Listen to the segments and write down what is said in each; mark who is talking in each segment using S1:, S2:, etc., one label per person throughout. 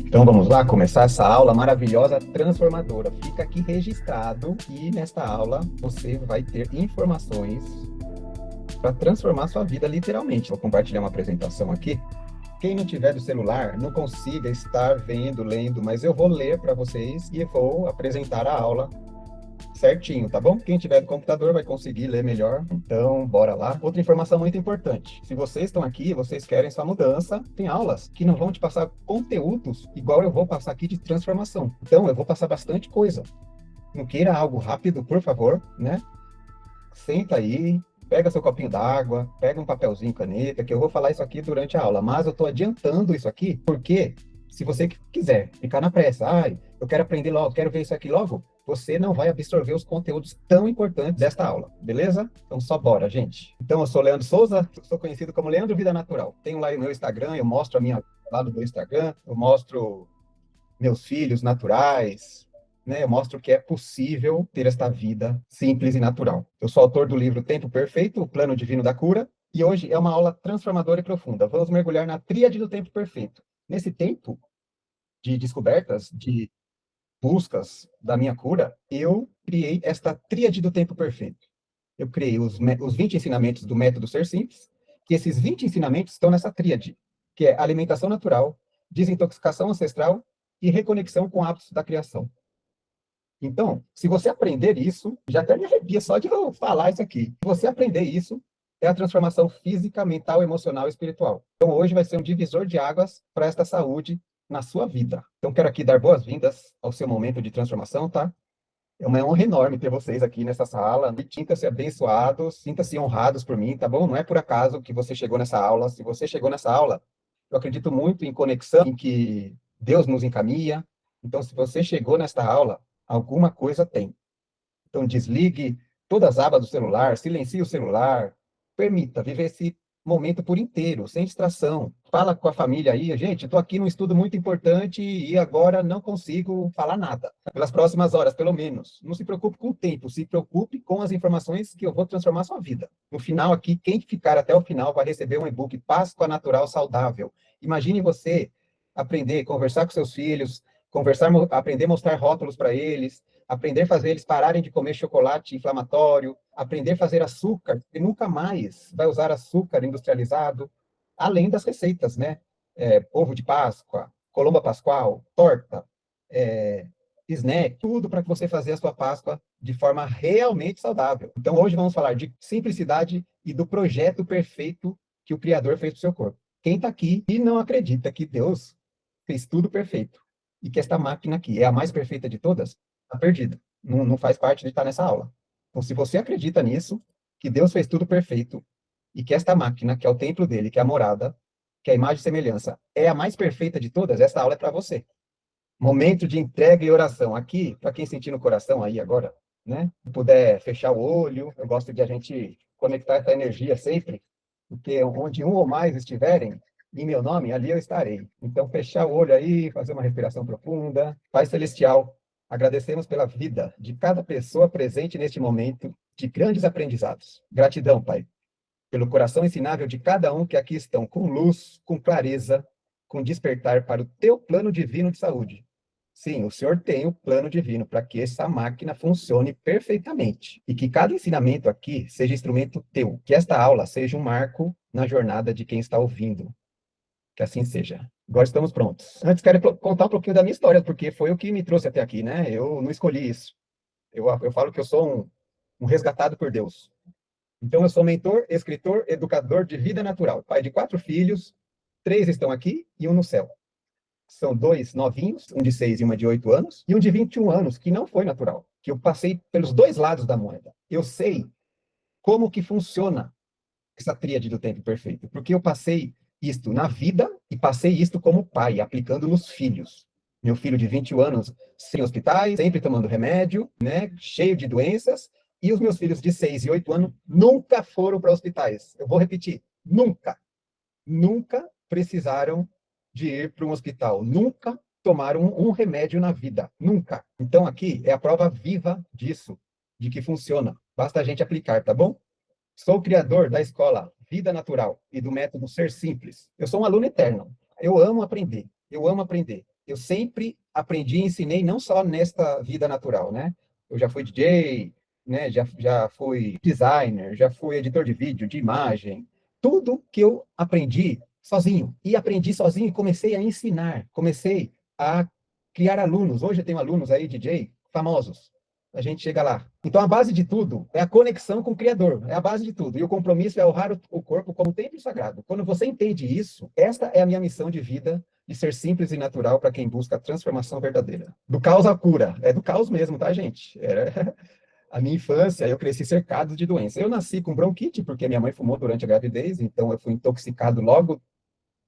S1: Então vamos lá começar essa aula maravilhosa, transformadora. Fica aqui registrado que nesta aula você vai ter informações para transformar sua vida literalmente. Vou compartilhar uma apresentação aqui. Quem não tiver do celular, não consiga estar vendo, lendo, mas eu vou ler para vocês e vou apresentar a aula certinho, tá bom? Quem tiver do computador vai conseguir ler melhor. Então, bora lá. Outra informação muito importante. Se vocês estão aqui, vocês querem sua mudança, tem aulas que não vão te passar conteúdos igual eu vou passar aqui de transformação. Então, eu vou passar bastante coisa. Não queira algo rápido, por favor, né? Senta aí, pega seu copinho d'água, pega um papelzinho, caneta, que eu vou falar isso aqui durante a aula. Mas eu estou adiantando isso aqui porque se você quiser ficar na pressa, eu quero aprender logo, quero ver isso aqui logo, você não vai absorver os conteúdos tão importantes desta aula, beleza? Então só bora, gente. Então eu sou Leandro Souza, sou conhecido como Leandro Vida Natural. Tenho lá o meu Instagram, eu mostro a minha lá no meu Instagram, eu mostro meus filhos naturais, né? Eu mostro que é possível ter esta vida simples e natural. Eu sou autor do livro Tempo Perfeito, o Plano Divino da Cura, e hoje é uma aula transformadora e profunda. Vamos mergulhar na tríade do tempo perfeito. Nesse tempo de descobertas, de buscas da minha cura, eu criei esta tríade do tempo perfeito. Eu criei os 20 ensinamentos do método Ser Simples, que esses 20 ensinamentos estão nessa tríade, que é alimentação natural, desintoxicação ancestral e reconexão com hábitos da criação. Então, se você aprender isso, já até me arrepia só de eu falar isso aqui. Se você aprender isso, é a transformação física, mental, emocional e espiritual. Então, hoje vai ser um divisor de águas para esta saúde na sua vida. Então, quero aqui dar boas-vindas ao seu momento de transformação, tá? É uma honra enorme ter vocês aqui nessa sala. Sinta-se abençoados, sinta-se honrados por mim, tá bom? Não é por acaso que você chegou nessa aula. Se você chegou nessa aula, eu acredito muito em conexão, em que Deus nos encaminha. Então, se você chegou nesta aula, alguma coisa tem. Então, desligue todas as abas do celular, silencie o celular, permita viver esse momento por inteiro, sem distração. Fala com a família aí, gente, estou aqui num estudo muito importante e agora não consigo falar nada. Pelas próximas horas, pelo menos. Não se preocupe com o tempo, se preocupe com as informações que eu vou transformar a sua vida. No final aqui, quem ficar até o final vai receber um e-book Páscoa Natural Saudável. Imagine você aprender, conversar com seus filhos, aprender a mostrar rótulos para eles, aprender a fazer eles pararem de comer chocolate inflamatório, aprender a fazer açúcar, e nunca mais vai usar açúcar industrializado, além das receitas, né? Ovo de Páscoa, colomba pascual, torta, snack, tudo para que você fazer a sua Páscoa de forma realmente saudável. Então, hoje vamos falar de simplicidade e do projeto perfeito que o Criador fez para o seu corpo. Quem está aqui e não acredita que Deus fez tudo perfeito e que esta máquina aqui é a mais perfeita de todas, está perdido. Não faz parte de estar nessa aula. Então, se você acredita nisso, que Deus fez tudo perfeito e que esta máquina, que é o templo dele, que é a morada, que é a imagem e semelhança, é a mais perfeita de todas, essa aula é para você. Momento de entrega e oração. Aqui, para quem sentir no coração aí agora, né? Se puder fechar o olho, eu gosto de a gente conectar essa energia sempre, porque onde um ou mais estiverem, em meu nome, ali eu estarei. Então, fechar o olho aí, fazer uma respiração profunda. Pai Celestial, agradecemos pela vida de cada pessoa presente neste momento de grandes aprendizados. Gratidão, Pai, pelo coração ensinável de cada um que aqui estão, com luz, com clareza, com despertar para o teu plano divino de saúde. Sim, o Senhor tem o plano divino para que essa máquina funcione perfeitamente e que cada ensinamento aqui seja instrumento teu, que esta aula seja um marco na jornada de quem está ouvindo. Que assim seja. Agora estamos prontos. Antes, quero contar um pouquinho da minha história, porque foi o que me trouxe até aqui, né? Eu não escolhi isso. Eu falo que eu sou um resgatado por Deus. Então, eu sou mentor, escritor, educador de vida natural, pai de 4 filhos, 3 estão aqui e um no céu. São 2 novinhos, um de 6 e uma de 8 anos, e um de 21 anos, que não foi natural, que eu passei pelos 2 lados da moeda. Eu sei como que funciona essa tríade do tempo perfeito, porque eu passei isto na vida e passei isto como pai, aplicando nos filhos. Meu filho de 21 anos, sem hospitais, sempre tomando remédio, né, cheio de doenças, e os meus filhos de 6 e 8 anos nunca foram para hospitais. Eu vou repetir, nunca. Nunca precisaram de ir para um hospital. Nunca tomaram um remédio na vida. Nunca. Então, aqui é a prova viva disso, de que funciona. Basta a gente aplicar, tá bom? Sou o criador da escola Vida Natural e do método Ser Simples. Eu sou um aluno eterno. Eu amo aprender. Eu amo aprender. eu sempre aprendi e ensinei, não só nesta vida natural, né? Eu já fui DJ, né? Já fui designer, já fui editor de vídeo, de imagem. Tudo que eu aprendi sozinho. E aprendi sozinho e comecei a ensinar. Comecei a criar alunos. Hoje eu tenho alunos aí, DJ, famosos. A gente chega lá. Então, a base de tudo é a conexão com o Criador. É a base de tudo. E o compromisso é honrar o corpo como templo sagrado. Quando você entende isso, esta é a minha missão de vida, de ser simples e natural para quem busca a transformação verdadeira. Do caos à cura. É do caos mesmo, tá, gente? Era a minha infância, eu cresci cercado de doenças. Eu nasci com bronquite, porque minha mãe fumou durante a gravidez, então eu fui intoxicado logo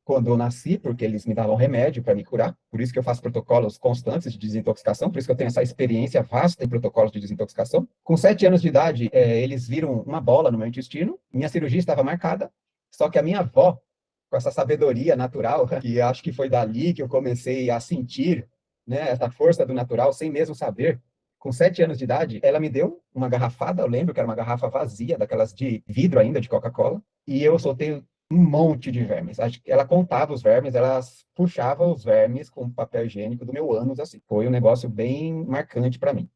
S1: quando eu nasci, porque eles me davam remédio para me curar. Por isso que eu faço protocolos constantes de desintoxicação, por isso que eu tenho essa experiência vasta em protocolos de desintoxicação. Com 7 anos de idade, eles viram uma bola no meu intestino, minha cirurgia estava marcada, só que a minha avó, com essa sabedoria natural, que acho que foi dali que eu comecei a sentir, né, essa força do natural, sem mesmo saber, com 7 anos de idade, ela me deu uma garrafada, eu lembro que era uma garrafa vazia, daquelas de vidro ainda, de Coca-Cola, e eu soltei um monte de vermes. Acho que ela contava os vermes, ela puxava os vermes com papel higiênico do meu ânus, assim. Foi um negócio bem marcante para mim.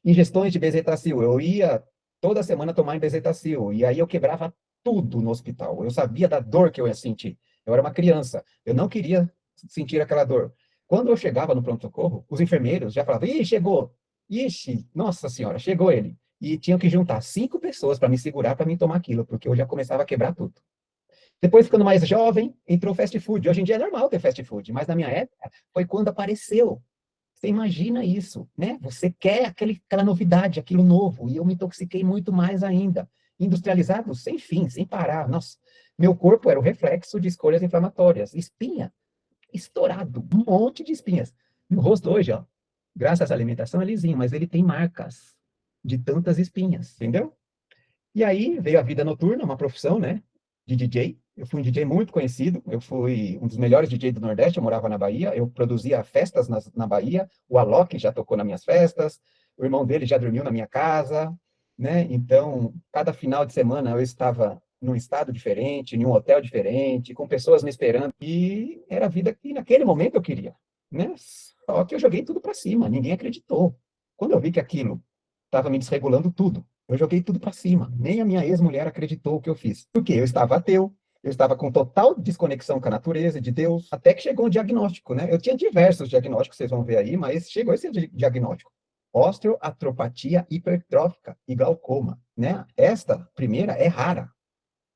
S1: Ingestões de bezetacil. Eu ia toda semana tomar bezetacil, e aí eu quebrava tudo no hospital. Eu sabia da dor que eu ia sentir. Eu era uma criança, eu não queria sentir aquela dor. Quando eu chegava no pronto-socorro, os enfermeiros já falavam, ih, chegou! Ixi, nossa senhora, chegou ele. E tinham que juntar 5 pessoas para me segurar, para mim tomar aquilo, porque eu já começava a quebrar tudo. Depois, ficando mais jovem, entrou fast food. Hoje em dia é normal ter fast food, mas na minha época foi quando apareceu. Você imagina isso, né? Você quer aquela novidade, aquilo novo, e eu me intoxiquei muito mais ainda. Industrializado sem fim, sem parar. Nossa, meu corpo era o reflexo de escolhas inflamatórias. Espinha, estourado, um monte de espinhas. No rosto hoje, ó, graças à alimentação é lisinho, mas ele tem marcas de tantas espinhas, entendeu? E aí veio a vida noturna, uma profissão, né, de DJ. Eu fui um DJ muito conhecido, eu fui um dos melhores DJs do Nordeste, eu morava na Bahia, eu produzia festas na Bahia, o Alok já tocou nas minhas festas, o irmão dele já dormiu na minha casa, né? Então, cada final de semana eu estava num estado diferente, em um hotel diferente, com pessoas me esperando, e era a vida que naquele momento eu queria, né? Só que eu joguei tudo para cima, ninguém acreditou. Quando eu vi que aquilo estava me desregulando tudo, eu joguei tudo para cima. Nem a minha ex-mulher acreditou o que eu fiz. Porque eu estava ateu, eu estava com total desconexão com a natureza, de Deus, até que chegou um diagnóstico, né? Eu tinha diversos diagnósticos, vocês vão ver aí, mas chegou esse diagnóstico. Osteoatropatia hipertrófica e glaucoma, né? Esta primeira é rara.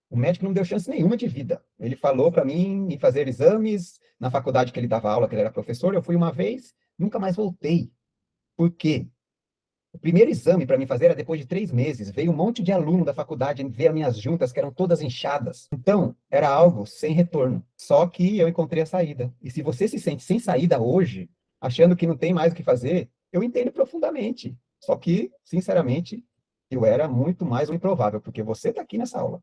S1: O médico não deu chance nenhuma de vida. Ele falou para mim ir fazer exames na faculdade que ele dava aula, que ele era professor. Eu fui uma vez, nunca mais voltei. Por quê? O primeiro exame para mim fazer era depois de 3 meses. Veio um monte de aluno da faculdade ver as minhas juntas, que eram todas inchadas. Então, era algo sem retorno. Só que eu encontrei a saída. E se você se sente sem saída hoje, achando que não tem mais o que fazer, eu entendo profundamente. Só que, sinceramente, eu era muito mais um improvável, porque você está aqui nessa aula.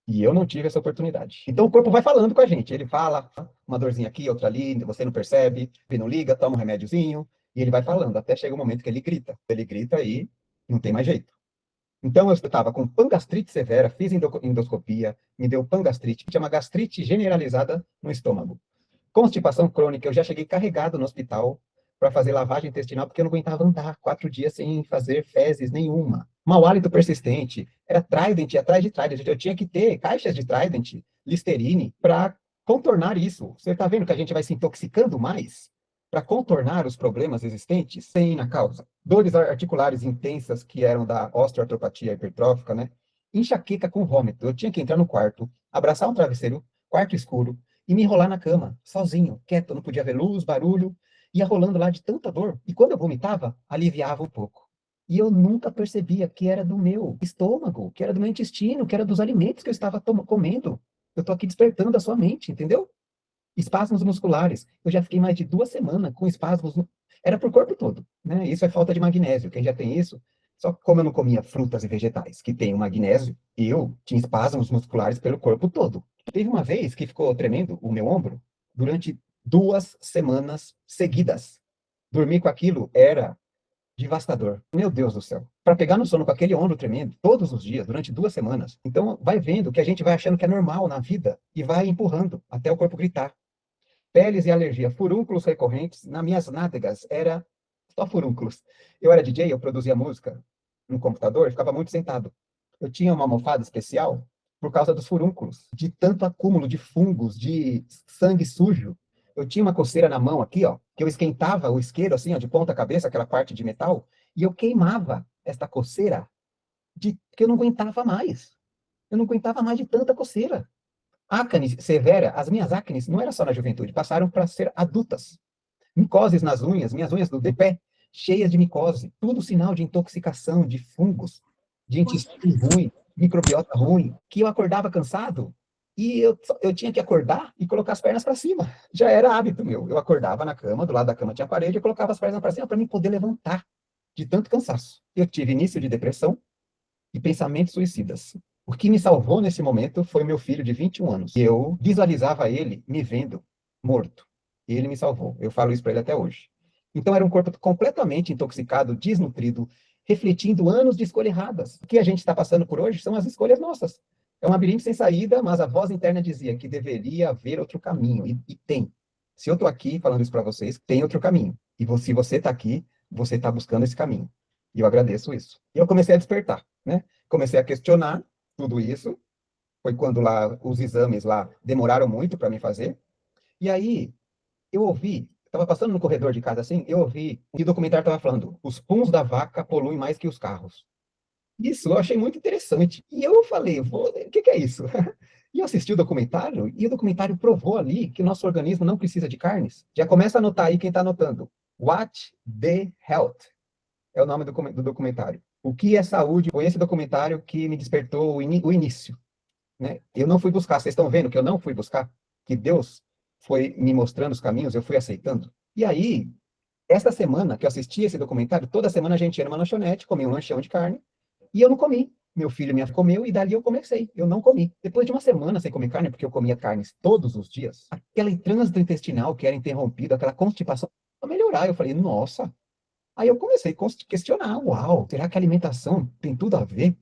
S1: E eu não tive essa oportunidade. Então o corpo vai falando com a gente. Ele fala, uma dorzinha aqui, outra ali, você não percebe, ele não liga, toma um remédiozinho, e ele vai falando, até chega o momento que ele grita. Ele grita e não tem mais jeito. Então eu estava com pangastrite severa, fiz endoscopia, me deu pangastrite, tinha uma gastrite generalizada no estômago. Constipação crônica, eu já cheguei carregado no hospital para fazer lavagem intestinal, porque eu não aguentava andar 4 dias sem fazer fezes nenhuma. Mau hálito persistente, era Trident, atrás de Trident. Eu tinha que ter caixas de Trident, Listerine, para contornar isso. Você está vendo que a gente vai se intoxicando mais para contornar os problemas existentes sem a causa. Dores articulares intensas que eram da osteoartropatia hipertrófica, né? Enxaqueca com vômito. Eu tinha que entrar no quarto, abraçar um travesseiro, quarto escuro, e me enrolar na cama, sozinho, quieto, não podia ver luz, barulho, ia rolando lá de tanta dor. E quando eu vomitava, aliviava um pouco. E eu nunca percebia que era do meu estômago, que era do meu intestino, que era dos alimentos que eu estava comendo. Eu estou aqui despertando a sua mente, entendeu? Espasmos musculares. Eu já fiquei mais de 2 semanas com espasmos. Era pro corpo todo, né? Isso é falta de magnésio. Quem já tem isso, só que como eu não comia frutas e vegetais que tem o magnésio, eu tinha espasmos musculares pelo corpo todo. Teve uma vez que ficou tremendo o meu ombro durante 2 semanas seguidas. Dormir com aquilo era devastador. Meu Deus do céu. Para pegar no sono com aquele ombro tremendo, todos os dias, durante 2 semanas. Então, vai vendo que a gente vai achando que é normal na vida e vai empurrando até o corpo gritar. peles e alergia, furúnculos recorrentes. Nas minhas nádegas era só furúnculos. Eu era DJ, eu produzia música no computador, ficava muito sentado. Eu tinha uma almofada especial por causa dos furúnculos, de tanto acúmulo de fungos, de sangue sujo. Eu tinha uma coceira na mão aqui, ó, que eu esquentava o isqueiro assim, ó, de ponta cabeça, aquela parte de metal, e eu queimava esta coceira de que eu não aguentava mais. Eu não aguentava mais de tanta coceira. Acne severa, as minhas acnes não era só na juventude, passaram para ser adultas. Micoses nas unhas, minhas unhas do pé, cheias de micose, tudo sinal de intoxicação, de fungos, de intestino ruim, microbiota ruim, que eu acordava cansado e eu tinha que acordar e colocar as pernas para cima. Já era hábito meu. Eu acordava na cama, do lado da cama tinha parede, eu colocava as pernas para cima para mim poder levantar de tanto cansaço. Eu tive início de depressão e pensamentos suicidas. O que me salvou nesse momento foi meu filho de 21 anos. Eu visualizava ele me vendo morto. E ele me salvou. Eu falo isso para ele até hoje. Então era um corpo completamente intoxicado, desnutrido, refletindo anos de escolhas erradas. O que a gente está passando por hoje são as escolhas nossas. É um labirinto sem saída, mas a voz interna dizia que deveria haver outro caminho. E tem. Se eu estou aqui falando isso para vocês, tem outro caminho. E se você está aqui, você está buscando esse caminho. E eu agradeço isso. E eu comecei a despertar, né? Comecei a questionar tudo isso. Foi quando lá os exames lá demoraram muito para me fazer. E aí eu ouvi, estava passando no corredor de casa assim, eu ouvi que o documentário estava falando: os puns da vaca poluem mais que os carros. Isso eu achei muito interessante. E eu falei, o que é isso? E eu assisti o documentário, e o documentário provou ali que o nosso organismo não precisa de carnes. Já começa a anotar aí quem está anotando. What the Health é o nome do documentário. O que é saúde? Foi esse documentário que me despertou o início. Né? Eu não fui buscar, vocês estão vendo que eu não fui buscar? Que Deus foi me mostrando os caminhos, eu fui aceitando. E aí, essa semana que eu assisti esse documentário, toda semana a gente ia numa lanchonete, comia um lanchão de carne, e eu não comi. Meu filho minha comeu, e dali eu comecei. Eu não comi. Depois de uma semana sem comer carne, porque eu comia carnes todos os dias, aquele trânsito intestinal que era interrompido, aquela constipação, a melhorar. Eu falei, nossa. Aí eu comecei a questionar, uau, será que a alimentação tem tudo a ver?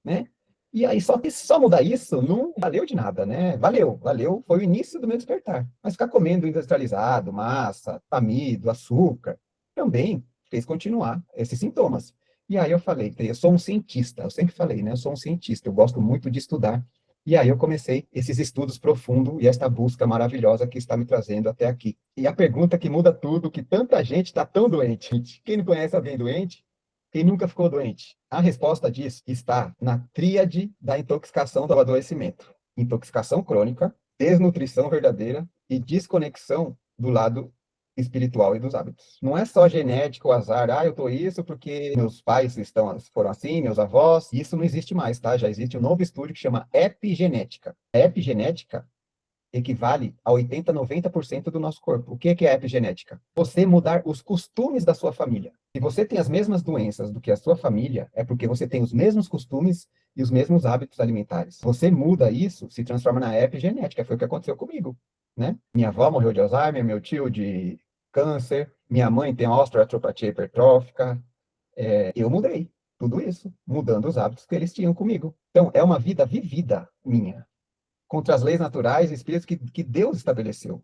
S1: Né? E aí, só que só mudar isso não valeu de nada, né? Valeu, foi o início do meu despertar. Mas ficar comendo industrializado, massa, amido, açúcar, também fez continuar esses sintomas. E aí eu falei, eu sou um cientista, eu sempre falei, né? Eu sou um cientista, eu gosto muito de estudar. E aí eu comecei esses estudos profundos e esta busca maravilhosa que está me trazendo até aqui. E a pergunta que muda tudo, que tanta gente está tão doente. Quem não conhece alguém doente? Quem nunca ficou doente? A resposta disso está na tríade da intoxicação do adoecimento. Intoxicação crônica, desnutrição verdadeira e desconexão do lado espiritual e dos hábitos. Não é só genético, o azar, eu tô isso porque meus pais foram assim, meus avós. Isso não existe mais, tá? Já existe um novo estudo que chama epigenética. A epigenética equivale a 80, 90% do nosso corpo. O que é a epigenética? Você mudar os costumes da sua família. Se você tem as mesmas doenças do que a sua família, é porque você tem os mesmos costumes e os mesmos hábitos alimentares. Você muda isso, se transforma na epigenética. Foi o que aconteceu comigo, né? Minha avó morreu de Alzheimer, meu tio de câncer, minha mãe tem osteoartropatia hipertrófica. Eu mudei tudo isso, mudando os hábitos que eles tinham comigo. Então, é uma vida vivida minha, contra as leis naturais e espíritos que Deus estabeleceu.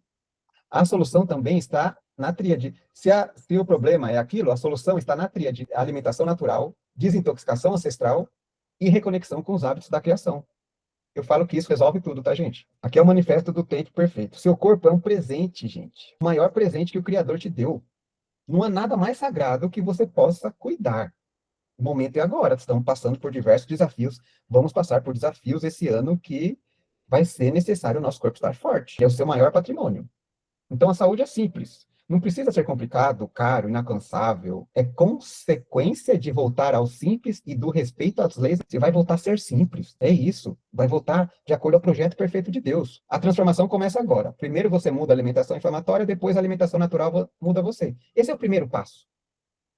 S1: A solução também está na tríade. Se o problema é aquilo, a solução está na tríade: alimentação natural, desintoxicação ancestral e reconexão com os hábitos da criação. Eu falo que isso resolve tudo, tá, gente? Aqui é o manifesto do tempo perfeito. Seu corpo é um presente, gente. O maior presente que o Criador te deu. Não há nada mais sagrado que você possa cuidar. O momento é agora. Estamos passando por diversos desafios. Vamos passar por desafios esse ano que vai ser necessário o nosso corpo estar forte. É o seu maior patrimônio. Então, a saúde é simples. Não precisa ser complicado, caro, inalcançável. É consequência de voltar ao simples e do respeito às leis. Você vai voltar a ser simples. É isso. Vai voltar de acordo ao projeto perfeito de Deus. A transformação começa agora. Primeiro você muda a alimentação inflamatória, depois a alimentação natural muda você. Esse é o primeiro passo.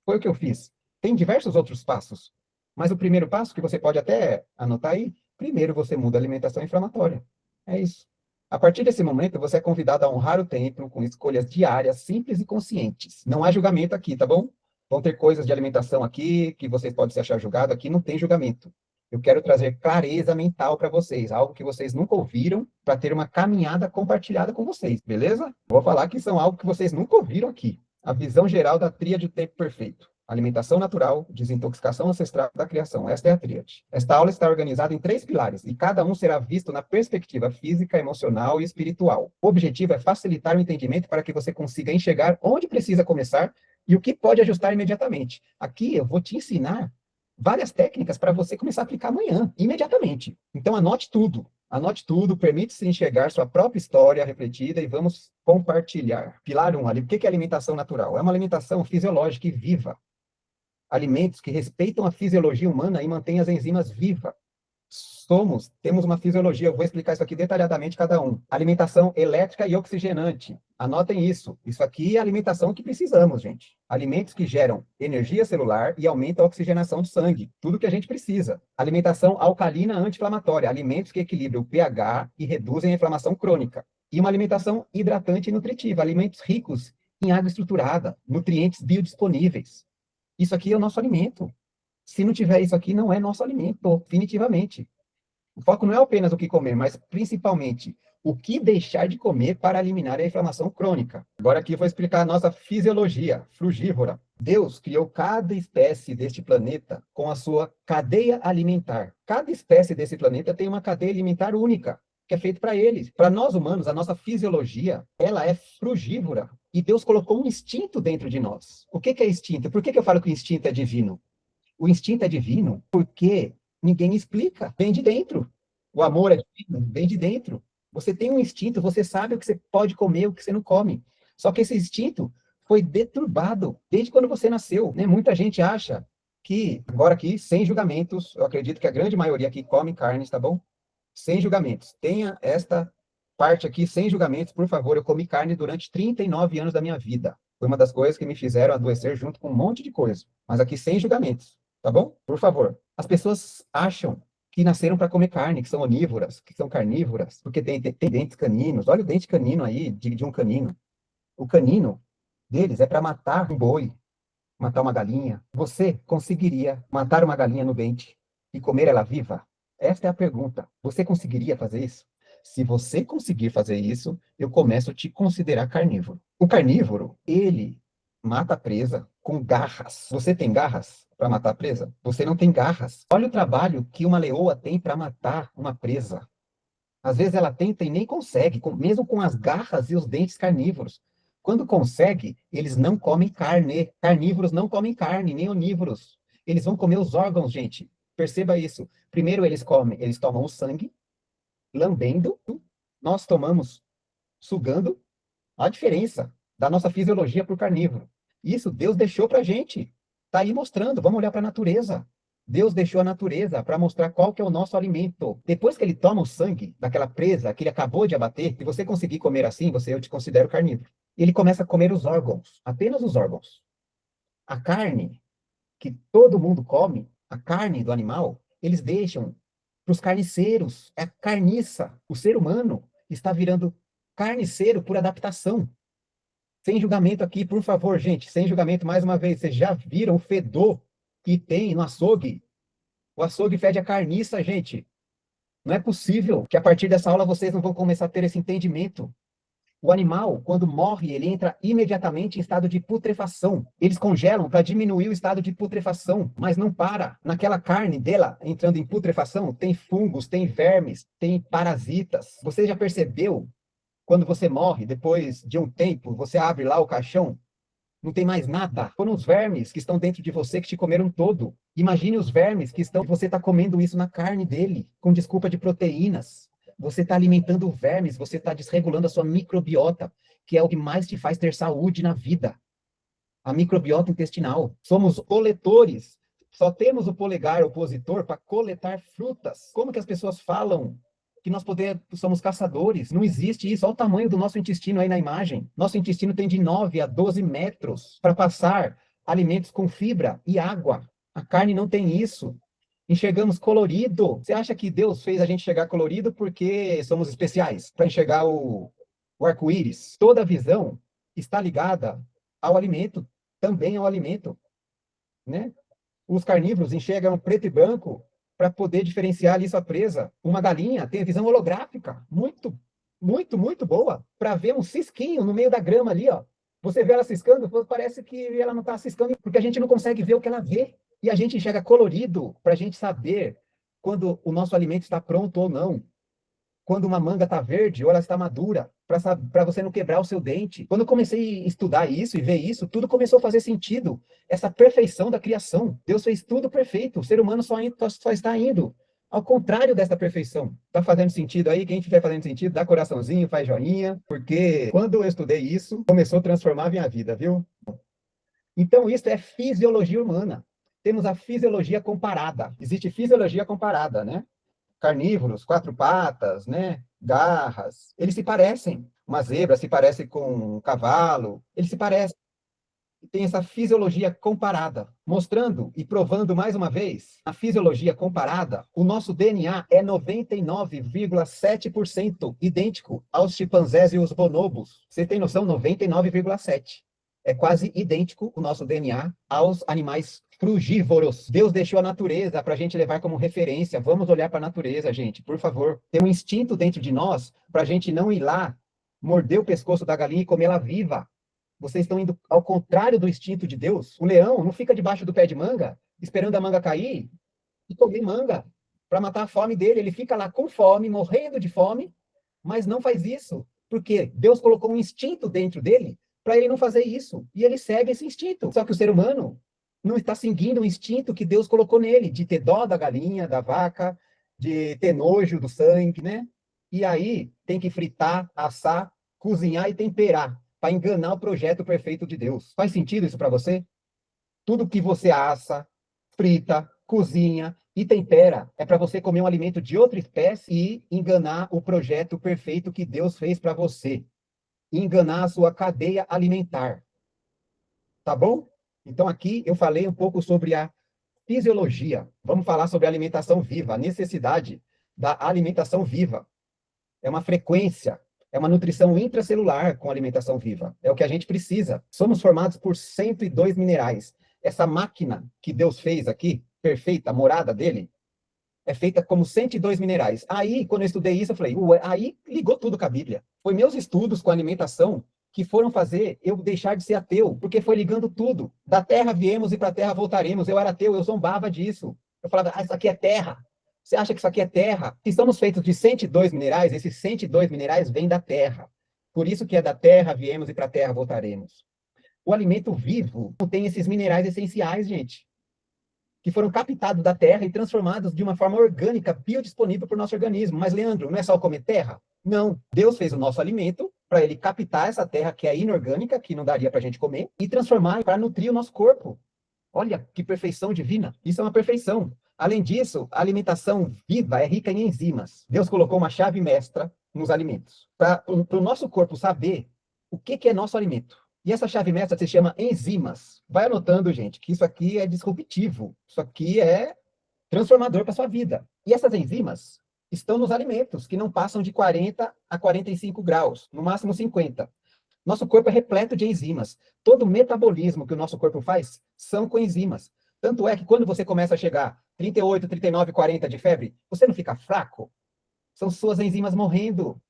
S1: Foi o que eu fiz. Tem diversos outros passos. Mas o primeiro passo, que você pode até anotar aí, primeiro você muda a alimentação inflamatória. É isso. A partir desse momento, você é convidado a honrar o templo com escolhas diárias, simples e conscientes. Não há julgamento aqui, tá bom? Vão ter coisas de alimentação aqui que vocês podem se achar julgado. Aqui não tem julgamento. Eu quero trazer clareza mental para vocês, algo que vocês nunca ouviram, para ter uma caminhada compartilhada com vocês, beleza? Vou falar que são algo que vocês nunca ouviram aqui. A visão geral da tríade do tempo perfeito. Alimentação natural, desintoxicação ancestral da criação. Esta é a tríade. Esta aula está organizada em 3 pilares, e cada um será visto na perspectiva física, emocional e espiritual. O objetivo é facilitar o entendimento para que você consiga enxergar onde precisa começar e o que pode ajustar imediatamente. Aqui eu vou te ensinar várias técnicas para você começar a aplicar amanhã, imediatamente. Então anote tudo. Anote tudo, permite-se enxergar sua própria história refletida e vamos compartilhar. Pilar 1, o que é alimentação natural? É uma alimentação fisiológica e viva. Alimentos que respeitam a fisiologia humana e mantêm as enzimas vivas. Temos uma fisiologia, eu vou explicar isso aqui detalhadamente cada um. Alimentação elétrica e oxigenante. Anotem isso. Isso aqui é a alimentação que precisamos, gente. Alimentos que geram energia celular e aumentam a oxigenação do sangue. Tudo que a gente precisa. Alimentação alcalina anti-inflamatória. Alimentos que equilibram o pH e reduzem a inflamação crônica. E uma alimentação hidratante e nutritiva. Alimentos ricos em água estruturada, nutrientes biodisponíveis. Isso aqui é o nosso alimento. Se não tiver isso aqui, não é nosso alimento, definitivamente. O foco não é apenas o que comer, mas principalmente o que deixar de comer para eliminar a inflamação crônica. Agora aqui eu vou explicar a nossa fisiologia frugívora. Deus criou cada espécie deste planeta com a sua cadeia alimentar. Cada espécie desse planeta tem uma cadeia alimentar única, que é feita para eles. Para nós humanos, a nossa fisiologia, ela é frugívora. E Deus colocou um instinto dentro de nós. O que é instinto? Por que eu falo que o instinto é divino? O instinto é divino porque ninguém explica, vem de dentro. O amor é divino, vem de dentro. Você tem um instinto, você sabe o que você pode comer, o que você não come. Só que esse instinto foi deturbado desde quando você nasceu, né? Muita gente acha que, agora aqui, sem julgamentos, eu acredito que a grande maioria aqui come carnes, tá bom? Sem julgamentos. Tenha esta parte aqui sem julgamentos, por favor. Eu comi carne durante 39 anos da minha vida. Foi uma das coisas que me fizeram adoecer junto com um monte de coisa. Mas aqui sem julgamentos. Tá bom? Por favor. As pessoas acham que nasceram para comer carne, que são onívoras, que são carnívoras, porque tem dentes caninos. Olha o dente canino aí, de um canino. O canino deles é para matar um boi, matar uma galinha. Você conseguiria matar uma galinha no dente e comer ela viva? Esta é a pergunta. Você conseguiria fazer isso? Se você conseguir fazer isso, eu começo a te considerar carnívoro. O carnívoro, ele mata a presa com garras. Você tem garras para matar a presa? Você não tem garras. Olha o trabalho que uma leoa tem para matar uma presa. Às vezes ela tenta e nem consegue, mesmo com as garras e os dentes carnívoros. Quando consegue, eles não comem carne. Carnívoros não comem carne, nem onívoros. Eles vão comer os órgãos, gente. Perceba isso. Primeiro eles tomam o sangue, lambendo. Nós tomamos sugando. A diferença da nossa fisiologia para o carnívoro. Isso Deus deixou para a gente. Está aí mostrando. Vamos olhar para a natureza. Deus deixou a natureza para mostrar qual que é o nosso alimento. Depois que ele toma o sangue daquela presa que ele acabou de abater, se você conseguir comer assim, eu te considero carnívoro. Ele começa a comer os órgãos, apenas os órgãos. A carne que todo mundo come, a carne do animal, eles deixam para os carniceiros. É a carniça. O ser humano está virando carniceiro por adaptação. Sem julgamento aqui, por favor, gente. Sem julgamento, mais uma vez. Vocês já viram o fedor que tem no açougue? O açougue fede a carniça, gente. Não é possível que a partir dessa aula vocês não vão começar a ter esse entendimento. O animal, quando morre, ele entra imediatamente em estado de putrefação. Eles congelam para diminuir o estado de putrefação, mas não para. Naquela carne dela, entrando em putrefação, tem fungos, tem vermes, tem parasitas. Você já percebeu? Quando você morre, depois de um tempo, você abre lá o caixão, não tem mais nada. Foram os vermes que estão dentro de você que te comeram todo. Imagine os vermes que estão... Você está comendo isso na carne dele, com desculpa de proteínas. Você está alimentando vermes, você está desregulando a sua microbiota, que é o que mais te faz ter saúde na vida. A microbiota intestinal. Somos coletores. Só temos o polegar opositor para coletar frutas. Como que as pessoas falam que nós somos caçadores? Não existe isso. Olha o tamanho do nosso intestino aí na imagem. Nosso intestino tem de 9 a 12 metros para passar alimentos com fibra e água. A carne não tem isso. Enxergamos colorido. Você acha que Deus fez a gente enxergar colorido porque somos especiais? Para enxergar o arco-íris? Toda a visão está ligada ao alimento, também ao alimento, né? Os carnívoros enxergam preto e branco para poder diferenciar ali sua presa. Uma galinha tem visão holográfica, muito, muito, muito boa, para ver um cisquinho no meio da grama ali, ó. Você vê ela ciscando, parece que ela não está ciscando, porque a gente não consegue ver o que ela vê. E a gente enxerga colorido para a gente saber quando o nosso alimento está pronto ou não. Quando uma manga está verde ou ela está madura, para você não quebrar o seu dente. Quando eu comecei a estudar isso e ver isso, tudo começou a fazer sentido. Essa perfeição da criação. Deus fez tudo perfeito. O ser humano só está indo ao contrário dessa perfeição. Está fazendo sentido aí? Quem estiver fazendo sentido, dá coraçãozinho, faz joinha, porque quando eu estudei isso, começou a transformar a minha vida, viu? Então, isso é fisiologia humana. Temos a fisiologia comparada. Existe fisiologia comparada, né? Carnívoros, quatro patas, né? Garras. Eles se parecem. Uma zebra se parece com um cavalo. Eles se parecem. Tem essa fisiologia comparada, mostrando e provando mais uma vez, a fisiologia comparada, o nosso DNA é 99,7% idêntico aos chimpanzés e os bonobos. Você tem noção? 99,7%. É quase idêntico o nosso DNA aos animais frugívoros. Deus deixou a natureza para a gente levar como referência. Vamos olhar para a natureza, gente, por favor. Tem um instinto dentro de nós para a gente não ir lá, morder o pescoço da galinha e comer ela viva. Vocês estão indo ao contrário do instinto de Deus. O leão não fica debaixo do pé de manga, esperando a manga cair e comer manga para matar a fome dele. Ele fica lá com fome, morrendo de fome, mas não faz isso, porque Deus colocou um instinto dentro dele para ele não fazer isso. E ele segue esse instinto. Só que o ser humano não está seguindo o instinto que Deus colocou nele, de ter dó da galinha, da vaca, de ter nojo do sangue, né? E aí tem que fritar, assar, cozinhar e temperar para enganar o projeto perfeito de Deus. Faz sentido isso para você? Tudo que você assa, frita, cozinha e tempera é para você comer um alimento de outra espécie e enganar o projeto perfeito que Deus fez para você. E enganar a sua cadeia alimentar. Tá bom? Então aqui eu falei um pouco sobre a fisiologia. Vamos falar sobre a alimentação viva, a necessidade da alimentação viva. É uma frequência. É uma nutrição intracelular com alimentação viva. É o que a gente precisa. Somos formados por 102 minerais. Essa máquina que Deus fez aqui, perfeita, a morada dele, é feita como 102 minerais. Aí, quando eu estudei isso, eu falei, aí ligou tudo com a Bíblia. Foi meus estudos com alimentação que foram fazer eu deixar de ser ateu, porque foi ligando tudo. Da terra viemos e para a terra voltaremos. Eu era ateu, eu zombava disso. Eu falava, isso aqui é terra. Você acha que isso aqui é terra? Se somos feitos de 102 minerais, esses 102 minerais vêm da terra. Por isso que é da terra viemos e para a terra voltaremos. O alimento vivo tem esses minerais essenciais, gente, que foram captados da terra e transformados de uma forma orgânica, biodisponível para o nosso organismo. Mas, Leandro, não é só comer terra? Não. Deus fez o nosso alimento para ele captar essa terra que é inorgânica, que não daria para a gente comer, e transformar para nutrir o nosso corpo. Olha que perfeição divina. Isso é uma perfeição. Além disso, a alimentação viva é rica em enzimas. Deus colocou uma chave mestra nos alimentos, para o nosso corpo saber o que é nosso alimento. E essa chave mestra se chama enzimas. Vai anotando, gente, que isso aqui é disruptivo. Isso aqui é transformador para a sua vida. E essas enzimas estão nos alimentos, que não passam de 40 a 45 graus, no máximo 50. Nosso corpo é repleto de enzimas. Todo o metabolismo que o nosso corpo faz são com enzimas. Tanto é que quando você começa a chegar 38, 39, 40 de febre, você não fica fraco? São suas enzimas morrendo.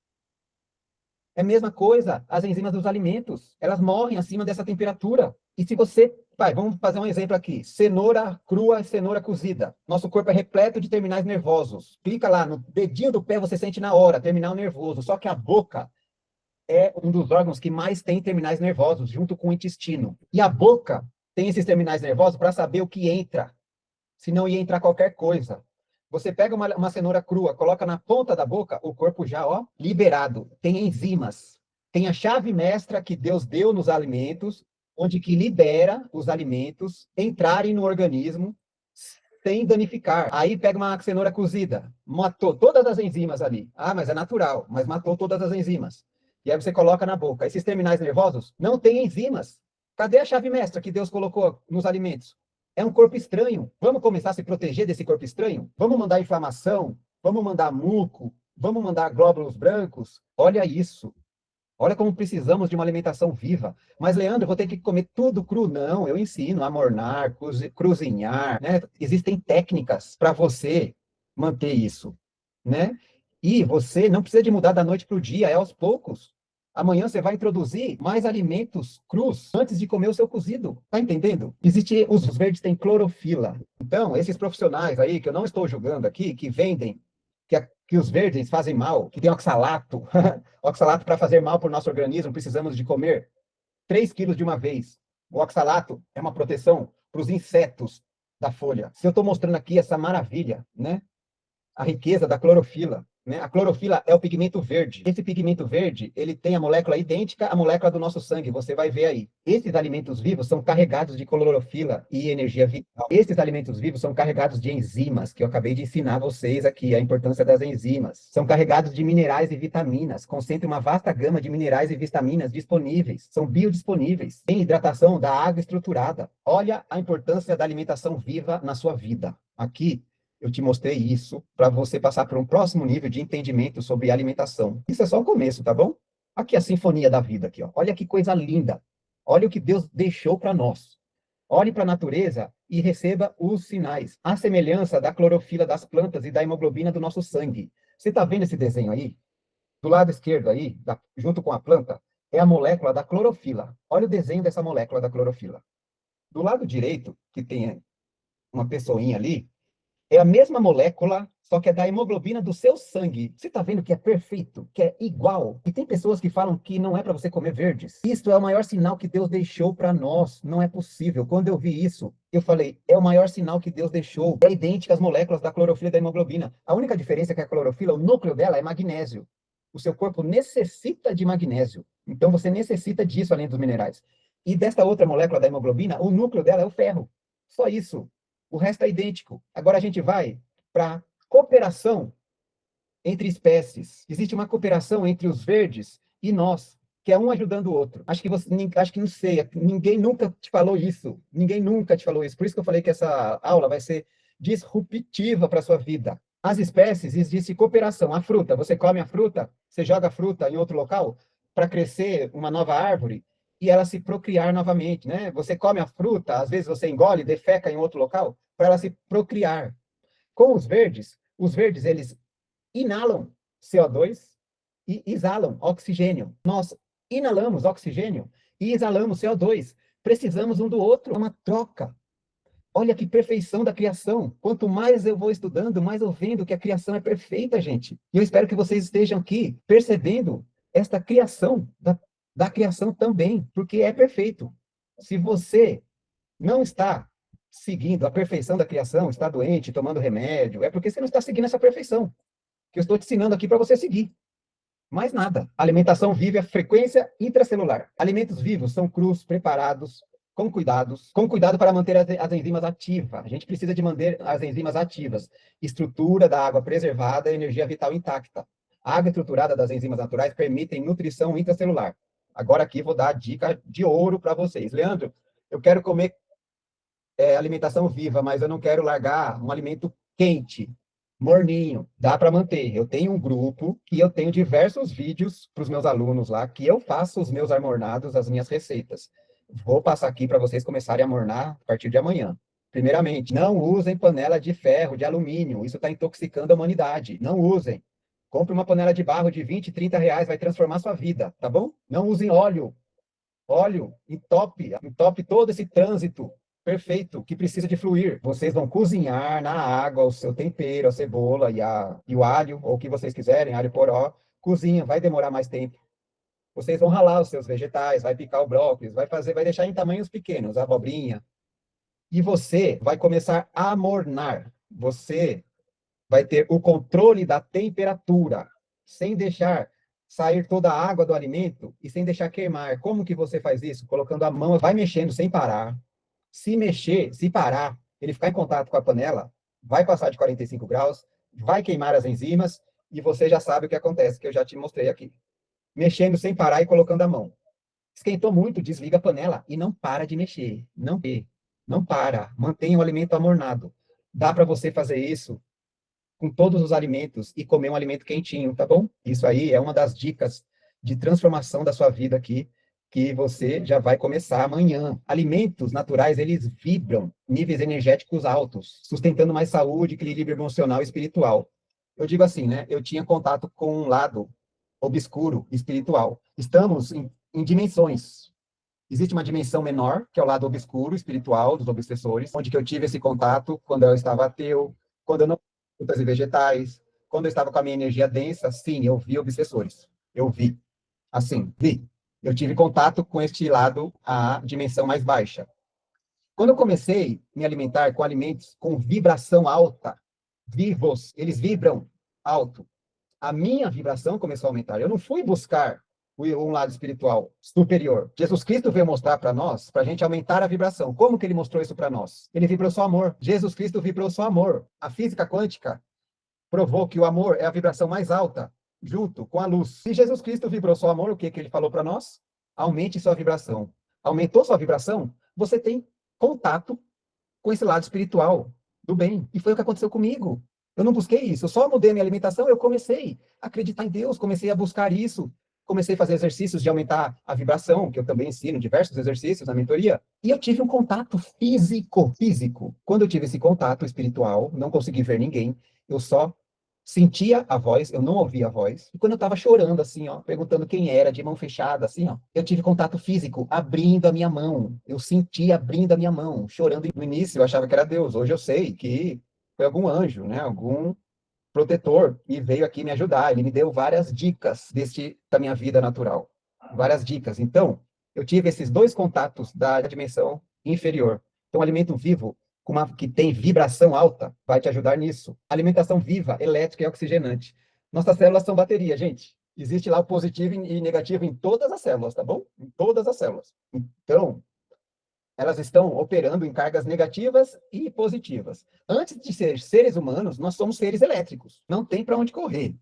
S1: É a mesma coisa, as enzimas dos alimentos. Elas morrem acima dessa temperatura. E se você... vamos fazer um exemplo aqui. Cenoura crua e cenoura cozida. Nosso corpo é repleto de terminais nervosos. Clica lá, no dedinho do pé você sente na hora, terminal nervoso. Só que a boca é um dos órgãos que mais tem terminais nervosos, junto com o intestino. E a boca tem esses terminais nervosos para saber o que entra, senão ia entrar qualquer coisa. Você pega uma cenoura crua, coloca na ponta da boca, o corpo já, liberado. Tem enzimas. Tem a chave mestra que Deus deu nos alimentos, onde que libera os alimentos entrarem no organismo sem danificar. Aí pega uma cenoura cozida, matou todas as enzimas ali. Ah, mas é natural, mas matou todas as enzimas. E aí você coloca na boca. Esses terminais nervosos não têm enzimas. Cadê a chave mestra que Deus colocou nos alimentos? É um corpo estranho. Vamos começar a se proteger desse corpo estranho? Vamos mandar inflamação? Vamos mandar muco? Vamos mandar glóbulos brancos? Olha isso. Olha como precisamos de uma alimentação viva. Mas, Leandro, eu vou ter que comer tudo cru? Não, eu ensino a mornar, cozinhar, né? Existem técnicas para você manter isso, né? E você não precisa de mudar da noite para o dia, é aos poucos. Amanhã você vai introduzir mais alimentos crus antes de comer o seu cozido. Tá entendendo? Os verdes têm clorofila. Então, esses profissionais aí, que eu não estou julgando aqui, que vendem que os verdes fazem mal, que tem oxalato, oxalato para fazer mal para o nosso organismo, precisamos de comer 3 quilos de uma vez. O oxalato é uma proteção para os insetos da folha. Se eu estou mostrando aqui essa maravilha, né? A riqueza da clorofila, né? A clorofila é o pigmento verde. Esse pigmento verde, ele tem a molécula idêntica à molécula do nosso sangue, você vai ver aí. Esses alimentos vivos são carregados de clorofila e energia vital. Esses alimentos vivos são carregados de enzimas, que eu acabei de ensinar a vocês aqui, a importância das enzimas. São carregados de minerais e vitaminas, concentram uma vasta gama de minerais e vitaminas disponíveis, são biodisponíveis. Tem hidratação da água estruturada. Olha a importância da alimentação viva na sua vida. Aqui, eu te mostrei isso para você passar para um próximo nível de entendimento sobre alimentação. Isso é só o começo, tá bom? Aqui a sinfonia da vida aqui, ó. Olha que coisa linda. Olha o que Deus deixou para nós. Olhe para a natureza e receba os sinais. A semelhança da clorofila das plantas e da hemoglobina do nosso sangue. Você está vendo esse desenho aí? Do lado esquerdo aí, junto com a planta, é a molécula da clorofila. Olha o desenho dessa molécula da clorofila. Do lado direito, que tem uma pessoinha ali, é a mesma molécula, só que é da hemoglobina do seu sangue. Você está vendo que é perfeito, que é igual. E tem pessoas que falam que não é para você comer verdes. Isto é o maior sinal que Deus deixou para nós. Não é possível. Quando eu vi isso, eu falei, é o maior sinal que Deus deixou. É idêntica às moléculas da clorofila e da hemoglobina. A única diferença é que a clorofila, o núcleo dela é magnésio. O seu corpo necessita de magnésio. Então você necessita disso além dos minerais. E desta outra molécula da hemoglobina, o núcleo dela é o ferro. Só isso. O resto é idêntico. Agora a gente vai para cooperação entre espécies. Existe uma cooperação entre os verdes e nós, que é um ajudando o outro. Acho que não sei, ninguém nunca te falou isso. Ninguém nunca te falou isso. Por isso que eu falei que essa aula vai ser disruptiva para a sua vida. As espécies, existe cooperação. A fruta, você come a fruta, você joga a fruta em outro local para crescer uma nova árvore e ela se procriar novamente, né? Você come a fruta, às vezes você engole, defeca em outro local para ela se procriar. Com os verdes eles inalam CO2 e exalam oxigênio. Nós inalamos oxigênio e exalamos CO2. Precisamos um do outro, é uma troca. Olha que perfeição da criação. Quanto mais eu vou estudando, mais eu vendo que a criação é perfeita, gente. E eu espero que vocês estejam aqui percebendo esta criação, da criação também, porque é perfeito. Se você não está seguindo a perfeição da criação, está doente, tomando remédio, é porque você não está seguindo essa perfeição que eu estou te ensinando aqui para você seguir. Mais nada. Alimentação viva é frequência intracelular. Alimentos vivos são crus, preparados, com cuidado para manter as enzimas ativas. A gente precisa de manter as enzimas ativas. Estrutura da água preservada, energia vital intacta. A água estruturada das enzimas naturais permitem nutrição intracelular. Agora aqui vou dar a dica de ouro para vocês. Leandro, eu quero comer alimentação viva, mas eu não quero largar um alimento quente, morninho. Dá para manter. Eu tenho um grupo que eu tenho diversos vídeos para os meus alunos lá, que eu faço os meus amornados, as minhas receitas. Vou passar aqui para vocês começarem a amornar a partir de amanhã. Primeiramente, não usem panela de ferro, de alumínio. Isso está intoxicando a humanidade. Não usem. Compre uma panela de barro de 20, 30 reais, vai transformar sua vida, tá bom? Não usem óleo. Óleo entope todo esse trânsito perfeito que precisa de fluir. Vocês vão cozinhar na água o seu tempero, a cebola e o alho, ou o que vocês quiserem, alho poró. Cozinha, vai demorar mais tempo. Vocês vão ralar os seus vegetais, vai picar o brócolis, vai deixar em tamanhos pequenos, a abobrinha. E você vai começar a amornar. Você vai ter o controle da temperatura, sem deixar sair toda a água do alimento e sem deixar queimar. Como que você faz isso? Colocando a mão, vai mexendo sem parar. Se mexer, se parar, ele ficar em contato com a panela, vai passar de 45 graus, vai queimar as enzimas e você já sabe o que acontece, que eu já te mostrei aqui. Mexendo sem parar e colocando a mão. Esquentou muito, desliga a panela e não para de mexer. Não para. Mantenha o alimento amornado. Dá para você fazer isso com todos os alimentos e comer um alimento quentinho, tá bom? Isso aí é uma das dicas de transformação da sua vida aqui, que você já vai começar amanhã. Alimentos naturais, eles vibram níveis energéticos altos, sustentando mais saúde, equilíbrio emocional e espiritual. Eu digo assim, né? Eu tinha contato com um lado obscuro espiritual. Estamos em dimensões. Existe uma dimensão menor, que é o lado obscuro espiritual dos obsessores, onde que eu tive esse contato quando eu estava ateu, quando eu não frutas e vegetais, quando eu estava com a minha energia densa, sim, eu vi obsessores. Eu vi. Assim, vi. Eu tive contato com este lado, a dimensão mais baixa. Quando eu comecei a me alimentar com alimentos com vibração alta, vivos, eles vibram alto, a minha vibração começou a aumentar. Eu não fui buscar um lado espiritual superior. Jesus Cristo veio mostrar para nós, para a gente aumentar a vibração. Como que ele mostrou isso para nós? Ele vibrou só amor. Jesus Cristo vibrou só amor. A física quântica provou que o amor é a vibração mais alta, junto com a luz. Se Jesus Cristo vibrou só amor, o que que ele falou para nós? Aumente sua vibração. Aumentou sua vibração, você tem contato com esse lado espiritual do bem. E foi o que aconteceu comigo. Eu não busquei isso, eu só mudei minha alimentação, eu comecei a acreditar em Deus, comecei a buscar isso, comecei a fazer exercícios de aumentar a vibração, que eu também ensino diversos exercícios na mentoria, e eu tive um contato físico. Quando eu tive esse contato espiritual, não consegui ver ninguém, eu só sentia a voz, eu não ouvia a voz. E quando eu estava chorando, assim, ó, perguntando quem era, de mão fechada, assim, ó, eu tive contato físico, abrindo a minha mão. Eu senti abrindo a minha mão, chorando. No início eu achava que era Deus, hoje eu sei que foi algum anjo, né? Algum protetor e veio aqui me ajudar. Ele me deu várias dicas da minha vida natural. Várias dicas. Então, eu tive esses dois contatos da dimensão inferior. Então, alimento vivo que tem vibração alta vai te ajudar nisso. Alimentação viva, elétrica e oxigenante. Nossas células são bateria, gente. Existe lá o positivo e negativo em todas as células, tá bom? Em todas as células. Então, elas estão operando em cargas negativas e positivas. Antes de ser seres humanos, nós somos seres elétricos. Não tem para onde correr.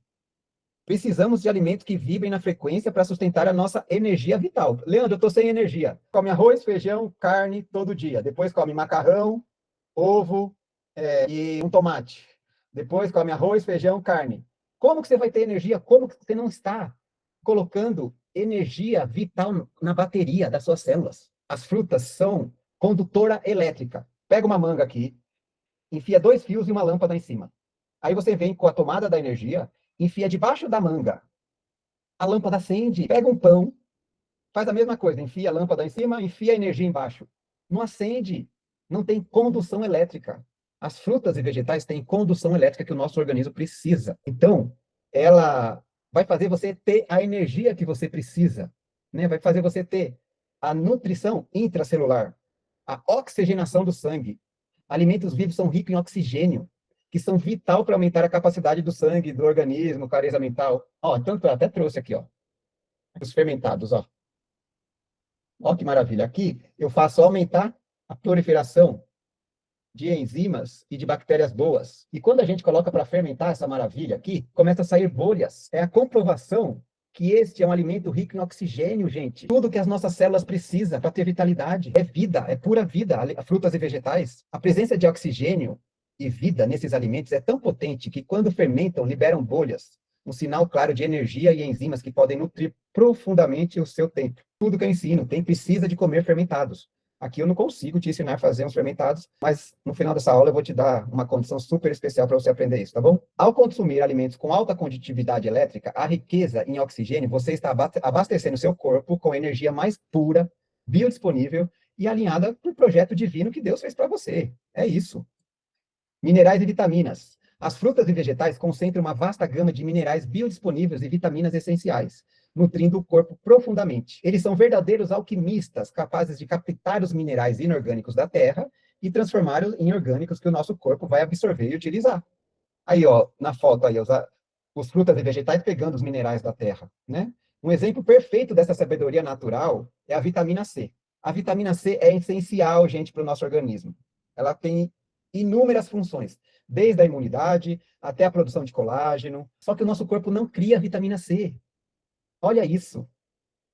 S1: Precisamos de alimentos que vibrem na frequência para sustentar a nossa energia vital. Leandro, eu estou sem energia. Come arroz, feijão, carne todo dia. Depois come macarrão, ovo e um tomate. Depois come arroz, feijão, carne. Como que você vai ter energia? Como que você não está colocando energia vital na bateria das suas células? As frutas são condutora elétrica. Pega uma manga aqui, enfia 2 fios e uma lâmpada em cima. Aí você vem com a tomada da energia, enfia debaixo da manga. A lâmpada acende. Pega um pão, faz a mesma coisa, enfia a lâmpada em cima, enfia a energia embaixo. Não acende, não tem condução elétrica. As frutas e vegetais têm condução elétrica que o nosso organismo precisa. Então, ela vai fazer você ter a energia que você precisa, né? Vai fazer você ter a nutrição intracelular, a oxigenação do sangue. Alimentos vivos são ricos em oxigênio, que são vital para aumentar a capacidade do sangue, do organismo, clareza mental. Ó, tanto eu até trouxe aqui, ó, os fermentados, ó. Ó que maravilha. Aqui eu faço aumentar a proliferação de enzimas e de bactérias boas. E quando a gente coloca para fermentar essa maravilha aqui, começa a sair bolhas. É a comprovação que este é um alimento rico em oxigênio, gente. Tudo que as nossas células precisam para ter vitalidade. É vida, é pura vida, frutas e vegetais. A presença de oxigênio e vida nesses alimentos é tão potente que quando fermentam, liberam bolhas. Um sinal claro de energia e enzimas que podem nutrir profundamente o seu tempo. Tudo que eu ensino, quem precisa de comer fermentados. Aqui eu não consigo te ensinar a fazer uns fermentados, mas no final dessa aula eu vou te dar uma condição super especial para você aprender isso, tá bom? Ao consumir alimentos com alta condutividade elétrica, a riqueza em oxigênio, você está abastecendo seu corpo com energia mais pura, biodisponível e alinhada com o projeto divino que Deus fez para você. É isso. Minerais e vitaminas. As frutas e vegetais concentram uma vasta gama de minerais biodisponíveis e vitaminas essenciais, nutrindo o corpo profundamente. Eles são verdadeiros alquimistas, capazes de captar os minerais inorgânicos da terra e transformá-los em orgânicos que o nosso corpo vai absorver e utilizar. Aí, ó, na foto aí, os frutas e vegetais pegando os minerais da terra, né? Um exemplo perfeito dessa sabedoria natural é a vitamina C. A vitamina C é essencial, gente, para o nosso organismo. Ela tem inúmeras funções, desde a imunidade até a produção de colágeno. Só que o nosso corpo não cria vitamina C. Olha isso.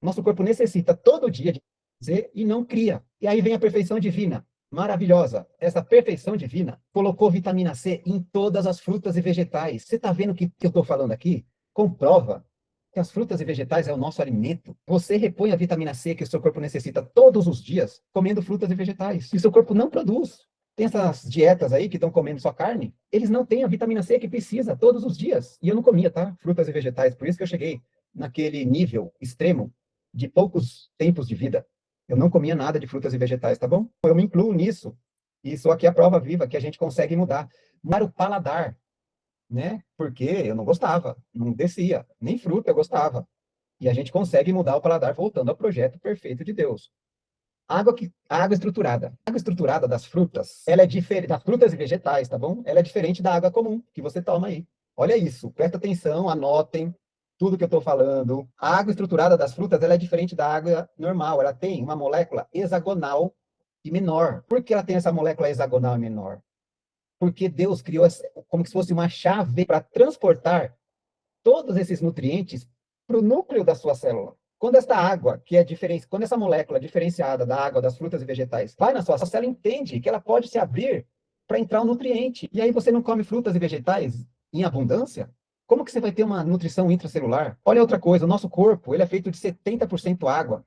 S1: Nosso corpo necessita todo dia de C e não cria. E aí vem a perfeição divina. Maravilhosa. Essa perfeição divina colocou vitamina C em todas as frutas e vegetais. Você está vendo o que eu estou falando aqui? Comprova que as frutas e vegetais é o nosso alimento. Você repõe a vitamina C que o seu corpo necessita todos os dias comendo frutas e vegetais. E o seu corpo não produz. Tem essas dietas aí que estão comendo só carne, eles não têm a vitamina C que precisa todos os dias. E eu não comia, tá? Frutas e vegetais. Por isso que eu cheguei naquele nível extremo de poucos tempos de vida. Eu não comia nada de frutas e vegetais, tá bom? Eu me incluo nisso. Isso aqui é a prova viva que a gente consegue mudar. Mudar o paladar, né? Porque eu não gostava, não descia, nem fruta eu gostava. E a gente consegue mudar o paladar voltando ao projeto perfeito de Deus. Água estruturada. A água estruturada das frutas, ela é diferente das frutas e vegetais, tá bom? Ela é diferente da água comum que você toma aí. Olha isso, presta atenção, anotem tudo que eu estou falando. A água estruturada das frutas, ela é diferente da água normal. Ela tem uma molécula hexagonal e menor. Por que ela tem essa molécula hexagonal e menor? Porque Deus criou como se fosse uma chave para transportar todos esses nutrientes para o núcleo da sua célula. Quando esta água, que é diferente, quando essa molécula diferenciada da água das frutas e vegetais vai na sua célula, entende que ela pode se abrir para entrar um nutriente. E aí você não come frutas e vegetais em abundância? Como que você vai ter uma nutrição intracelular? Olha outra coisa, o nosso corpo, ele é feito de 70% água,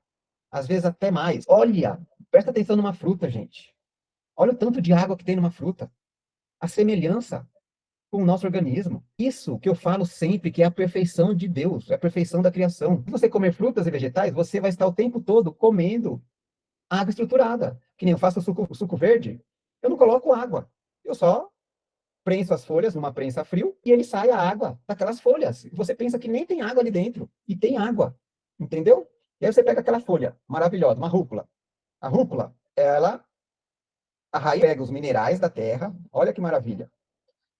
S1: às vezes até mais. Olha, presta atenção numa fruta, gente. Olha o tanto de água que tem numa fruta. A semelhança com o nosso organismo. Isso que eu falo sempre, que é a perfeição de Deus, é a perfeição da criação. Se você comer frutas e vegetais, você vai estar o tempo todo comendo água estruturada. Que nem eu faço o suco verde, eu não coloco água. Eu só prenso as folhas numa prensa a frio e ele sai a água daquelas folhas. Você pensa que nem tem água ali dentro. E tem água. Entendeu? E aí você pega aquela folha maravilhosa, uma rúcula. A rúcula, a raiz pega os minerais da terra. Olha que maravilha.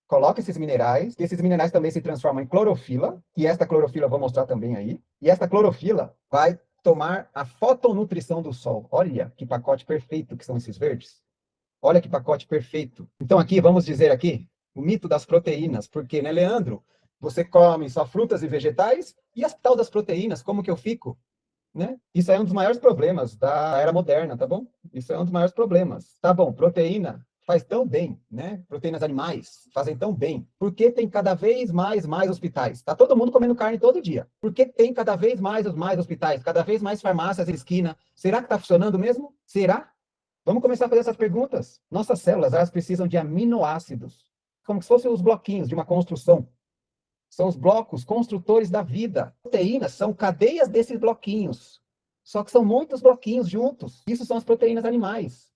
S1: Coloca esses minerais também se transformam em clorofila, e esta clorofila eu vou mostrar também aí, e esta clorofila vai tomar a fotonutrição do sol. Olha que pacote perfeito que são esses verdes. Olha que pacote perfeito. Então aqui, vamos dizer aqui, o mito das proteínas, porque, né, Leandro? Você come só frutas e vegetais, e as tal das proteínas, como que eu fico? Né? Isso é um dos maiores problemas da era moderna, tá bom? Isso é um dos maiores problemas. Tá bom, proteína faz tão bem, né? Proteínas animais fazem tão bem. Por que tem cada vez mais hospitais? Tá todo mundo comendo carne todo dia. Por que tem cada vez mais hospitais? Cada vez mais farmácias em esquina? Será que tá funcionando mesmo? Será? Vamos começar a fazer essas perguntas. Nossas células, elas precisam de aminoácidos, como se fossem os bloquinhos de uma construção. São os blocos construtores da vida. Proteínas são cadeias desses bloquinhos. Só que são muitos bloquinhos juntos. Isso são as proteínas animais.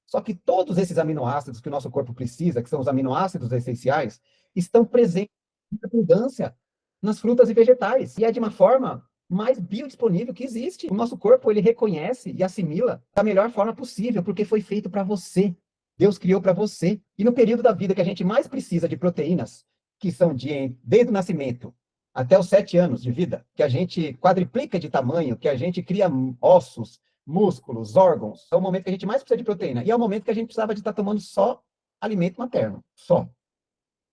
S1: Só que todos esses aminoácidos que o nosso corpo precisa, que são os aminoácidos essenciais, estão presentes em abundância nas frutas e vegetais. E é de uma forma mais biodisponível que existe. O nosso corpo, ele reconhece e assimila da melhor forma possível, porque foi feito para você. Deus criou para você. E no período da vida que a gente mais precisa de proteínas, que são desde o nascimento até os 7 anos de vida, que a gente quadriplica de tamanho, que a gente cria ossos, músculos, órgãos, é o momento que a gente mais precisa de proteína. E é o momento que a gente precisava de estar tomando só alimento materno, só.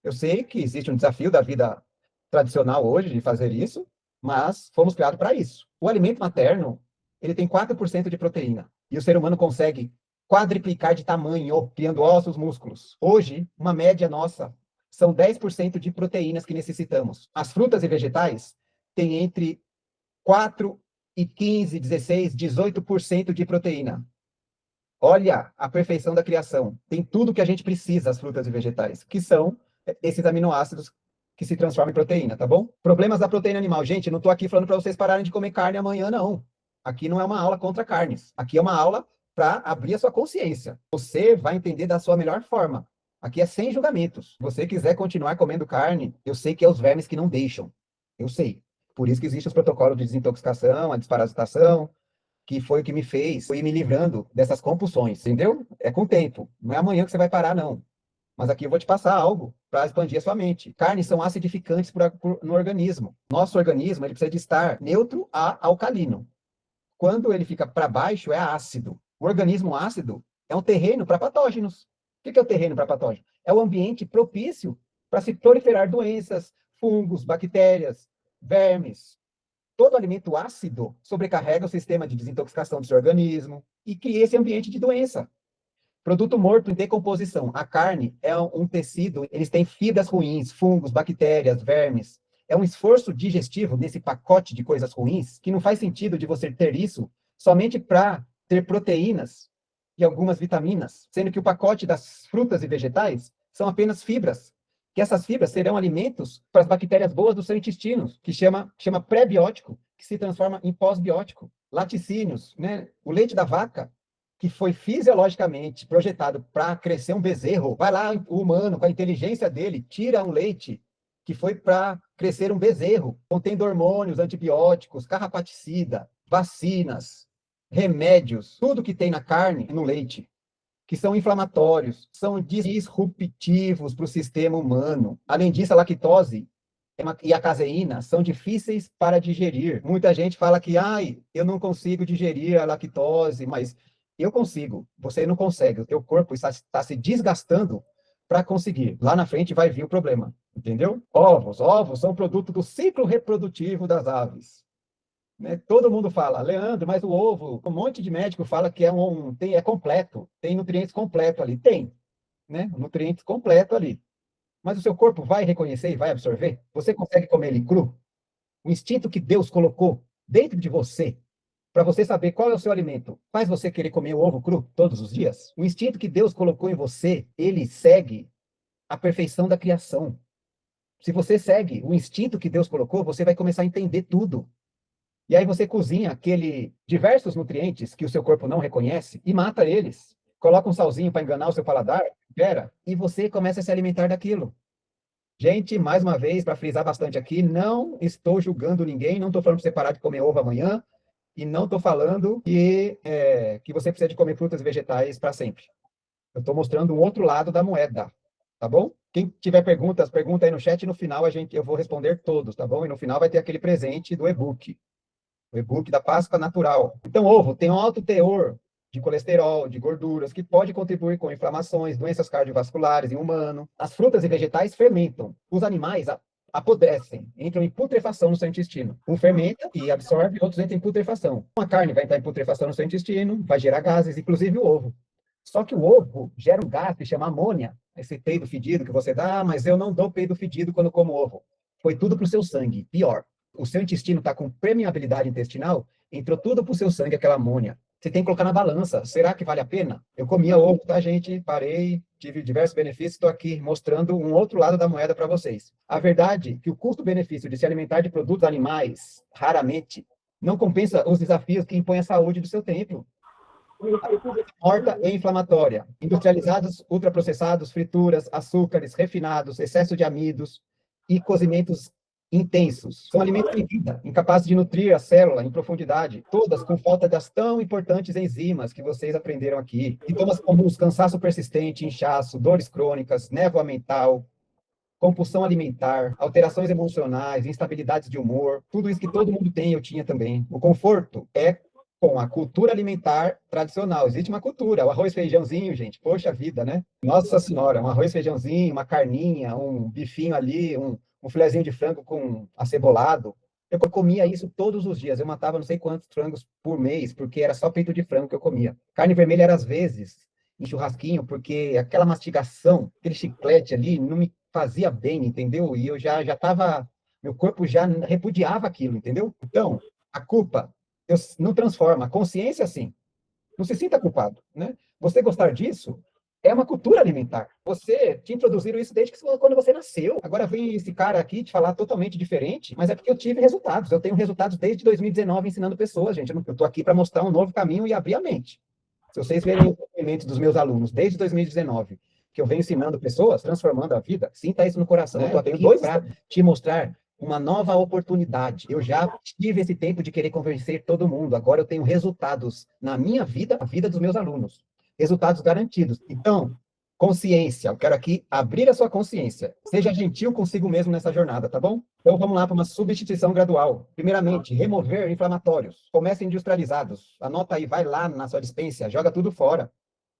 S1: Eu sei que existe um desafio da vida tradicional hoje de fazer isso, mas fomos criados para isso. O alimento materno, ele tem 4% de proteína, e o ser humano consegue quadriplicar de tamanho, criando ossos, músculos. Hoje, uma média nossa são 10% de proteínas que necessitamos. As frutas e vegetais têm entre 4 e 15, 16, 18% de proteína. Olha a perfeição da criação. Tem tudo que a gente precisa, as frutas e vegetais, que são esses aminoácidos que se transformam em proteína, tá bom? Problemas da proteína animal. Gente, não estou aqui falando para vocês pararem de comer carne amanhã, não. Aqui não é uma aula contra carnes. Aqui é uma aula para abrir a sua consciência. Você vai entender da sua melhor forma. Aqui é sem julgamentos. Se você quiser continuar comendo carne, eu sei que é os vermes que não deixam. Eu sei. Por isso que existem os protocolos de desintoxicação, a desparasitação, que foi o que me fez ir me livrando dessas compulsões, entendeu? É com o tempo. Não é amanhã que você vai parar, não. Mas aqui eu vou te passar algo para expandir a sua mente. Carnes são acidificantes no organismo. Nosso organismo ele precisa de estar neutro a alcalino. Quando ele fica para baixo, é ácido. O organismo ácido é um terreno para patógenos. O que é o terreno para patógeno? É o ambiente propício para se proliferar doenças, fungos, bactérias, vermes. Todo alimento ácido sobrecarrega o sistema de desintoxicação do seu organismo e cria esse ambiente de doença. Produto morto em decomposição. A carne é um tecido, eles têm fibras ruins, fungos, bactérias, vermes. É um esforço digestivo nesse pacote de coisas ruins que não faz sentido de você ter isso somente para ter proteínas e algumas vitaminas, sendo que o pacote das frutas e vegetais são apenas fibras, que essas fibras serão alimentos para as bactérias boas do seu intestino, que chama pré-biótico, que se transforma em pós-biótico. Laticínios, né? O leite da vaca, que foi fisiologicamente projetado para crescer um bezerro, vai lá o humano, com a inteligência dele, tira um leite que foi para crescer um bezerro, contendo hormônios, antibióticos, carrapaticida, vacinas, remédios, tudo que tem na carne e no leite, que são inflamatórios, são disruptivos para o sistema humano. Além disso, a lactose e a caseína são difíceis para digerir. Muita gente fala que, eu não consigo digerir a lactose, mas eu consigo. Você não consegue. O teu corpo está se desgastando para conseguir. Lá na frente vai vir o problema, entendeu? Ovos são produto do ciclo reprodutivo das aves. Né? Todo mundo fala, Leandro, mas o ovo, um monte de médico fala que é completo, tem nutrientes completos ali. Tem, né? Nutrientes completos ali. Mas o seu corpo vai reconhecer e vai absorver? Você consegue comer ele cru? O instinto que Deus colocou dentro de você, para você saber qual é o seu alimento, faz você querer comer o ovo cru todos os dias? O instinto que Deus colocou em você, ele segue a perfeição da criação. Se você segue o instinto que Deus colocou, você vai começar a entender tudo. E aí você cozinha diversos nutrientes que o seu corpo não reconhece e mata eles. Coloca um salzinho para enganar o seu paladar, e você começa a se alimentar daquilo. Gente, mais uma vez, para frisar bastante aqui, não estou julgando ninguém, não estou falando para você parar de comer ovo amanhã, e não estou falando que você precisa de comer frutas e vegetais para sempre. Eu estou mostrando o outro lado da moeda, tá bom? Quem tiver perguntas, pergunta aí no chat, e no final eu vou responder todos, tá bom? E no final vai ter aquele presente do e-book. O e-book da Páscoa Natural. Então, ovo tem um alto teor de colesterol, de gorduras, que pode contribuir com inflamações, doenças cardiovasculares em humano. As frutas e vegetais fermentam. Os animais apodrecem, entram em putrefação no seu intestino. Um fermenta e absorve, outros entram em putrefação. A carne vai entrar em putrefação no seu intestino, vai gerar gases, inclusive o ovo. Só que o ovo gera um gás que chama amônia. Esse peido fedido que você dá, mas eu não dou peido fedido quando como ovo. Foi tudo para o seu sangue. Pior, o seu intestino está com permeabilidade intestinal, entrou tudo para o seu sangue, aquela amônia. Você tem que colocar na balança. Será que vale a pena? Eu comia ovo, tá, gente? Parei, tive diversos benefícios, estou aqui mostrando um outro lado da moeda para vocês. A verdade é que o custo-benefício de se alimentar de produtos animais, raramente, não compensa os desafios que impõe a saúde do seu templo. Morta e inflamatória. Industrializados, ultraprocessados, frituras, açúcares, refinados, excesso de amidos e cozimentos intensos. São alimentos sem vida, incapazes de nutrir a célula em profundidade, todas com falta das tão importantes enzimas que vocês aprenderam aqui. Sintomas comuns: cansaço persistente, inchaço, dores crônicas, névoa mental, compulsão alimentar, alterações emocionais, instabilidades de humor, tudo isso que todo mundo tem, eu tinha também. O conforto é com a cultura alimentar tradicional. Existe uma cultura, o arroz, feijãozinho, gente, poxa vida, né? Nossa Senhora, um arroz, feijãozinho, uma carninha, um bifinho ali, um filezinho de frango com acebolado. Eu comia isso todos os dias. Eu matava não sei quantos frangos por mês, porque era só peito de frango que eu comia. Carne vermelha era às vezes em churrasquinho, porque aquela mastigação, aquele chiclete ali, não me fazia bem, entendeu? E eu já estava, meu corpo já repudiava aquilo, entendeu? Então, a culpa não transforma. A consciência, sim. Não se sinta culpado, né? Você gostar disso é uma cultura alimentar. Te introduziram isso desde quando você nasceu. Agora vem esse cara aqui te falar totalmente diferente, mas é porque eu tive resultados. Eu tenho resultados desde 2019 ensinando pessoas, gente. Eu estou aqui para mostrar um novo caminho e abrir a mente. Se vocês verem os movimentos dos meus alunos desde 2019, que eu venho ensinando pessoas, transformando a vida, sinta isso no coração. Eu estou aqui para te mostrar uma nova oportunidade. Eu já tive esse tempo de querer convencer todo mundo. Agora eu tenho resultados na minha vida, na vida dos meus alunos. Resultados garantidos. Então, consciência. Eu quero aqui abrir a sua consciência. Seja gentil consigo mesmo nessa jornada, tá bom? Então, vamos lá para uma substituição gradual. Primeiramente, remover inflamatórios. Comecem industrializados. Anota aí, vai lá na sua despensa, joga tudo fora.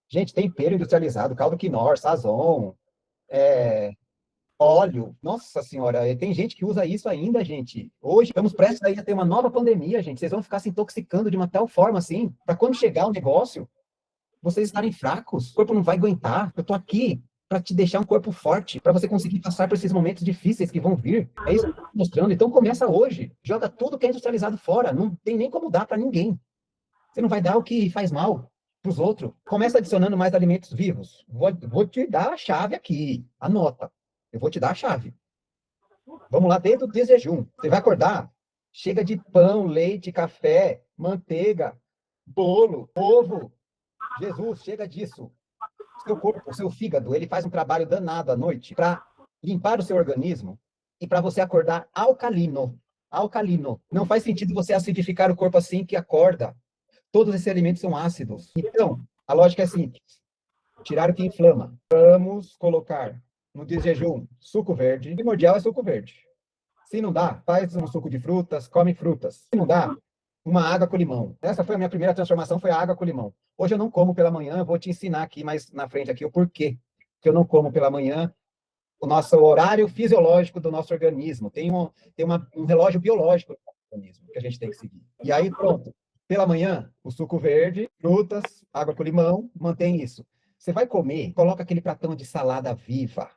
S1: Gente, tempero industrializado, caldo quinor, sazon, óleo. Nossa Senhora, tem gente que usa isso ainda, gente. Hoje estamos prestes a ter uma nova pandemia, gente. Vocês vão ficar se intoxicando de uma tal forma assim, para quando chegar o negócio, vocês estarem fracos, o corpo não vai aguentar. Eu tô aqui para te deixar um corpo forte, para você conseguir passar por esses momentos difíceis que vão vir. É isso que eu estou mostrando. Então começa hoje. Joga tudo que é industrializado fora. Não tem nem como dar para ninguém. Você não vai dar o que faz mal para os outros. Começa adicionando mais alimentos vivos. Vou te dar a chave aqui. Anota. Eu vou te dar a chave. Vamos lá, dentro do desjejum. Você vai acordar. Chega de pão, leite, café, manteiga, bolo, ovo. Jesus, chega disso. Seu corpo, o seu fígado, ele faz um trabalho danado à noite para limpar o seu organismo e para você acordar alcalino. Alcalino. Não faz sentido você acidificar o corpo assim que acorda. Todos esses alimentos são ácidos. Então, a lógica é simples. Tirar o que inflama. Vamos colocar no desjejum suco verde. O primordial é suco verde. Se não dá, faz um suco de frutas, come frutas. Se não dá, uma água com limão. Essa foi a minha primeira transformação, foi a água com limão. Hoje eu não como pela manhã, eu vou te ensinar aqui mais na frente aqui o porquê que eu não como pela manhã. O nosso horário fisiológico do nosso organismo. Um relógio biológico do nosso organismo que a gente tem que seguir. E aí, pronto. Pela manhã, o suco verde, frutas, água com limão, mantém isso. Você vai comer, coloca aquele pratão de salada viva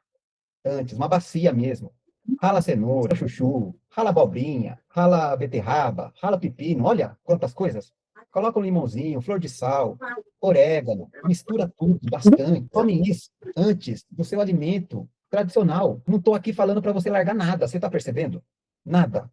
S1: antes, uma bacia mesmo. Rala cenoura, chuchu, rala abobrinha, rala beterraba, rala pepino, olha quantas coisas. Coloca um limãozinho, flor de sal, orégano, mistura tudo bastante. Tome isso antes do seu alimento tradicional. Não estou aqui falando para você largar nada, você está percebendo? Nada.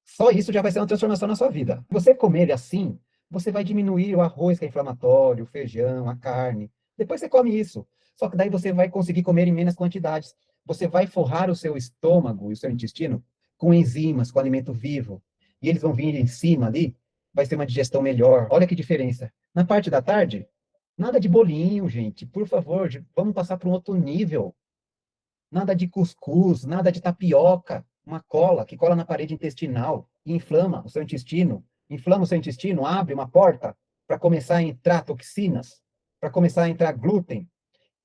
S1: Só isso já vai ser uma transformação na sua vida. Se você comer ele assim, você vai diminuir o arroz que é inflamatório, o feijão, a carne. Depois você come isso. Só que daí você vai conseguir comer em menos quantidades. Você vai forrar o seu estômago e o seu intestino com enzimas, com alimento vivo. E eles vão vir em cima ali, vai ser uma digestão melhor. Olha que diferença. Na parte da tarde, nada de bolinho, gente. Por favor, vamos passar para um outro nível. Nada de cuscuz, nada de tapioca, uma cola que cola na parede intestinal e inflama o seu intestino. Inflama o seu intestino, abre uma porta para começar a entrar toxinas, para começar a entrar glúten.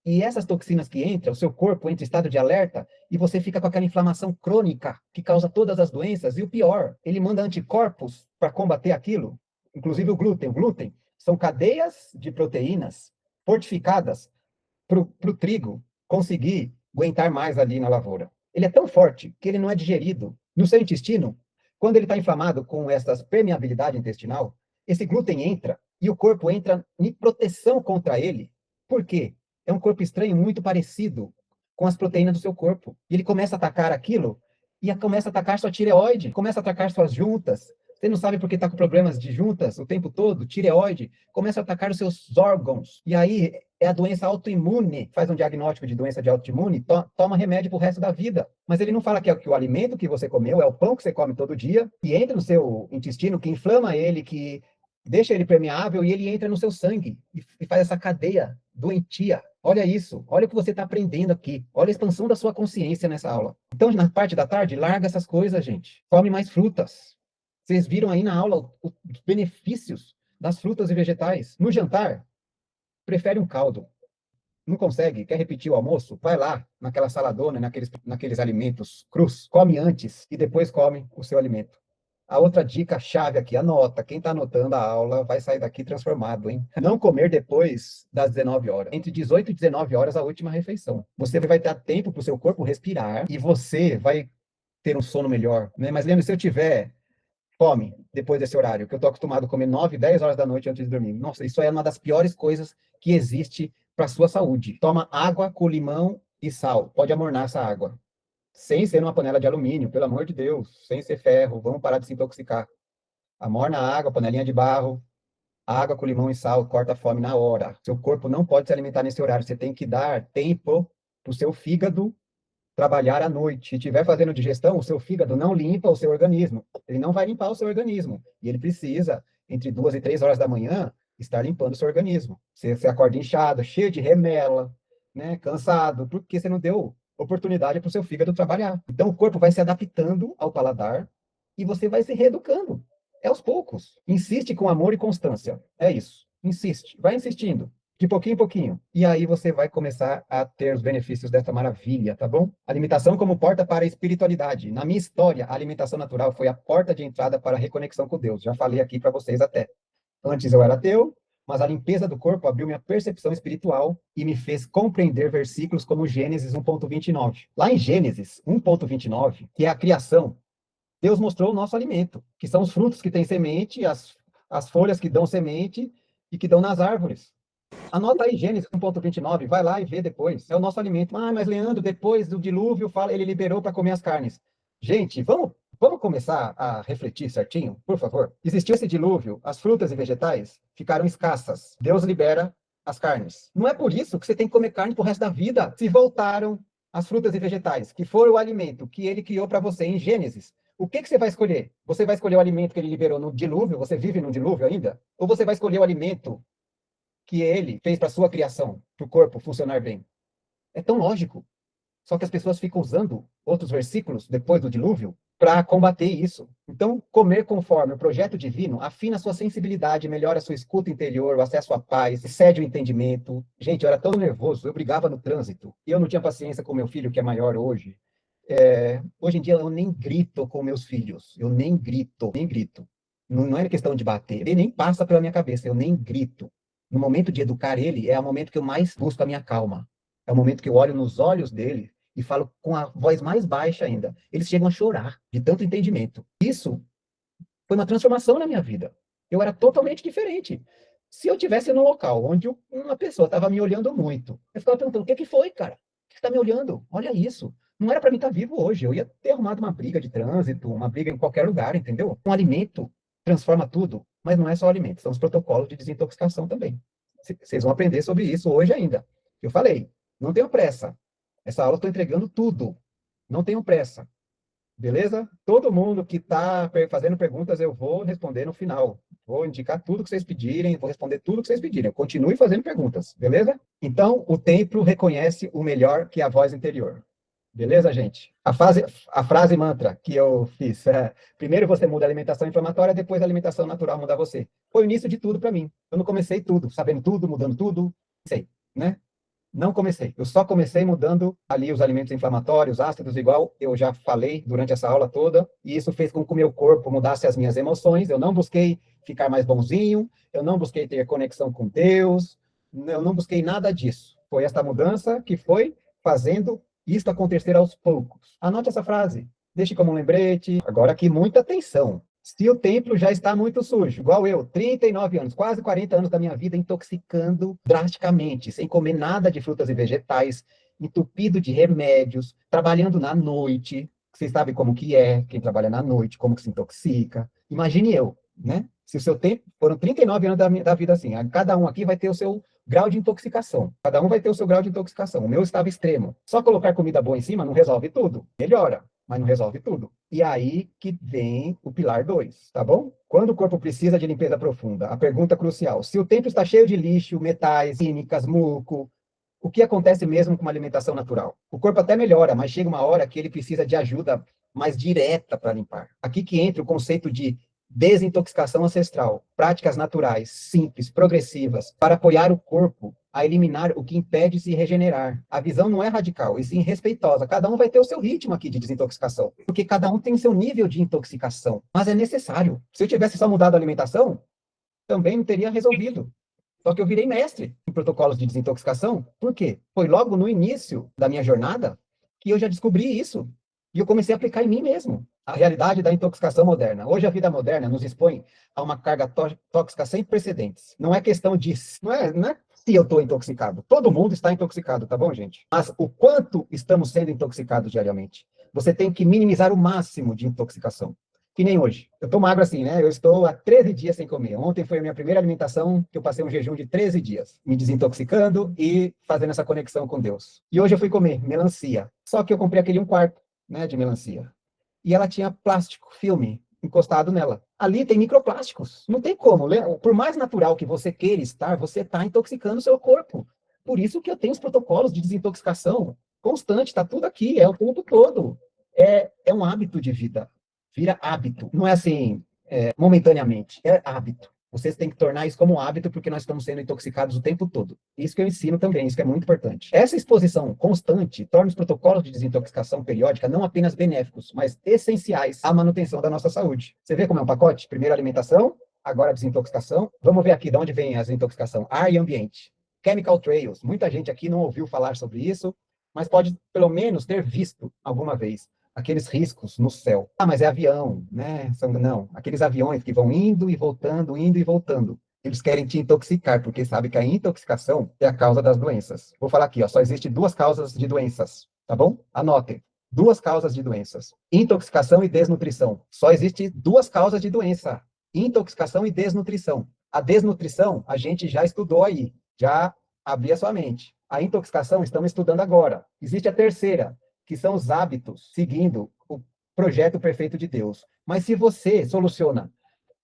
S1: E essas toxinas que entram, o seu corpo entra em estado de alerta e você fica com aquela inflamação crônica que causa todas as doenças. E o pior, ele manda anticorpos para combater aquilo, inclusive o glúten. O glúten são cadeias de proteínas fortificadas para o trigo conseguir aguentar mais ali na lavoura. Ele é tão forte que ele não é digerido. No seu intestino, quando ele está inflamado com essa permeabilidade intestinal, esse glúten entra e o corpo entra em proteção contra ele. Por quê? É um corpo estranho muito parecido com as proteínas do seu corpo. E ele começa a atacar aquilo e começa a atacar sua tireoide, começa a atacar suas juntas. Você não sabe porque está com problemas de juntas o tempo todo, tireoide, começa a atacar os seus órgãos. E aí é a doença autoimune, faz um diagnóstico de doença de autoimune, toma remédio pro resto da vida. Mas ele não fala que é que o alimento que você comeu, é o pão que você come todo dia, que entra no seu intestino, que inflama ele, que deixa ele permeável e ele entra no seu sangue e faz essa cadeia doentia. Olha isso, olha o que você está aprendendo aqui. Olha a expansão da sua consciência nessa aula. Então, na parte da tarde, larga essas coisas, gente. Come mais frutas. Vocês viram aí na aula os benefícios das frutas e vegetais. No jantar, prefere um caldo. Não consegue? Quer repetir o almoço? Vai lá, naquela saladona, naqueles alimentos crus. Come antes e depois come o seu alimento. A outra dica chave aqui, anota. Quem está anotando a aula vai sair daqui transformado, hein? Não comer depois das 19 horas. Entre 18 e 19 horas, a última refeição. Você vai ter tempo para o seu corpo respirar e você vai ter um sono melhor, né? Mas lembre, se eu tiver fome depois desse horário, que eu estou acostumado a comer 9, 10 horas da noite antes de dormir. Nossa, isso é uma das piores coisas que existe para a sua saúde. Toma água com limão e sal. Pode amornar essa água. Sem ser numa panela de alumínio, pelo amor de Deus. Sem ser ferro. Vamos parar de se intoxicar. Amorna a água, panelinha de barro. Água com limão e sal, corta a fome na hora. Seu corpo não pode se alimentar nesse horário. Você tem que dar tempo para o seu fígado trabalhar à noite. Se estiver fazendo digestão, o seu fígado não limpa o seu organismo. Ele não vai limpar o seu organismo. E ele precisa, entre 2 e 3 horas da manhã, estar limpando o seu organismo. Você acorda inchado, cheio de remela, né, cansado, porque você não deu oportunidade para o seu fígado trabalhar. Então, o corpo vai se adaptando ao paladar e você vai se reeducando. É aos poucos. Insiste com amor e constância. É isso. Insiste. Vai insistindo. De pouquinho em pouquinho. E aí você vai começar a ter os benefícios dessa maravilha, tá bom? Alimentação como porta para a espiritualidade. Na minha história, a alimentação natural foi a porta de entrada para a reconexão com Deus. Já falei aqui para vocês até. Antes eu era ateu, mas a limpeza do corpo abriu minha percepção espiritual e me fez compreender versículos como Gênesis 1,29. Lá em Gênesis 1,29, que é a criação, Deus mostrou o nosso alimento, que são os frutos que têm semente, as folhas que dão semente e que dão nas árvores. Anota aí Gênesis 1,29, vai lá e vê depois. É o nosso alimento. Ah, mas Leandro, depois do dilúvio, ele liberou para comer as carnes. Gente, vamos começar a refletir certinho, por favor? Existiu esse dilúvio, as frutas e vegetais ficaram escassas. Deus libera as carnes. Não é por isso que você tem que comer carne pro resto da vida. Se voltaram as frutas e vegetais, que foram o alimento que ele criou para você em Gênesis, o que você vai escolher? Você vai escolher o alimento que ele liberou no dilúvio? Você vive no dilúvio ainda? Ou você vai escolher o alimento que ele fez para sua criação, para o corpo funcionar bem? É tão lógico. Só que as pessoas ficam usando outros versículos depois do dilúvio para combater isso. Então, comer conforme o projeto divino afina a sua sensibilidade, melhora a sua escuta interior, o acesso à paz, excede o entendimento. Gente, eu era tão nervoso, eu brigava no trânsito, e eu não tinha paciência com meu filho, que é maior hoje. Hoje em dia, eu nem grito com meus filhos. Eu nem grito, nem grito. Não é questão de bater. Ele nem passa pela minha cabeça, eu nem grito. No momento de educar ele, é o momento que eu mais busco a minha calma. É o momento que eu olho nos olhos dele e falo com a voz mais baixa ainda. Eles chegam a chorar de tanto entendimento. Isso foi uma transformação na minha vida. Eu era totalmente diferente. Se eu tivesse num local onde uma pessoa estava me olhando muito, eu ficava perguntando: o que foi, cara? O que está me olhando? Olha isso. Não era para mim estar vivo hoje. Eu ia ter arrumado uma briga de trânsito, uma briga em qualquer lugar, entendeu? Um alimento transforma tudo, mas não é só o alimento, são os protocolos de desintoxicação também. Vocês vão aprender sobre isso hoje ainda. Eu falei, não tenho pressa. Essa aula eu estou entregando tudo. Não tenho pressa. Beleza? Todo mundo que está fazendo perguntas, eu vou responder no final. Vou indicar tudo que vocês pedirem, vou responder tudo que vocês pedirem. Continue fazendo perguntas, beleza? Então, o templo reconhece o melhor que a voz interior. Beleza, gente? A frase mantra que eu fiz, primeiro você muda a alimentação inflamatória, depois a alimentação natural muda você. Foi o início de tudo para mim. Eu não comecei tudo, sabendo tudo, mudando tudo, sei, né? Não comecei. Eu só comecei mudando ali os alimentos inflamatórios, ácidos, igual eu já falei durante essa aula toda, e isso fez com que o meu corpo mudasse as minhas emoções. Eu não busquei ficar mais bonzinho, eu não busquei ter conexão com Deus, eu não busquei nada disso. Foi esta mudança que foi fazendo isto acontecer aos poucos. Anote essa frase, deixe como um lembrete. Agora aqui, muita atenção. Se o templo já está muito sujo, igual eu, 39 anos, quase 40 anos da minha vida intoxicando drasticamente, sem comer nada de frutas e vegetais, entupido de remédios, trabalhando na noite. Vocês sabem como que é, quem trabalha na noite, como que se intoxica. Imagine eu, né? Se o seu tempo, foram 39 anos da vida assim, cada um aqui vai ter o seu grau de intoxicação. Cada um vai ter o seu grau de intoxicação. O meu estava extremo. Só colocar comida boa em cima não resolve tudo. Melhora, mas não resolve tudo. E aí que vem o pilar 2, tá bom? Quando o corpo precisa de limpeza profunda, a pergunta crucial: se o templo está cheio de lixo, metais, químicas, muco, o que acontece mesmo com uma alimentação natural? O corpo até melhora, mas chega uma hora que ele precisa de ajuda mais direta para limpar. Aqui que entra o conceito de desintoxicação ancestral, práticas naturais, simples, progressivas, para apoiar o corpo a eliminar o que impede se regenerar. A visão não é radical, e sim respeitosa. Cada um vai ter o seu ritmo aqui de desintoxicação, porque cada um tem seu nível de intoxicação, mas é necessário. Se eu tivesse só mudado a alimentação, também não teria resolvido. Só que eu virei mestre em protocolos de desintoxicação. Por quê? Foi logo no início da minha jornada que eu já descobri isso. E eu comecei a aplicar em mim mesmo a realidade da intoxicação moderna. Hoje a vida moderna nos expõe a uma carga tóxica sem precedentes. Não é questão de... Não é se eu estou intoxicado. Todo mundo está intoxicado, tá bom, gente? Mas o quanto estamos sendo intoxicados diariamente? Você tem que minimizar o máximo de intoxicação. Que nem hoje. Eu estou magro assim, né? Eu estou há 13 dias sem comer. Ontem foi a minha primeira alimentação, que eu passei um jejum de 13 dias, me desintoxicando e fazendo essa conexão com Deus. E hoje eu fui comer melancia. Só que eu comprei aquele 1/4, né, de melancia. E ela tinha plástico, filme, encostado nela. Ali tem microplásticos. Não tem como. Por mais natural que você queira estar, você está intoxicando o seu corpo. Por isso que eu tenho os protocolos de desintoxicação constante. Está tudo aqui, é o tempo todo. É um hábito de vida. Vira hábito. Não é assim, momentaneamente. É hábito. Vocês têm que tornar isso como um hábito, porque nós estamos sendo intoxicados o tempo todo. Isso que eu ensino também, isso que é muito importante. Essa exposição constante torna os protocolos de desintoxicação periódica não apenas benéficos, mas essenciais à manutenção da nossa saúde. Você vê como é um pacote? Primeiro, alimentação, Agora a desintoxicação. Vamos ver aqui de onde vem a desintoxicação. Ar e ambiente. Chemical trails. Muita gente aqui não ouviu falar sobre isso, mas pode pelo menos ter visto alguma vez aqueles riscos no céu. Ah, mas é avião, né? Não, aqueles aviões que vão indo e voltando, indo e voltando. Eles querem te intoxicar, porque sabem que a intoxicação é a causa das doenças. Vou falar aqui, ó, só existe duas causas de doenças, tá bom? Anotem. Duas causas de doenças: intoxicação e desnutrição. Só existe duas causas de doença: intoxicação e desnutrição. A desnutrição a gente já estudou aí, já abri a sua mente. A intoxicação estamos estudando agora. Existe a terceira, que são os hábitos, seguindo o projeto perfeito de Deus. Mas se você soluciona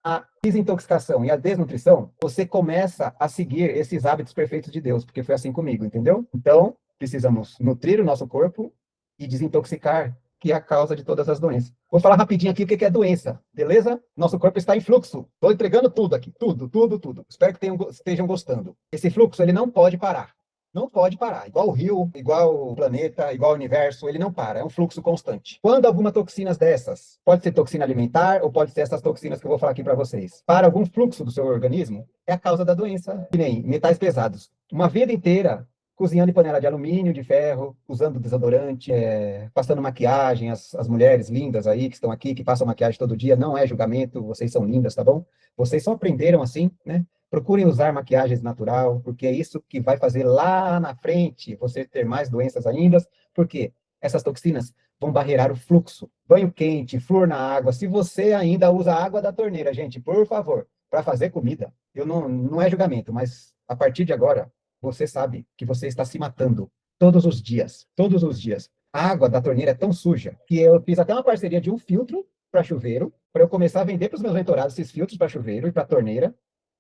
S1: a desintoxicação e a desnutrição, você começa a seguir esses hábitos perfeitos de Deus, porque foi assim comigo, entendeu? Então, precisamos nutrir o nosso corpo e desintoxicar, que é a causa de todas as doenças. Vou falar rapidinho aqui o que é doença, beleza? Nosso corpo está em fluxo. Estou entregando tudo aqui, tudo, tudo, tudo. Espero que estejam gostando. Esse fluxo, ele não pode parar. Não pode parar. Igual o rio, igual o planeta, igual o universo, ele não para. É um fluxo constante. Quando alguma toxinas dessas, pode ser toxina alimentar ou pode ser essas toxinas que eu vou falar aqui para vocês, para algum fluxo do seu organismo, é a causa da doença. Que nem metais pesados. Uma vida inteira cozinhando em panela de alumínio, de ferro, usando desodorante, passando maquiagem, as mulheres lindas aí que estão aqui, que passam maquiagem todo dia, não é julgamento, vocês são lindas, tá bom? Vocês só aprenderam assim, né? Procurem usar maquiagens natural, porque é isso que vai fazer lá na frente você ter mais doenças ainda, porque essas toxinas vão barrerar o fluxo. Banho quente, flúor na água. Se você ainda usa a água da torneira, gente, por favor, para fazer comida, não é julgamento, mas a partir de agora, você sabe que você está se matando todos os dias, todos os dias. A água da torneira é tão suja que eu fiz até uma parceria de um filtro para chuveiro, para eu começar a vender para os meus mentorados esses filtros para chuveiro e para torneira.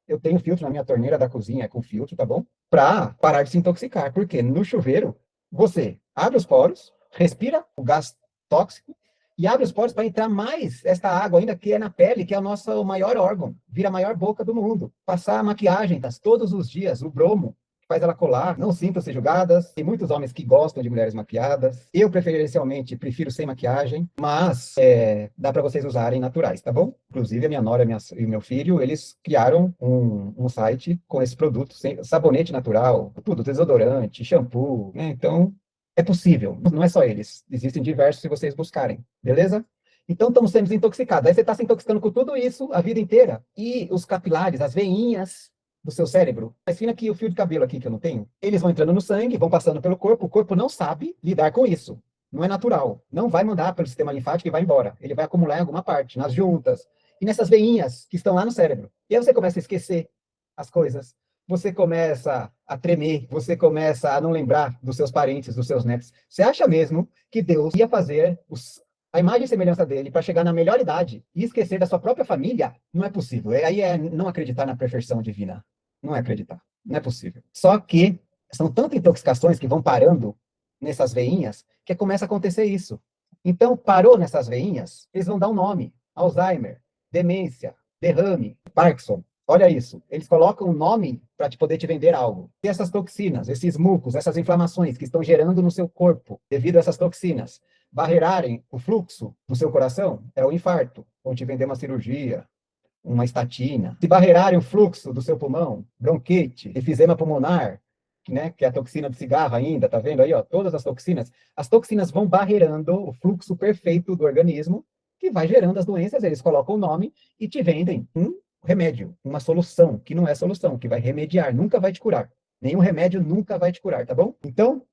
S1: Eu tenho filtro na minha torneira da cozinha, com filtro, tá bom? Para parar de se intoxicar, porque no chuveiro, você abre os poros, respira o gás tóxico e abre os poros para entrar mais esta água ainda que é na pele, que é o nosso maior órgão, vira a maior boca do mundo. Passar maquiagem, tá? Todos os dias, o bromo, faz ela colar, não sintam-se julgadas. Tem muitos homens que gostam de mulheres maquiadas. Eu, preferencialmente, prefiro sem maquiagem, mas dá para vocês usarem naturais, tá bom? Inclusive, a minha nora e meu filho, eles criaram um site com esse produto, sabonete natural, tudo, desodorante, shampoo, né? Então, é possível. Não é só eles. Existem diversos se vocês buscarem, beleza? Então, estamos sendo desintoxicados. Aí você está se intoxicando com tudo isso a vida inteira. E os capilares, as veinhas do seu cérebro, mais fina que o fio de cabelo aqui que eu não tenho, eles vão entrando no sangue, vão passando pelo corpo, o corpo não sabe lidar com isso. Não é natural. Não vai mandar pelo sistema linfático e vai embora. Ele vai acumular em alguma parte, nas juntas, e nessas veinhas que estão lá no cérebro. E aí você começa a esquecer as coisas. Você começa a tremer, você começa a não lembrar dos seus parentes, dos seus netos. Você acha mesmo que Deus ia fazer a imagem e semelhança dele para chegar na melhor idade e esquecer da sua própria família? Não é possível. Aí é não acreditar na perfeição divina. Não é acreditar. Não é possível. Só que são tantas intoxicações que vão parando nessas veinhas que começa a acontecer isso. Então, parou nessas veinhas, eles vão dar um nome: Alzheimer, demência, derrame, Parkinson. Olha isso. Eles colocam um nome para poder te vender algo. E essas toxinas, esses mucos, essas inflamações que estão gerando no seu corpo devido a essas toxinas, barrerarem o fluxo do seu coração, é o infarto. Vão te vender uma cirurgia, uma estatina. Se barrerarem o fluxo do seu pulmão, bronquite, efizema pulmonar, né, que é a toxina do cigarro ainda, tá vendo aí, ó, todas as toxinas vão barreirando o fluxo perfeito do organismo, que vai gerando as doenças, eles colocam o nome e te vendem um remédio, uma solução, que não é solução, que vai remediar, nunca vai te curar. Nenhum remédio nunca vai te curar, tá bom? Então,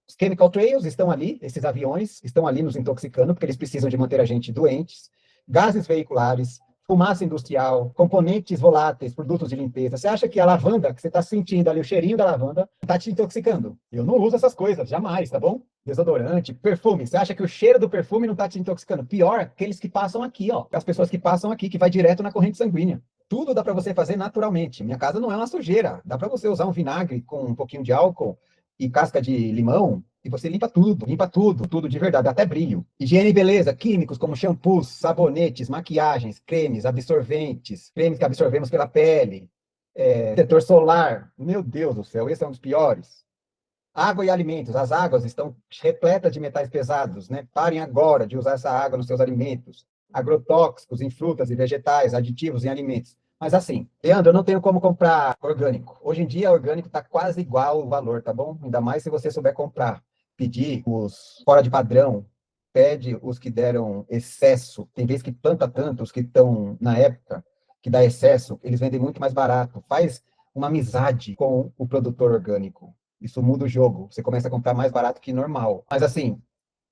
S1: os chemical trails estão ali, esses aviões estão ali nos intoxicando, porque eles precisam de manter a gente doentes. Gases veiculares, fumaça industrial, componentes voláteis, produtos de limpeza. Você acha que a lavanda, que você está sentindo ali, o cheirinho da lavanda, está te intoxicando? Eu não uso essas coisas, jamais, tá bom? Desodorante, perfume. Você acha que o cheiro do perfume não está te intoxicando? Pior, aqueles que passam aqui, ó. As pessoas que passam aqui, que vai direto na corrente sanguínea. Tudo dá para você fazer naturalmente. Minha casa não é uma sujeira. Dá para você usar um vinagre com um pouquinho de álcool e casca de limão, e você limpa tudo, tudo de verdade, até brilho. Higiene e beleza, químicos como shampoos, sabonetes, maquiagens, cremes, absorventes, cremes que absorvemos pela pele, protetor solar. Meu Deus do céu, esse é um dos piores. Água e alimentos, as águas estão repletas de metais pesados, né? Parem agora de usar essa água nos seus alimentos. Agrotóxicos em frutas e vegetais, aditivos em alimentos. Mas assim, Leandro, eu não tenho como comprar orgânico. Hoje em dia, orgânico está quase igual o valor, tá bom? Ainda mais se você souber comprar. Pedir os fora de padrão, pede os que deram excesso. Tem vezes que planta tanto, os que estão na época, que dá excesso, eles vendem muito mais barato. Faz uma amizade com o produtor orgânico. Isso muda o jogo. Você começa a comprar mais barato que normal. Mas assim,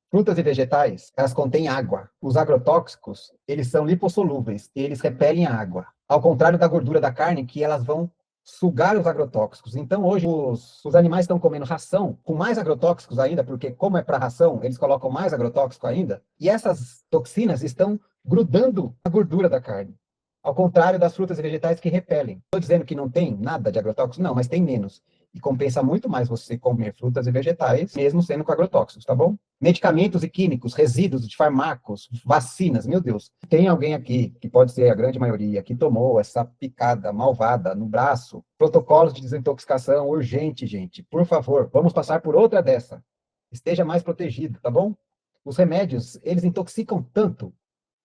S1: frutas e vegetais, elas contêm água. Os agrotóxicos, eles são lipossolúveis, eles repelem a água. Ao contrário da gordura da carne, que elas vão sugar os agrotóxicos. Então, hoje, os animais estão comendo ração com mais agrotóxicos ainda, porque como é para ração, eles colocam mais agrotóxico ainda, e essas toxinas estão grudando a gordura da carne. Ao contrário das frutas e vegetais que repelem. Estou dizendo que não tem nada de agrotóxico? Não, mas tem menos. E compensa muito mais você comer frutas e vegetais, mesmo sendo com agrotóxicos, tá bom? Medicamentos e químicos, resíduos de fármacos, vacinas, meu Deus. Tem alguém aqui, que pode ser a grande maioria, que tomou essa picada malvada no braço? Protocolos de desintoxicação urgente, gente. Por favor, vamos passar por outra dessa. Esteja mais protegido, tá bom? Os remédios, eles intoxicam tanto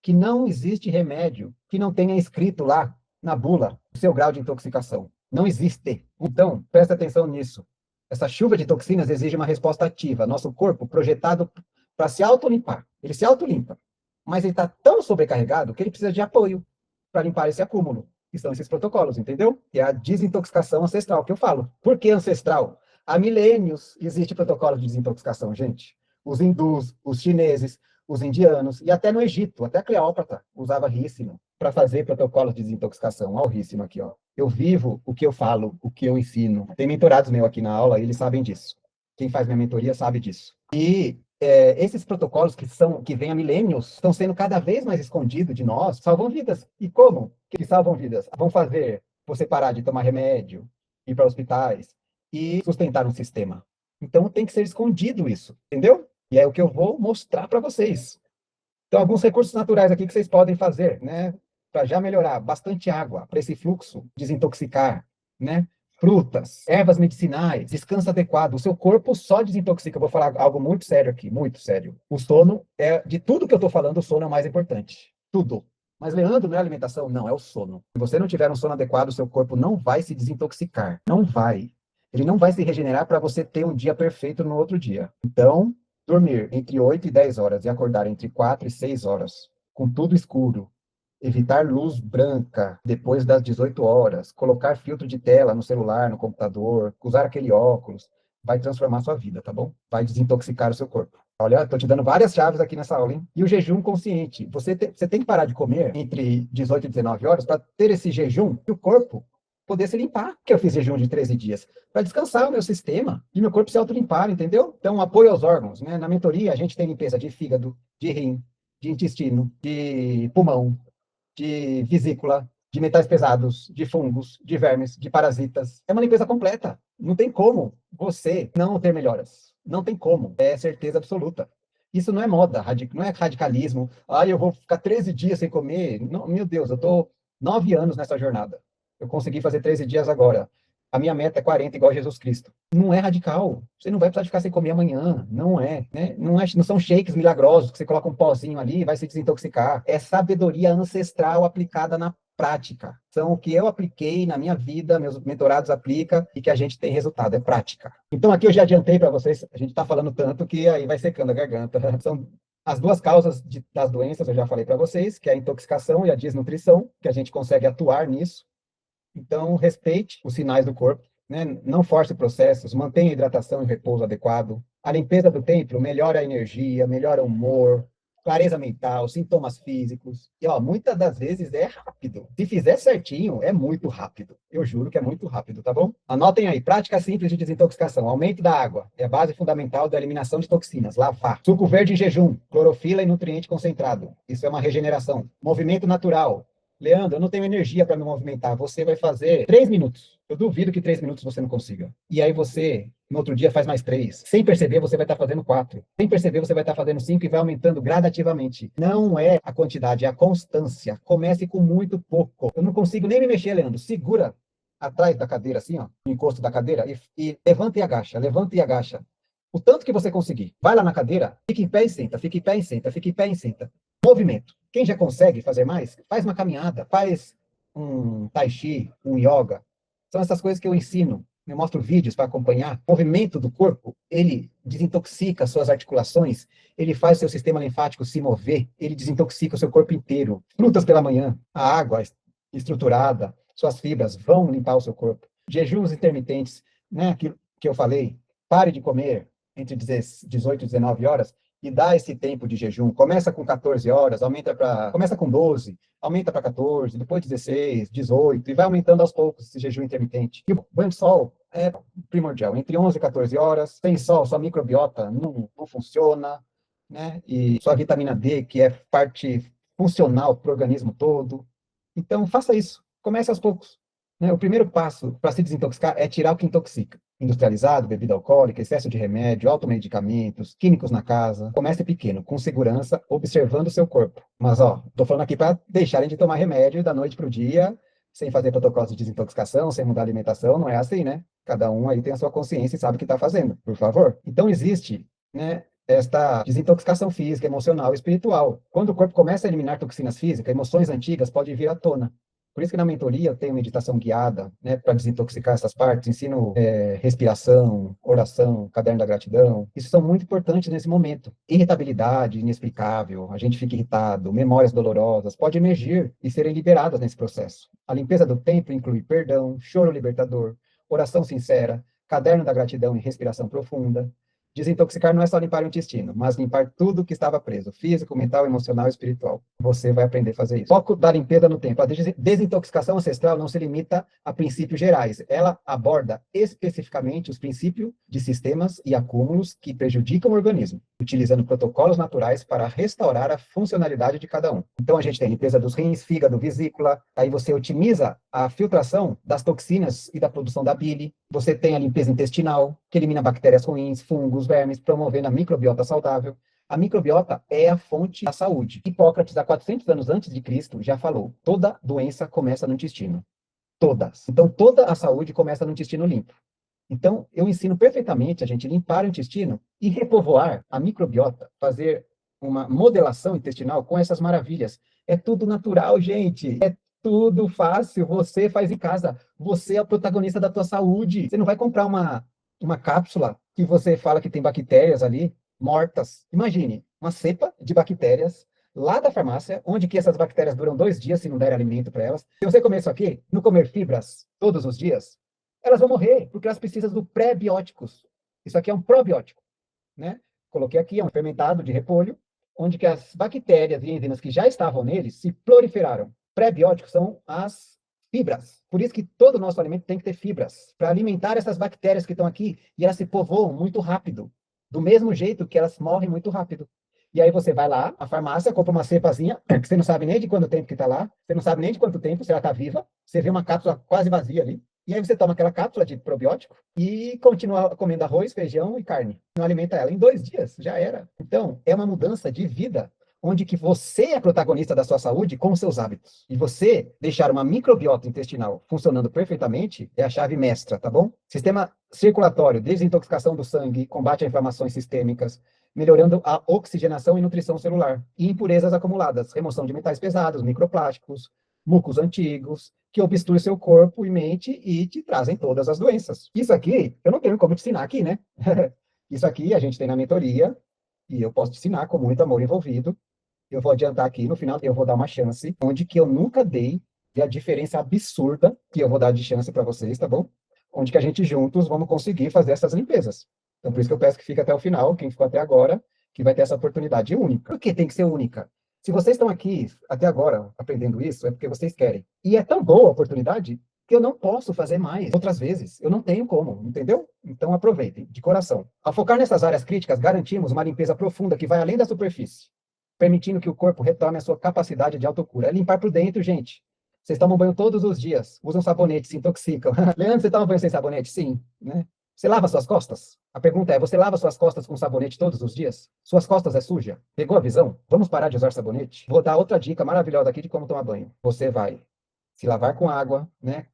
S1: que não existe remédio que não tenha escrito lá na bula o seu grau de intoxicação. Não existe. Então, presta atenção nisso. Essa chuva de toxinas exige uma resposta ativa. Nosso corpo projetado para se autolimpar. Ele se autolimpa. Mas ele está tão sobrecarregado que ele precisa de apoio para limpar esse acúmulo. Que são esses protocolos, entendeu? E é a desintoxicação ancestral que eu falo. Por que ancestral? Há milênios existe protocolo de desintoxicação, gente. Os hindus, os chineses, os indianos, e até no Egito, até Cleópatra usava rícino para fazer protocolos de desintoxicação. Olha o rícino aqui, ó. Eu vivo o que eu falo, o que eu ensino. Tem mentorados meus aqui na aula e eles sabem disso. Quem faz minha mentoria sabe disso. E esses protocolos que vêm há milênios estão sendo cada vez mais escondidos de nós, salvam vidas. E como que salvam vidas? Vão fazer você parar de tomar remédio, ir para hospitais e sustentar um sistema. Então tem que ser escondido isso, entendeu? E é o que eu vou mostrar para vocês. Então, alguns recursos naturais aqui que vocês podem fazer, né? Para já melhorar bastante água, para esse fluxo desintoxicar, né? Frutas, ervas medicinais, descanso adequado. O seu corpo só desintoxica. Eu vou falar algo muito sério aqui, muito sério. O sono de tudo que eu estou falando, o sono é o mais importante. Tudo. Mas, Leandro, não é alimentação? Não, é o sono. Se você não tiver um sono adequado, o seu corpo não vai se desintoxicar. Não vai. Ele não vai se regenerar para você ter um dia perfeito no outro dia. Então, dormir entre 8 e 10 horas e acordar entre 4 e 6 horas, com tudo escuro. Evitar luz branca depois das 18 horas. Colocar filtro de tela no celular, no computador. Usar aquele óculos. Vai transformar sua vida, tá bom? Vai desintoxicar o seu corpo. Olha, estou te dando várias chaves aqui nessa aula, hein? E o jejum consciente. Você tem que parar de comer entre 18 e 19 horas para ter esse jejum e o corpo poder se limpar, que eu fiz jejum de 13 dias, para descansar o meu sistema e meu corpo se autolimpar, entendeu? Então, apoio aos órgãos, né? Na mentoria, a gente tem limpeza de fígado, de rim, de intestino, de pulmão, de vesícula, de metais pesados, de fungos, de vermes, de parasitas. É uma limpeza completa. Não tem como você não ter melhoras. Não tem como. É certeza absoluta. Isso não é moda, não é radicalismo. Ah, eu vou ficar 13 dias sem comer. Não, meu Deus, eu estou 9 anos nessa jornada. Eu consegui fazer 13 dias agora. A minha meta é 40, igual a Jesus Cristo. Não é radical. Você não vai precisar de ficar sem comer amanhã. Não é, né? Não são shakes milagrosos que você coloca um pozinho ali e vai se desintoxicar. É sabedoria ancestral aplicada na prática. São o que eu apliquei na minha vida, meus mentorados aplicam e que a gente tem resultado. É prática. Então aqui eu já adiantei para vocês, a gente está falando tanto que aí vai secando a garganta. São as duas causas das doenças, eu já falei para vocês, que é a intoxicação e a desnutrição, que a gente consegue atuar nisso. Então, respeite os sinais do corpo, né? Não force processos, mantenha a hidratação e repouso adequado. A limpeza do templo melhora a energia, melhora o humor, clareza mental, sintomas físicos. E, ó, muitas das vezes é rápido. Se fizer certinho, é muito rápido. Eu juro que é muito rápido, tá bom? Anotem aí, prática simples de desintoxicação. Aumento da água, é a base fundamental da eliminação de toxinas. Lavar. Suco verde em jejum, clorofila e nutriente concentrado. Isso é uma regeneração. Movimento natural. Leandro, eu não tenho energia para me movimentar. Você vai fazer 3 minutos. Eu duvido que 3 minutos você não consiga. E aí você, no outro dia, faz mais 3. Sem perceber, você vai estar fazendo 4. Sem perceber, você vai estar fazendo 5 e vai aumentando gradativamente. Não é a quantidade, é a constância. Comece com muito pouco. Eu não consigo nem me mexer, Leandro. Segura atrás da cadeira, assim, ó, no encosto da cadeira, e levanta e agacha, levanta e agacha. O tanto que você conseguir. Vai lá na cadeira, fica em pé e senta, fica em pé e senta, fica em pé e senta. Movimento. Quem já consegue fazer mais, faz uma caminhada, faz um tai chi, um yoga. São essas coisas que eu ensino. Eu mostro vídeos para acompanhar. O movimento do corpo, ele desintoxica suas articulações, ele faz seu sistema linfático se mover, ele desintoxica o seu corpo inteiro. Frutas pela manhã, a água estruturada, suas fibras vão limpar o seu corpo. Jejuns intermitentes, né, que eu falei, pare de comer entre 18 e 19 horas e dá esse tempo de jejum. Começa com 14 horas, começa com 12, aumenta para 14, depois 16, 18, e vai aumentando aos poucos esse jejum intermitente. E o banho de sol é primordial. Entre 11 e 14 horas, sem sol, sua microbiota não funciona, né? E sua vitamina D, que é parte funcional para o organismo todo. Então, faça isso. Comece aos poucos. Né? O primeiro passo para se desintoxicar é tirar o que intoxica. Industrializado, bebida alcoólica, excesso de remédio, automedicamentos, químicos na casa. Comece pequeno, com segurança, observando o seu corpo. Mas, ó, tô falando aqui para deixarem de tomar remédio da noite para o dia, sem fazer protocolos de desintoxicação, sem mudar a alimentação. Não é assim, né? Cada um aí tem a sua consciência e sabe o que está fazendo, por favor. Então, existe, né, esta desintoxicação física, emocional e espiritual. Quando o corpo começa a eliminar toxinas físicas, emoções antigas podem vir à tona. Por isso que na mentoria eu tenho meditação guiada, né, para desintoxicar essas partes, ensino respiração, oração, caderno da gratidão. Isso são muito importantes nesse momento. Irritabilidade inexplicável, a gente fica irritado, memórias dolorosas, pode emergir e serem liberadas nesse processo. A limpeza do tempo inclui perdão, choro libertador, oração sincera, caderno da gratidão e respiração profunda. Desintoxicar não é só limpar o intestino, mas limpar tudo que estava preso, físico, mental, emocional e espiritual. Você vai aprender a fazer isso. Foco da limpeza no tempo. A desintoxicação ancestral não se limita a princípios gerais. Ela aborda especificamente os princípios de sistemas e acúmulos que prejudicam o organismo, utilizando protocolos naturais para restaurar a funcionalidade de cada um. Então a gente tem a limpeza dos rins, fígado, vesícula, aí você otimiza a filtração das toxinas e da produção da bile. Você tem a limpeza intestinal, que elimina bactérias ruins, fungos, vermes, promovendo a microbiota saudável. A microbiota é a fonte da saúde. Hipócrates, há 400 anos antes de Cristo, já falou: toda doença começa no intestino. Todas. Então, toda a saúde começa no intestino limpo. Então, eu ensino perfeitamente a gente limpar o intestino e repovoar a microbiota, fazer uma modelação intestinal com essas maravilhas. É tudo natural, gente. É tudo fácil. Você faz em casa. Você é o protagonista da tua saúde. Você não vai comprar uma cápsula que você fala que tem bactérias ali mortas. Imagine, uma cepa de bactérias lá da farmácia, onde que essas bactérias duram 2 dias se não der alimento para elas. Se você comer isso aqui, não comer fibras todos os dias, elas vão morrer, porque elas precisam do pré-bióticos. Isso aqui é um probiótico, né? Coloquei aqui, é um fermentado de repolho, onde que as bactérias e enzimas que já estavam neles se proliferaram. Pré-bióticos são as fibras. Por isso que todo o nosso alimento tem que ter fibras, para alimentar essas bactérias que estão aqui, e elas se povoam muito rápido, do mesmo jeito que elas morrem muito rápido. E aí você vai lá, à farmácia, compra uma cepazinha, que você não sabe nem de quanto tempo que está lá, você não sabe nem de quanto tempo, se ela está viva, você vê uma cápsula quase vazia ali, e aí você toma aquela cápsula de probiótico e continua comendo arroz, feijão e carne. Não alimenta ela. Em 2 dias, já era. Então, é uma mudança de vida, onde que você é protagonista da sua saúde com os seus hábitos. E você deixar uma microbiota intestinal funcionando perfeitamente é a chave mestra, tá bom? Sistema circulatório, desintoxicação do sangue, combate a inflamações sistêmicas, melhorando a oxigenação e nutrição celular. E impurezas acumuladas, remoção de metais pesados, microplásticos, mucos antigos, que obstruem seu corpo e mente e te trazem todas as doenças. Isso aqui, eu não tenho como te ensinar aqui, né? Isso aqui a gente tem na mentoria, e eu posso te ensinar com muito amor envolvido. Eu vou adiantar aqui, no final eu vou dar uma chance, onde que eu nunca dei, e a diferença absurda que eu vou dar de chance para vocês, tá bom? Onde que a gente juntos vamos conseguir fazer essas limpezas. Então, por isso que eu peço que fique até o final, quem ficou até agora, que vai ter essa oportunidade única. Por que tem que ser única? Se vocês estão aqui até agora aprendendo isso, é porque vocês querem. E é tão boa a oportunidade que eu não posso fazer mais outras vezes. Eu não tenho como, entendeu? Então aproveitem, de coração. Ao focar nessas áreas críticas, garantimos uma limpeza profunda que vai além da superfície, permitindo que o corpo retome a sua capacidade de autocura. É limpar por dentro, gente. Vocês tomam banho todos os dias, usam sabonete, se intoxicam. Leandro, você toma banho sem sabonete? Sim, né? Você lava suas costas? A pergunta é, você lava suas costas com sabonete todos os dias? Suas costas é suja? Pegou a visão? Vamos parar de usar sabonete? Vou dar outra dica maravilhosa aqui de como tomar banho. Você vai se lavar com água, né?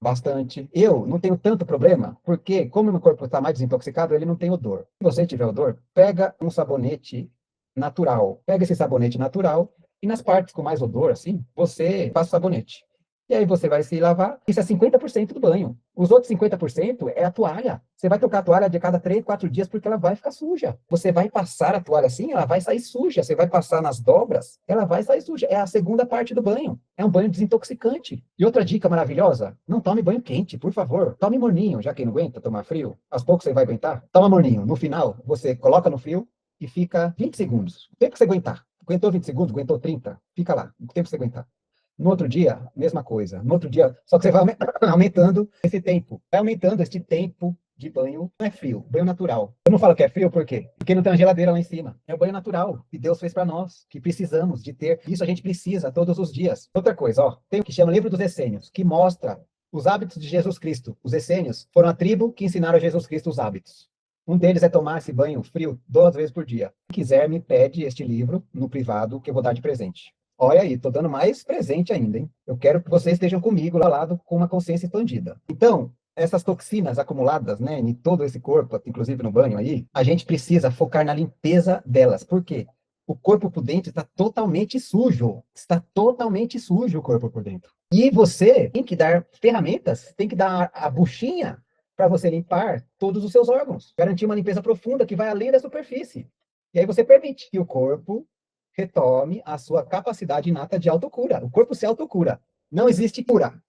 S1: Bastante. Eu não tenho tanto problema, porque como meu corpo está mais desintoxicado, ele não tem odor. Se você tiver odor, pega um sabonete natural. Pega esse sabonete natural e nas partes com mais odor, assim, você passa o sabonete. E aí você vai se lavar. Isso é 50% do banho. Os outros 50% é a toalha. Você vai trocar a toalha de cada 3, 4 dias porque ela vai ficar suja. Você vai passar a toalha assim, ela vai sair suja. Você vai passar nas dobras, ela vai sair suja. É a segunda parte do banho. É um banho desintoxicante. E outra dica maravilhosa, não tome banho quente, por favor. Tome morninho, já que não aguenta tomar frio. Aos poucos você vai aguentar. Toma morninho. No final, você coloca no frio e fica 20 segundos. O tempo que você aguentar. Aguentou 20 segundos, aguentou 30, fica lá. O tempo que você aguentar. No outro dia, mesma coisa. No outro dia, só que você vai aumentando esse tempo. Vai aumentando este tempo de banho. Não é frio, banho natural. Eu não falo que é frio, por quê? Porque não tem uma geladeira lá em cima. É o banho natural que Deus fez para nós, que precisamos de ter. Isso a gente precisa todos os dias. Outra coisa, ó, tem o que chama Livro dos Essênios, que mostra os hábitos de Jesus Cristo. Os essênios foram a tribo que ensinaram a Jesus Cristo os hábitos. Um deles é tomar esse banho frio 2 vezes por dia. Se quiser, me pede este livro no privado que eu vou dar de presente. Olha aí, tô dando mais presente ainda, hein? Eu quero que vocês estejam comigo lá ao lado com uma consciência expandida. Então, essas toxinas acumuladas, né, em todo esse corpo, inclusive no banho aí, a gente precisa focar na limpeza delas. Por quê? O corpo por dentro está totalmente sujo. Está totalmente sujo o corpo por dentro. E você tem que dar ferramentas, tem que dar a buchinha para você limpar todos os seus órgãos. Garantir uma limpeza profunda que vai além da superfície. E aí você permite que o corpo retome a sua capacidade inata de autocura. O corpo se autocura. Não existe cura.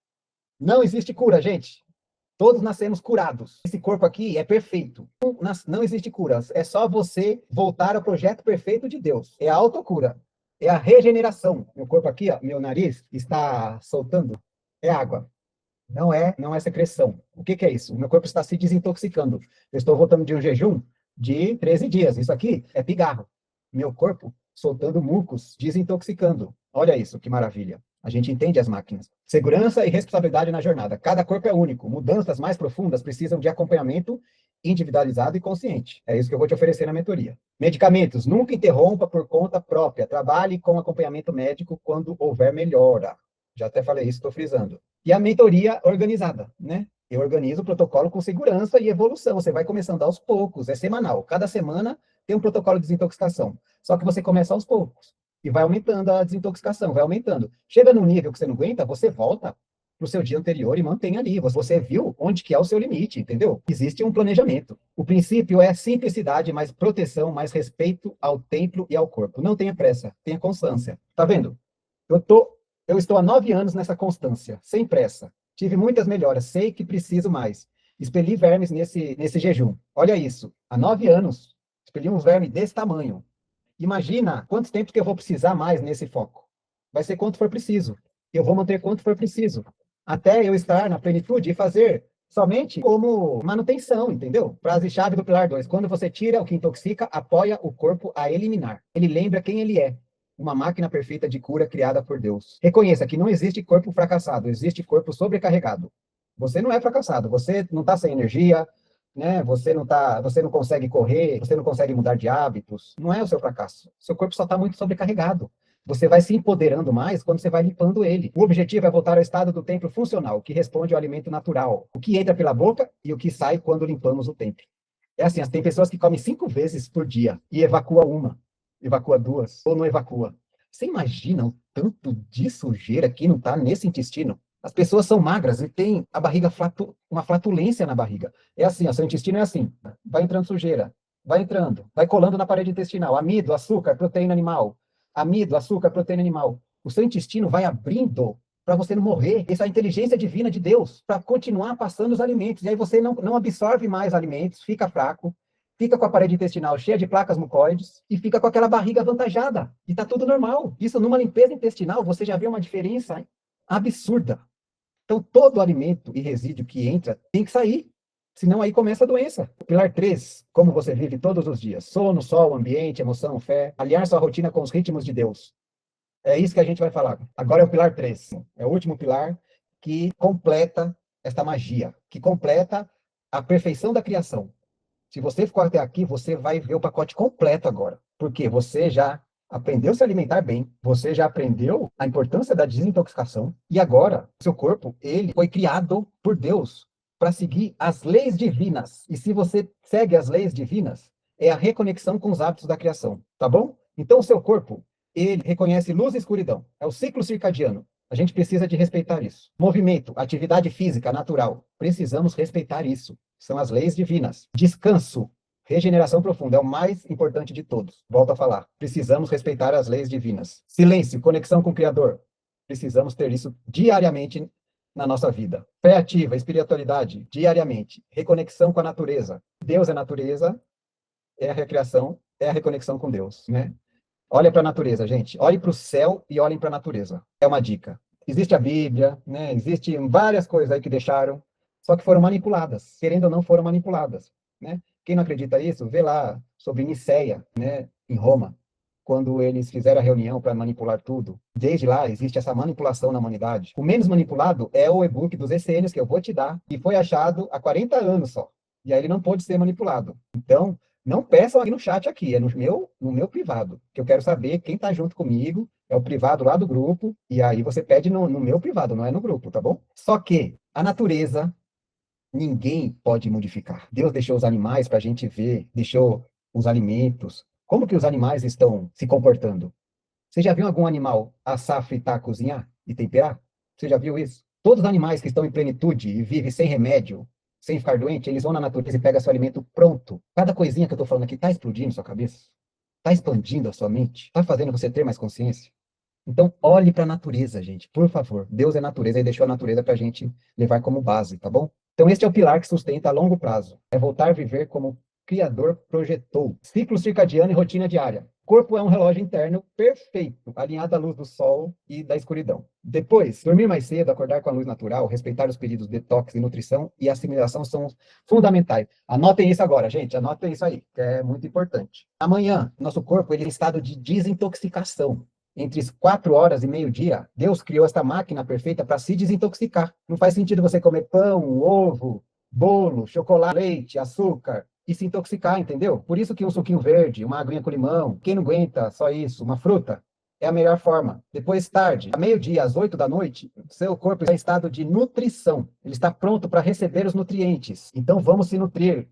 S1: Não existe cura, gente. Todos nascemos curados. Esse corpo aqui é perfeito. Não existe cura. É só você voltar ao projeto perfeito de Deus. É a autocura. É a regeneração. Meu corpo aqui, ó, meu nariz está soltando. É água. Não é secreção. O que é isso? O meu corpo está se desintoxicando. Eu estou voltando de um jejum de 13 dias. Isso aqui é pigarro. Meu corpo soltando mucos, desintoxicando. Olha isso, que maravilha. A gente entende as máquinas. Segurança e responsabilidade na jornada. Cada corpo é único. Mudanças mais profundas precisam de acompanhamento individualizado e consciente. É isso que eu vou te oferecer na mentoria. Medicamentos. Nunca interrompa por conta própria. Trabalhe com acompanhamento médico quando houver melhora. Já até falei isso, estou frisando. E a mentoria organizada, né? Eu organizo o protocolo com segurança e evolução. Você vai começando aos poucos, é semanal. Cada semana tem um protocolo de desintoxicação. Só que você começa aos poucos. E vai aumentando a desintoxicação, vai aumentando. Chega num nível que você não aguenta, você volta para o seu dia anterior e mantém ali. Você viu onde que é o seu limite, entendeu? Existe um planejamento. O princípio é simplicidade, mais proteção, mais respeito ao templo e ao corpo. Não tenha pressa, tenha constância. Tá vendo? Eu estou há 9 anos nessa constância, sem pressa. Tive muitas melhoras, sei que preciso mais. Expeli vermes nesse jejum. Olha isso, há 9 anos, expeli um verme desse tamanho. Imagina quanto tempo que eu vou precisar mais nesse foco. Vai ser quanto for preciso. Eu vou manter quanto for preciso. Até eu estar na plenitude e fazer somente como manutenção, entendeu? Frase-chave do pilar 2. Quando você tira o que intoxica, apoia o corpo a eliminar. Ele lembra quem ele é. Uma máquina perfeita de cura criada por Deus. Reconheça que não existe corpo fracassado, existe corpo sobrecarregado. Você não é fracassado, você não está sem energia, né? Você não consegue correr, você não consegue mudar de hábitos. Não é o seu fracasso. Seu corpo só está muito sobrecarregado. Você vai se empoderando mais quando você vai limpando ele. O objetivo é voltar ao estado do templo funcional, que responde ao alimento natural, o que entra pela boca e o que sai quando limpamos o templo. É assim, tem pessoas que comem 5 vezes por dia e evacua uma. Evacua 2, ou não evacua. Você imagina o tanto de sujeira que não está nesse intestino? As pessoas são magras e tem a barriga, uma flatulência na barriga. É assim, o seu intestino é assim, vai entrando sujeira, vai entrando, vai colando na parede intestinal, amido, açúcar, proteína animal, amido, açúcar, proteína animal. O seu intestino vai abrindo para você não morrer. Essa é a inteligência divina de Deus, para continuar passando os alimentos. E aí você não absorve mais alimentos, fica fraco, fica com a parede intestinal cheia de placas mucoides e fica com aquela barriga avantajada. E tá tudo normal. Isso numa limpeza intestinal, você já vê uma diferença absurda. Então, todo alimento e resíduo que entra tem que sair. Senão aí começa a doença. O pilar 3, como você vive todos os dias. Sono, sol, ambiente, emoção, fé. Aliar sua rotina com os ritmos de Deus. É isso que a gente vai falar. Agora é o pilar 3. É o último pilar que completa esta magia. Que completa a perfeição da criação. Se você ficou até aqui, você vai ver o pacote completo agora. Porque você já aprendeu a se alimentar bem, você já aprendeu a importância da desintoxicação, e agora, seu corpo, ele foi criado por Deus para seguir as leis divinas. E se você segue as leis divinas, é a reconexão com os hábitos da criação, tá bom? Então, o seu corpo, ele reconhece luz e escuridão. É o ciclo circadiano. A gente precisa de respeitar isso. Movimento, atividade física natural. Precisamos respeitar isso. São as leis divinas. Descanso, regeneração profunda, é o mais importante de todos. Volto a falar. Precisamos respeitar as leis divinas. Silêncio, conexão com o Criador. Precisamos ter isso diariamente na nossa vida. Fé ativa, espiritualidade, diariamente. Reconexão com a natureza. Deus é natureza, é a recriação, é a reconexão com Deus, né? Olha para a natureza, gente. Olhem para o céu e olhem para a natureza. É uma dica. Existe a Bíblia, né? Existem várias coisas aí que deixaram, só que foram manipuladas. Querendo ou não, foram manipuladas, né? Quem não acredita nisso, vê lá sobre Nicéia, né? Em Roma, quando eles fizeram a reunião para manipular tudo. Desde lá, existe essa manipulação na humanidade. O menos manipulado é o e-book dos essênios que eu vou te dar, que foi achado há 40 anos só. E aí ele não pode ser manipulado. Então, não peçam aqui no chat aqui, é no meu privado, que eu quero saber quem está junto comigo, é o privado lá do grupo, e aí você pede no meu privado, não é no grupo, tá bom? Só que a natureza, ninguém pode modificar. Deus deixou os animais para a gente ver, deixou os alimentos. Como que os animais estão se comportando? Você já viu algum animal assar, fritar, cozinhar e temperar? Você já viu isso? Todos os animais que estão em plenitude e vivem sem remédio, sem ficar doente, eles vão na natureza e pegam seu alimento pronto. Cada coisinha que eu estou falando aqui está explodindo sua cabeça? Está expandindo a sua mente? Está fazendo você ter mais consciência? Então, olhe para a natureza, gente, por favor. Deus é natureza e deixou a natureza para a gente levar como base, tá bom? Então, este é o pilar que sustenta a longo prazo. É voltar a viver como o Criador projetou. Ciclo circadiano e rotina diária. O corpo é um relógio interno perfeito, alinhado à luz do sol e da escuridão. Depois, dormir mais cedo, acordar com a luz natural, respeitar os períodos de detox e nutrição e assimilação são fundamentais. Anotem isso agora, gente, anotem isso aí, que é muito importante. Amanhã, nosso corpo ele é em estado de desintoxicação. Entre 4 horas e meio-dia, Deus criou esta máquina perfeita para se desintoxicar. Não faz sentido você comer pão, ovo, bolo, chocolate, leite, açúcar e se intoxicar, entendeu? Por isso que um suquinho verde, uma aguinha com limão, quem não aguenta só isso, uma fruta, é a melhor forma. Depois, tarde, a meio-dia, às 8 da noite, seu corpo está em estado de nutrição. Ele está pronto para receber os nutrientes. Então, vamos se nutrir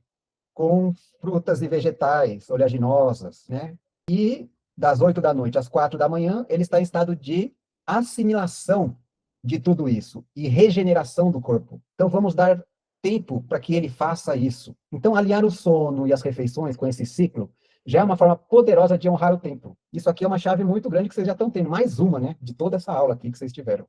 S1: com frutas e vegetais oleaginosas, né? E das 8 da noite às 4 da manhã, ele está em estado de assimilação de tudo isso e regeneração do corpo. Então, vamos dar tempo para que ele faça isso. Então, aliar o sono e as refeições com esse ciclo já é uma forma poderosa de honrar o tempo. Isso aqui é uma chave muito grande que vocês já estão tendo. Mais uma, né? De toda essa aula aqui que vocês tiveram.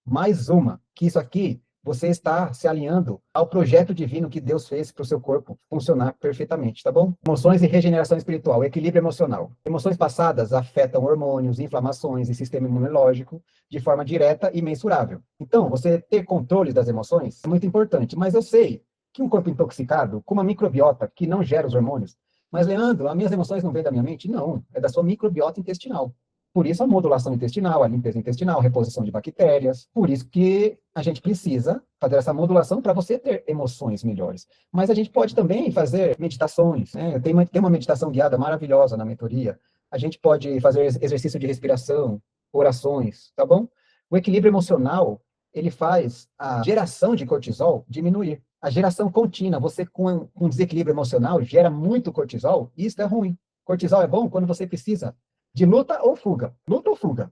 S1: Mais uma. Que isso aqui, você está se alinhando ao projeto divino que Deus fez para o seu corpo funcionar perfeitamente, tá bom? Emoções e regeneração espiritual, equilíbrio emocional. Emoções passadas afetam hormônios, inflamações e sistema imunológico de forma direta e mensurável. Então, você ter controle das emoções é muito importante, mas eu sei que um corpo intoxicado, com uma microbiota que não gera os hormônios, mas, Leandro, as minhas emoções não vêm da minha mente? Não, é da sua microbiota intestinal. Por isso a modulação intestinal, a limpeza intestinal, a reposição de bactérias. Por isso que a gente precisa fazer essa modulação para você ter emoções melhores. Mas a gente pode também fazer meditações, né? Tem uma meditação guiada maravilhosa na mentoria. A gente pode fazer exercício de respiração, orações, tá bom? O equilíbrio emocional, ele faz a geração de cortisol diminuir. A geração contínua, você com desequilíbrio emocional gera muito cortisol, e isso é ruim. Cortisol é bom quando você precisa de luta ou fuga. Luta ou fuga.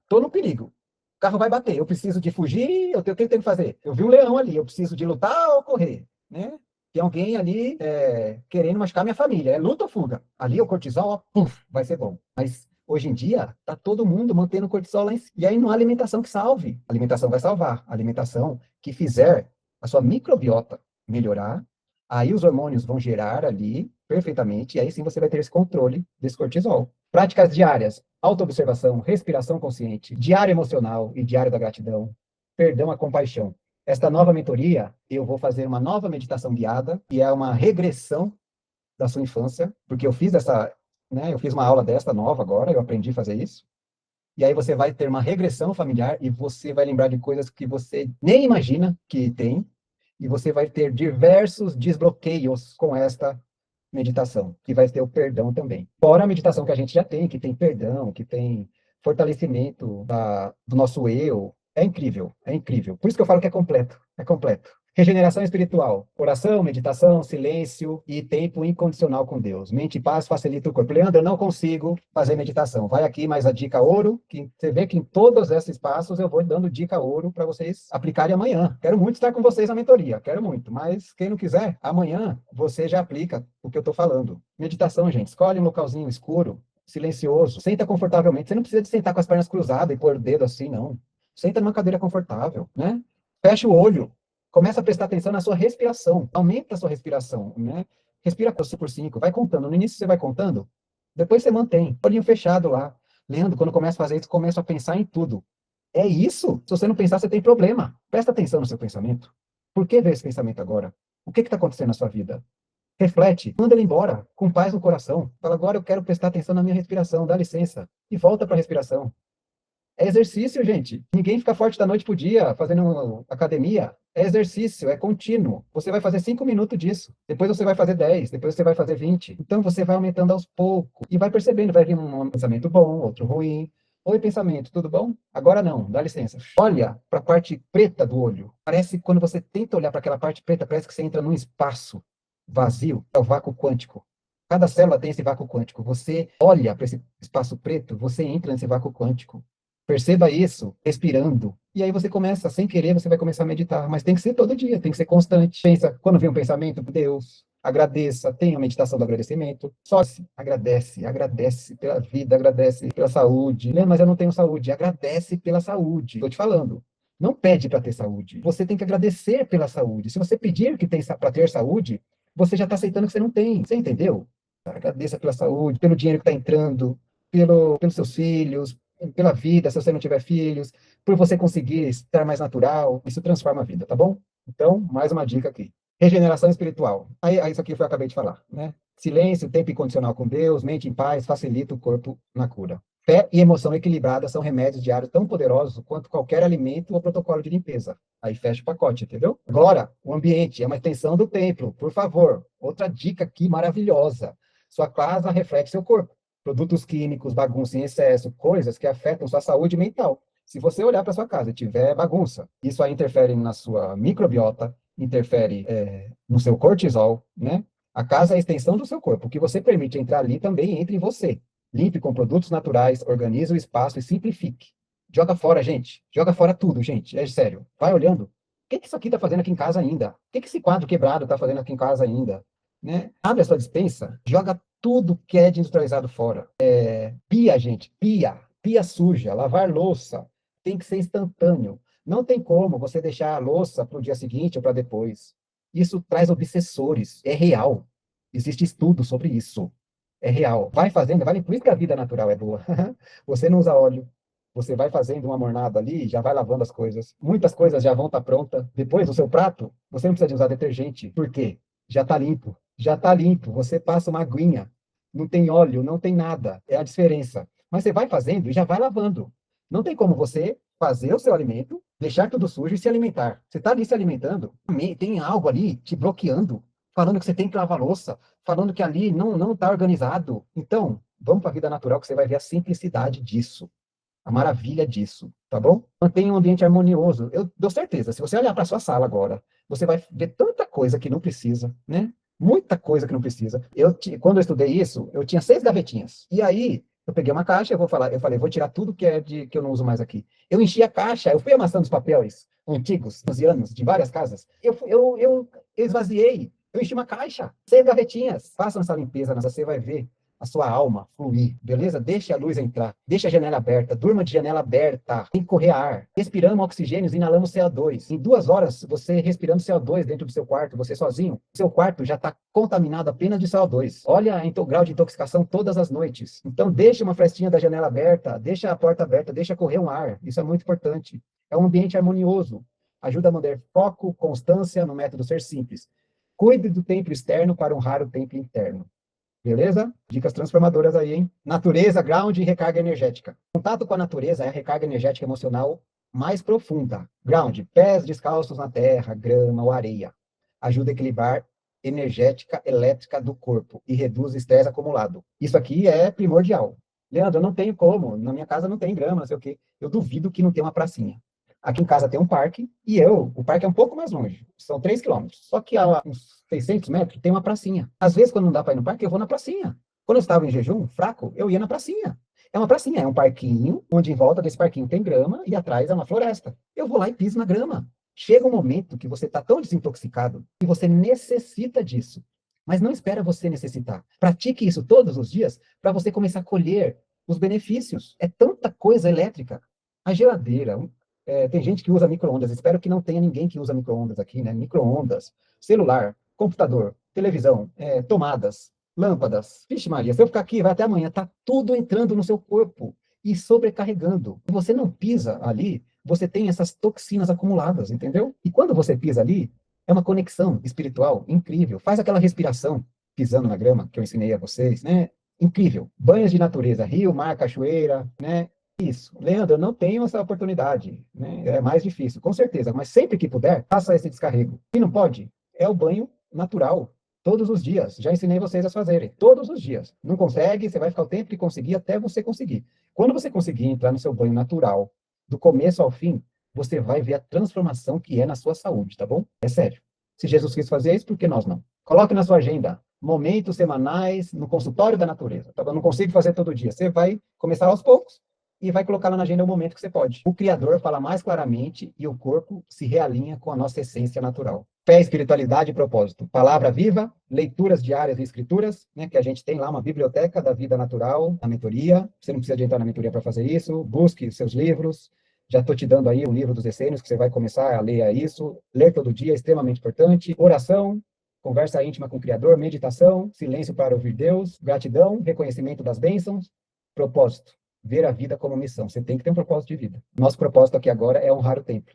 S1: Tô no perigo. O carro vai bater. Eu preciso de fugir. O que eu tenho que fazer? Eu vi um leão ali. Eu preciso de lutar ou correr, né? Tem alguém ali querendo machucar minha família. É luta ou fuga. Ali o cortisol, ó, puf, vai ser bom. Mas hoje em dia tá todo mundo mantendo o cortisol lá em cima. E aí não há alimentação que salve. A alimentação vai salvar. A alimentação que fizer a sua microbiota melhorar. Aí os hormônios vão gerar ali perfeitamente. E aí sim você vai ter esse controle desse cortisol. Práticas diárias, autoobservação, respiração consciente, diário emocional e diário da gratidão, perdão à compaixão. Esta nova mentoria, eu vou fazer uma nova meditação guiada, que é uma regressão da sua infância, porque eu fiz eu fiz uma aula desta nova agora, eu aprendi a fazer isso. E aí você vai ter uma regressão familiar e você vai lembrar de coisas que você nem imagina que tem, e você vai ter diversos desbloqueios com esta meditação, que vai ter o perdão também. Fora a meditação que a gente já tem, que tem perdão, que tem fortalecimento do nosso eu. É incrível, é incrível. Por isso que eu falo que é completo, é completo. Regeneração espiritual. Oração, meditação, silêncio e tempo incondicional com Deus. Mente e paz facilita o corpo. Leandro, eu não consigo fazer meditação. Vai aqui mais a dica ouro, que você vê que em todos esses passos eu vou dando dica ouro para vocês aplicarem amanhã. Quero muito estar com vocês na mentoria, quero muito. Mas quem não quiser, amanhã você já aplica o que eu estou falando. Meditação, gente. Escolhe um localzinho escuro, silencioso. Senta confortavelmente. Você não precisa de sentar com as pernas cruzadas e pôr o dedo assim, não. Senta numa cadeira confortável, né? Fecha o olho. Começa a prestar atenção na sua respiração. Aumenta a sua respiração, né? Respira por 5. Vai contando. No início você vai contando, depois você mantém. Olhinho fechado lá. Leandro, quando começa a fazer isso, começa a pensar em tudo. É isso? Se você não pensar, você tem problema. Presta atenção no seu pensamento. Por que veio esse pensamento agora? O que está acontecendo na sua vida? Reflete, manda ele embora, com paz no coração. Fala, agora eu quero prestar atenção na minha respiração, dá licença. E volta para a respiração. É exercício, gente. Ninguém fica forte da noite pro dia fazendo academia. É exercício, é contínuo. Você vai fazer 5 minutos disso. Depois você vai fazer 10, depois você vai fazer 20. Então você vai aumentando aos poucos. E vai percebendo, vai vir um pensamento bom, outro ruim. Oi, pensamento, tudo bom? Agora não, dá licença. Olha para a parte preta do olho. Parece que quando você tenta olhar para aquela parte preta, parece que você entra num espaço vazio. É o vácuo quântico. Cada célula tem esse vácuo quântico. Você olha para esse espaço preto, você entra nesse vácuo quântico. Perceba isso, respirando. E aí você começa, sem querer, você vai começar a meditar. Mas tem que ser todo dia, tem que ser constante. Pensa, quando vem um pensamento, Deus, agradeça, tenha a meditação do agradecimento. Só se agradece, agradece pela vida, agradece pela saúde. Mas eu não tenho saúde. Agradece pela saúde. Estou te falando. Não pede para ter saúde. Você tem que agradecer pela saúde. Se você pedir que tem para ter saúde, você já está aceitando que você não tem. Você entendeu? Agradeça pela saúde, pelo dinheiro que está entrando, pelos seus filhos, pela vida, se você não tiver filhos, por você conseguir estar mais natural, isso transforma a vida, tá bom? Então, mais uma dica aqui. Regeneração espiritual. Aí isso aqui foi o que eu acabei de falar, né? Silêncio, tempo incondicional com Deus, mente em paz, facilita o corpo na cura. Fé e emoção equilibrada são remédios diários tão poderosos quanto qualquer alimento ou protocolo de limpeza. Aí fecha o pacote, entendeu? Agora, o ambiente é uma extensão do templo, por favor. Outra dica aqui maravilhosa. Sua casa reflete seu corpo. Produtos químicos, bagunça em excesso, coisas que afetam sua saúde mental. Se você olhar para sua casa e tiver bagunça, isso aí interfere na sua microbiota, interfere no seu cortisol, né? A casa é a extensão do seu corpo. O que você permite entrar ali também entra em você. Limpe com produtos naturais, organize o espaço e simplifique. Joga fora, gente. Joga fora tudo, gente. É sério. Vai olhando. O que isso aqui está fazendo aqui em casa ainda? O que esse quadro quebrado está fazendo aqui em casa ainda? Né? Abre a sua despensa, joga tudo que é de industrializado fora. Pia, gente, pia suja, lavar louça, tem que ser instantâneo. Não tem como você deixar a louça para o dia seguinte ou para depois. Isso traz obsessores, é real. Existe estudo sobre isso. É real. Vai fazendo, por isso que a vida natural é boa. Você não usa óleo, você vai fazendo uma mornada ali, já vai lavando as coisas. Muitas coisas já vão estar prontas. Depois, o seu prato, você não precisa de usar detergente. Por quê? Já está limpo. Já está limpo. Você passa uma aguinha. Não tem óleo, não tem nada. É a diferença. Mas você vai fazendo e já vai lavando. Não tem como você fazer o seu alimento, deixar tudo sujo e se alimentar. Você está ali se alimentando, tem algo ali te bloqueando, falando que você tem que lavar louça, falando que ali não está organizado. Então, vamos para a vida natural que você vai ver a simplicidade disso. A maravilha disso, tá bom? Mantenha um ambiente harmonioso. Eu dou certeza, se você olhar para sua sala agora, você vai ver tanta coisa que não precisa, né? Muita coisa que não precisa. Quando eu estudei isso, eu tinha 6 gavetinhas. E aí, eu peguei uma caixa, eu falei, vou tirar tudo que que eu não uso mais aqui. Eu enchi a caixa, eu fui amassando os papéis antigos, 11 anos, de várias casas. Eu esvaziei, eu enchi uma caixa, 6 gavetinhas. Façam essa limpeza, você vai ver a sua alma fluir, beleza? Deixe a luz entrar, deixe a janela aberta, durma de janela aberta, tem que correr ar. Respiramos oxigênio, inalamos CO2. Em 2 horas, você respirando CO2 dentro do seu quarto, você sozinho, seu quarto já está contaminado apenas de CO2. Olha o grau de intoxicação todas as noites. Então, deixe uma frestinha da janela aberta, deixa a porta aberta, deixa correr um ar. Isso é muito importante. É um ambiente harmonioso. Ajuda a manter foco, constância no método ser simples. Cuide do templo externo para honrar o templo interno. Beleza? Dicas transformadoras aí, hein? Natureza, ground e recarga energética. Contato com a natureza é a recarga energética emocional mais profunda. Ground, pés descalços na terra, grama ou areia. Ajuda a equilibrar energética elétrica do corpo e reduz o estresse acumulado. Isso aqui é primordial. Leandro, eu não tenho como. Na minha casa não tem grama, não sei o quê. Eu duvido que não tenha uma pracinha. Aqui em casa tem um parque, o parque é um pouco mais longe, são 3 quilômetros. Só que a uns 600 metros tem uma pracinha. Às vezes, quando não dá para ir no parque, eu vou na pracinha. Quando eu estava em jejum, fraco, eu ia na pracinha. É uma pracinha, é um parquinho, onde em volta desse parquinho tem grama e atrás é uma floresta. Eu vou lá e piso na grama. Chega um momento que você está tão desintoxicado que você necessita disso. Mas não espera você necessitar. Pratique isso todos os dias para você começar a colher os benefícios. É tanta coisa elétrica. A geladeira, tem gente que usa micro-ondas. Espero que não tenha ninguém que usa micro-ondas aqui, né? Micro-ondas, celular, computador, televisão, tomadas, lâmpadas. Vixe Maria, se eu ficar aqui, vai até amanhã. Tá tudo entrando no seu corpo e sobrecarregando. Se você não pisa ali, você tem essas toxinas acumuladas, entendeu? E quando você pisa ali, é uma conexão espiritual incrível. Faz aquela respiração pisando na grama que eu ensinei a vocês, né? Incrível. Banhos de natureza, rio, mar, cachoeira, né? Isso. Leandro, eu não tenho essa oportunidade, né? É mais difícil, com certeza. Mas sempre que puder, faça esse descarrego. E não pode, é o banho natural. Todos os dias. Já ensinei vocês a fazerem. Todos os dias. Não consegue, você vai ficar o tempo que conseguir até você conseguir. Quando você conseguir entrar no seu banho natural, do começo ao fim, você vai ver a transformação que é na sua saúde, tá bom? É sério. Se Jesus quis fazer isso, por que nós não? Coloque na sua agenda momentos semanais no consultório da natureza. Tá? Eu não consigo fazer todo dia. Você vai começar aos poucos e vai colocar lá na agenda o momento que você pode. O Criador fala mais claramente e o corpo se realinha com a nossa essência natural. Fé, espiritualidade e propósito. Palavra viva, leituras diárias e escrituras, né, que a gente tem lá uma biblioteca da vida natural, a mentoria. Você não precisa de entrar na mentoria para fazer isso. Busque os seus livros. Já estou te dando aí o livro dos essênios, que você vai começar a ler isso. Ler todo dia é extremamente importante. Oração, conversa íntima com o Criador, meditação, silêncio para ouvir Deus, gratidão, reconhecimento das bênçãos, propósito. Ver a vida como missão. Você tem que ter um propósito de vida. Nosso propósito aqui agora é honrar o templo.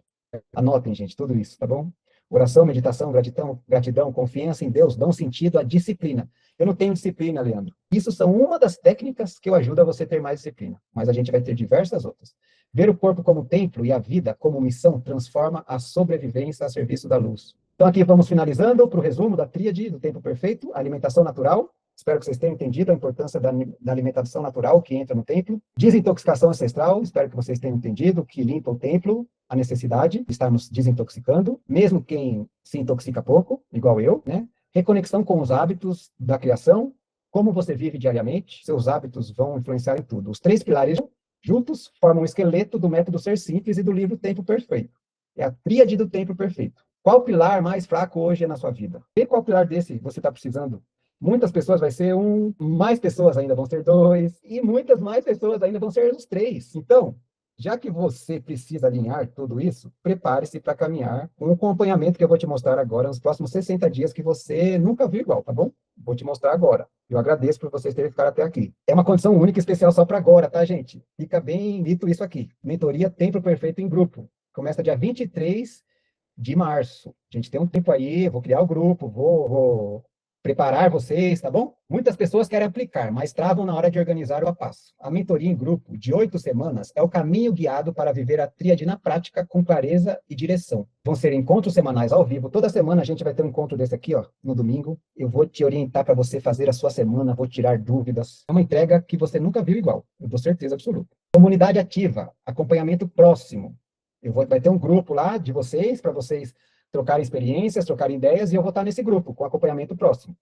S1: Anotem, gente, tudo isso, tá bom? Oração, meditação, gratidão, confiança em Deus dão sentido à disciplina. Eu não tenho disciplina, Leandro. Isso são uma das técnicas que eu ajudo a você ter mais disciplina, mas a gente vai ter diversas outras. Ver o corpo como templo e a vida como missão transforma a sobrevivência a serviço da luz. Então aqui vamos finalizando para o resumo da tríade do tempo perfeito, alimentação natural. Espero que vocês tenham entendido a importância da alimentação natural que entra no templo. Desintoxicação ancestral, espero que vocês tenham entendido que limpa o templo, a necessidade de estarmos desintoxicando, mesmo quem se intoxica pouco, igual eu, né? Reconexão com os hábitos da criação, como você vive diariamente, seus hábitos vão influenciar em tudo. Os 3 pilares juntos formam o esqueleto do método Ser Simples e do livro Tempo Perfeito. É a tríade do tempo perfeito. Qual pilar mais fraco hoje é na sua vida? Vê qual pilar desse você está precisando. Muitas pessoas vai ser 1, mais pessoas ainda vão ser 2, e muitas mais pessoas ainda vão ser os 3. Então, já que você precisa alinhar tudo isso, prepare-se para caminhar com o acompanhamento que eu vou te mostrar agora nos próximos 60 dias que você nunca viu igual, tá bom? Vou te mostrar agora. Eu agradeço por vocês terem ficado até aqui. É uma condição única e especial só para agora, tá, gente? Fica bem dito isso aqui. Mentoria Tempo Perfeito em Grupo. Começa dia 23 de março. A gente tem um tempo aí, vou criar o grupo, vou preparar vocês, tá bom? Muitas pessoas querem aplicar, mas travam na hora de organizar o passo. A mentoria em grupo de 8 semanas é o caminho guiado para viver a tríade na prática com clareza e direção. Vão ser encontros semanais ao vivo. Toda semana a gente vai ter um encontro desse aqui, ó, no domingo. Eu vou te orientar para você fazer a sua semana, vou tirar dúvidas. É uma entrega que você nunca viu igual, eu dou certeza absoluta. Comunidade ativa, acompanhamento próximo. Vai ter um grupo lá de vocês, para vocês trocarem experiências, trocarem ideias, e eu vou estar nesse grupo, com acompanhamento próximo.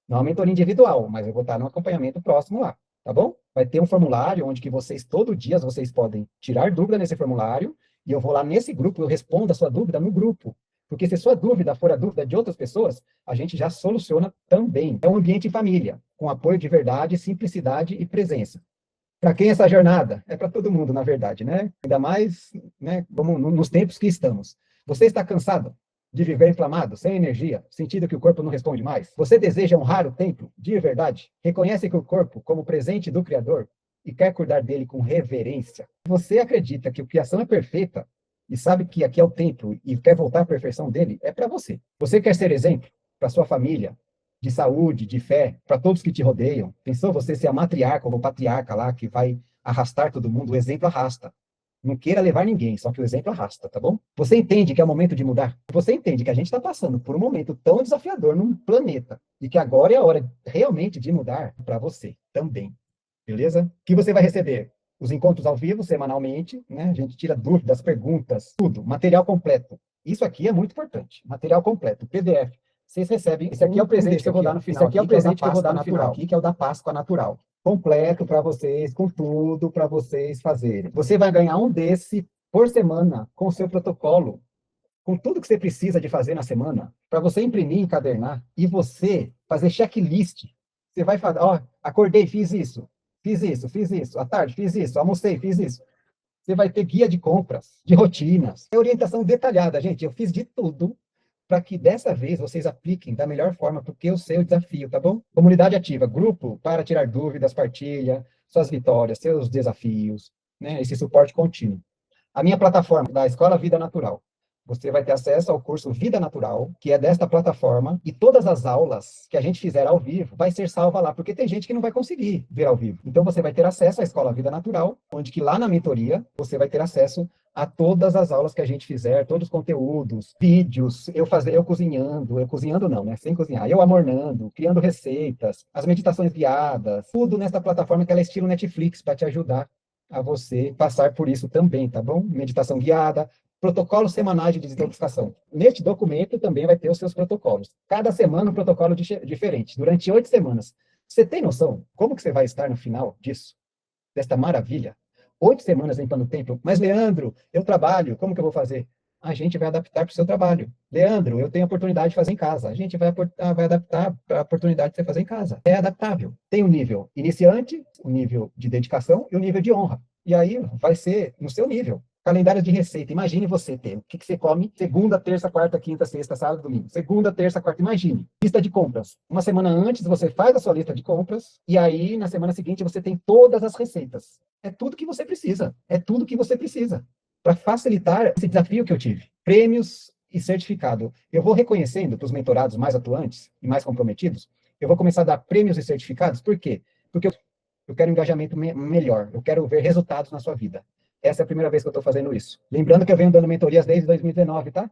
S1: Não é uma mentoria individual, mas eu vou estar no acompanhamento próximo lá, tá bom? Vai ter um formulário onde que vocês, todo dia, vocês podem tirar dúvida nesse formulário, e eu vou lá nesse grupo, eu respondo a sua dúvida no grupo. Porque se sua dúvida for a dúvida de outras pessoas, a gente já soluciona também. É um ambiente em família, com apoio de verdade, simplicidade e presença. Para quem essa jornada? É para todo mundo, na verdade, né? Ainda mais, né, como nos tempos que estamos. Você está cansado de viver inflamado, sem energia, sentindo que o corpo não responde mais? Você deseja honrar o templo de verdade? Reconhece que o corpo como presente do Criador e quer cuidar dele com reverência? Você acredita que a criação é perfeita e sabe que aqui é o templo e quer voltar à perfeição dele? É para você. Você quer ser exemplo para sua família, de saúde, de fé, para todos que te rodeiam? Pensou você ser a matriarca ou o patriarca lá que vai arrastar todo mundo? O exemplo arrasta. Não queira levar ninguém, só que o exemplo arrasta, tá bom? Você entende que é o momento de mudar? Você entende que a gente está passando por um momento tão desafiador num planeta e que agora é a hora realmente de mudar para você também, beleza? O que você vai receber? os encontros ao vivo, semanalmente, né? A gente tira dúvidas, perguntas, tudo, material completo. Isso aqui é muito importante, material completo, PDF. Vocês recebem, esse aqui é o presente que eu vou dar no final. Esse aqui é o presente que eu vou dar no final aqui, que é o da Páscoa Natural. Completo para vocês, com tudo para vocês fazerem. Você vai ganhar um desse por semana com o seu protocolo, com tudo que você precisa de fazer na semana, para você imprimir, encadernar e você fazer checklist. Você vai fazer, ó, acordei, fiz isso, à tarde, fiz isso, almocei, fiz isso. Você vai ter guia de compras, de rotinas, é orientação detalhada, gente. Eu fiz de tudo para que dessa vez vocês apliquem da melhor forma, porque eu sei o desafio, tá bom? Comunidade ativa, grupo para tirar dúvidas, partilha, suas vitórias, seus desafios, né? Esse suporte contínuo. A minha plataforma da Escola Vida Natural. Você vai ter acesso ao curso Vida Natural, que é desta plataforma, e todas as aulas que a gente fizer ao vivo vai ser salva lá, porque tem gente que não vai conseguir ver ao vivo. Então você vai ter acesso à Escola Vida Natural, onde que lá na mentoria você vai ter acesso a todas as aulas que a gente fizer, todos os conteúdos, vídeos, eu cozinhando não, né? Sem cozinhar, eu amornando, criando receitas, as meditações guiadas, tudo nessa plataforma que ela é estilo Netflix, para te ajudar a você passar por isso também, tá bom? Meditação guiada, protocolos semanais de desintoxicação. Neste documento também vai ter os seus protocolos. Cada semana um protocolo diferente, durante 8 semanas. Você tem noção como que você vai estar no final disso? Desta maravilha? 8 semanas limpando o templo. Mas, Leandro, eu trabalho, como que eu vou fazer? A gente vai adaptar para o seu trabalho. Leandro, eu tenho a oportunidade de fazer em casa. A gente vai adaptar para a oportunidade de você fazer em casa. É adaptável. Tem o nível iniciante, o nível de dedicação e o nível de honra. E aí vai ser no seu nível. Calendário de receita. Imagine você ter o que você come segunda, terça, quarta, quinta, sexta, sábado, domingo. Segunda, terça, quarta. Imagine. Lista de compras. Uma semana antes você faz a sua lista de compras e aí na semana seguinte você tem todas as receitas. É tudo que você precisa. É tudo que você precisa para facilitar esse desafio que eu tive. Prêmios e certificado. Eu vou reconhecendo para os mentorados mais atuantes e mais comprometidos, eu vou começar a dar prêmios e certificados. Por quê? Porque eu quero um engajamento melhor. Eu quero ver resultados na sua vida. Essa é a primeira vez que eu estou fazendo isso. Lembrando que eu venho dando mentorias desde 2019, tá?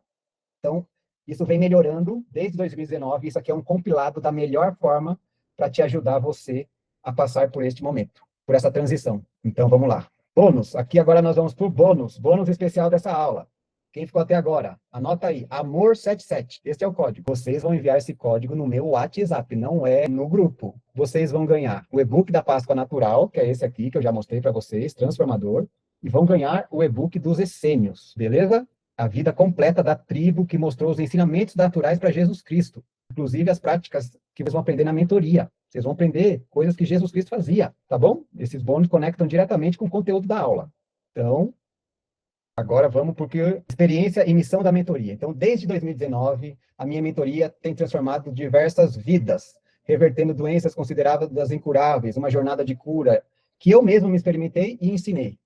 S1: Então, isso vem melhorando desde 2019. Isso aqui é um compilado da melhor forma para te ajudar você a passar por este momento, por essa transição. Então, vamos lá. Bônus. Aqui agora nós vamos para o bônus. Bônus especial dessa aula. Quem ficou até agora, anota aí. Amor77. Este é o código. Vocês vão enviar esse código no meu WhatsApp, não é no grupo. Vocês vão ganhar o e-book da Páscoa Natural, que é esse aqui que eu já mostrei para vocês, transformador. E vão ganhar o e-book dos essênios, beleza? A vida completa da tribo que mostrou os ensinamentos naturais para Jesus Cristo, inclusive as práticas que vocês vão aprender na mentoria. Vocês vão aprender coisas que Jesus Cristo fazia, tá bom? Esses bônus conectam diretamente com o conteúdo da aula. Então, agora vamos porque experiência e missão da mentoria. Então, desde 2019, a minha mentoria tem transformado diversas vidas, revertendo doenças consideradas incuráveis, uma jornada de cura que eu mesmo me experimentei e ensinei.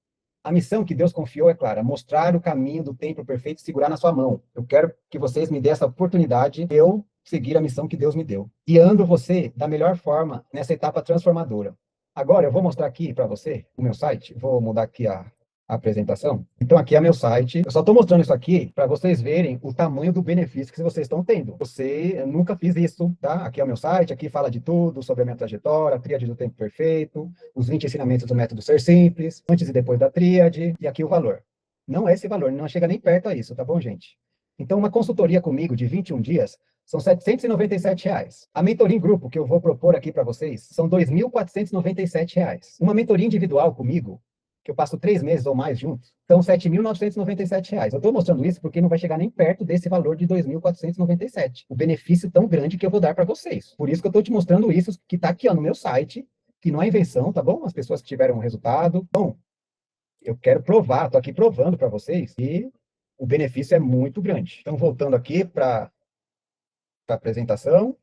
S1: A missão que Deus confiou é clara, mostrar o caminho do templo perfeito e segurar na sua mão. Eu quero que vocês me dêem essa oportunidade de eu seguir a missão que Deus me deu, guiando você da melhor forma nessa etapa transformadora. Agora, eu vou mostrar aqui para você o meu site, vou mudar aqui a apresentação. Então, aqui é meu site. Eu só estou mostrando isso aqui para vocês verem o tamanho do benefício que vocês estão tendo. Eu nunca fiz isso, tá? Aqui é o meu site, aqui fala de tudo sobre a minha trajetória, a tríade do tempo perfeito, os 20 ensinamentos do método Ser Simples, antes e depois da tríade, e aqui o valor. Não é esse valor, não chega nem perto a isso, tá bom, gente? Então, uma consultoria comigo de 21 dias são R$ 797. A mentoria em grupo que eu vou propor aqui para vocês são R$ 2.497. Uma mentoria individual comigo, que eu passo 3 meses ou mais juntos, são R$ 7.997. Eu estou mostrando isso porque não vai chegar nem perto desse valor de 2.497. O benefício tão grande que eu vou dar para vocês. Por isso que eu estou te mostrando isso, que está aqui ó, no meu site, que não é invenção, tá bom? As pessoas que tiveram um resultado. Bom, eu quero provar, estou aqui provando para vocês que o benefício é muito grande. Então, voltando aqui para a apresentação.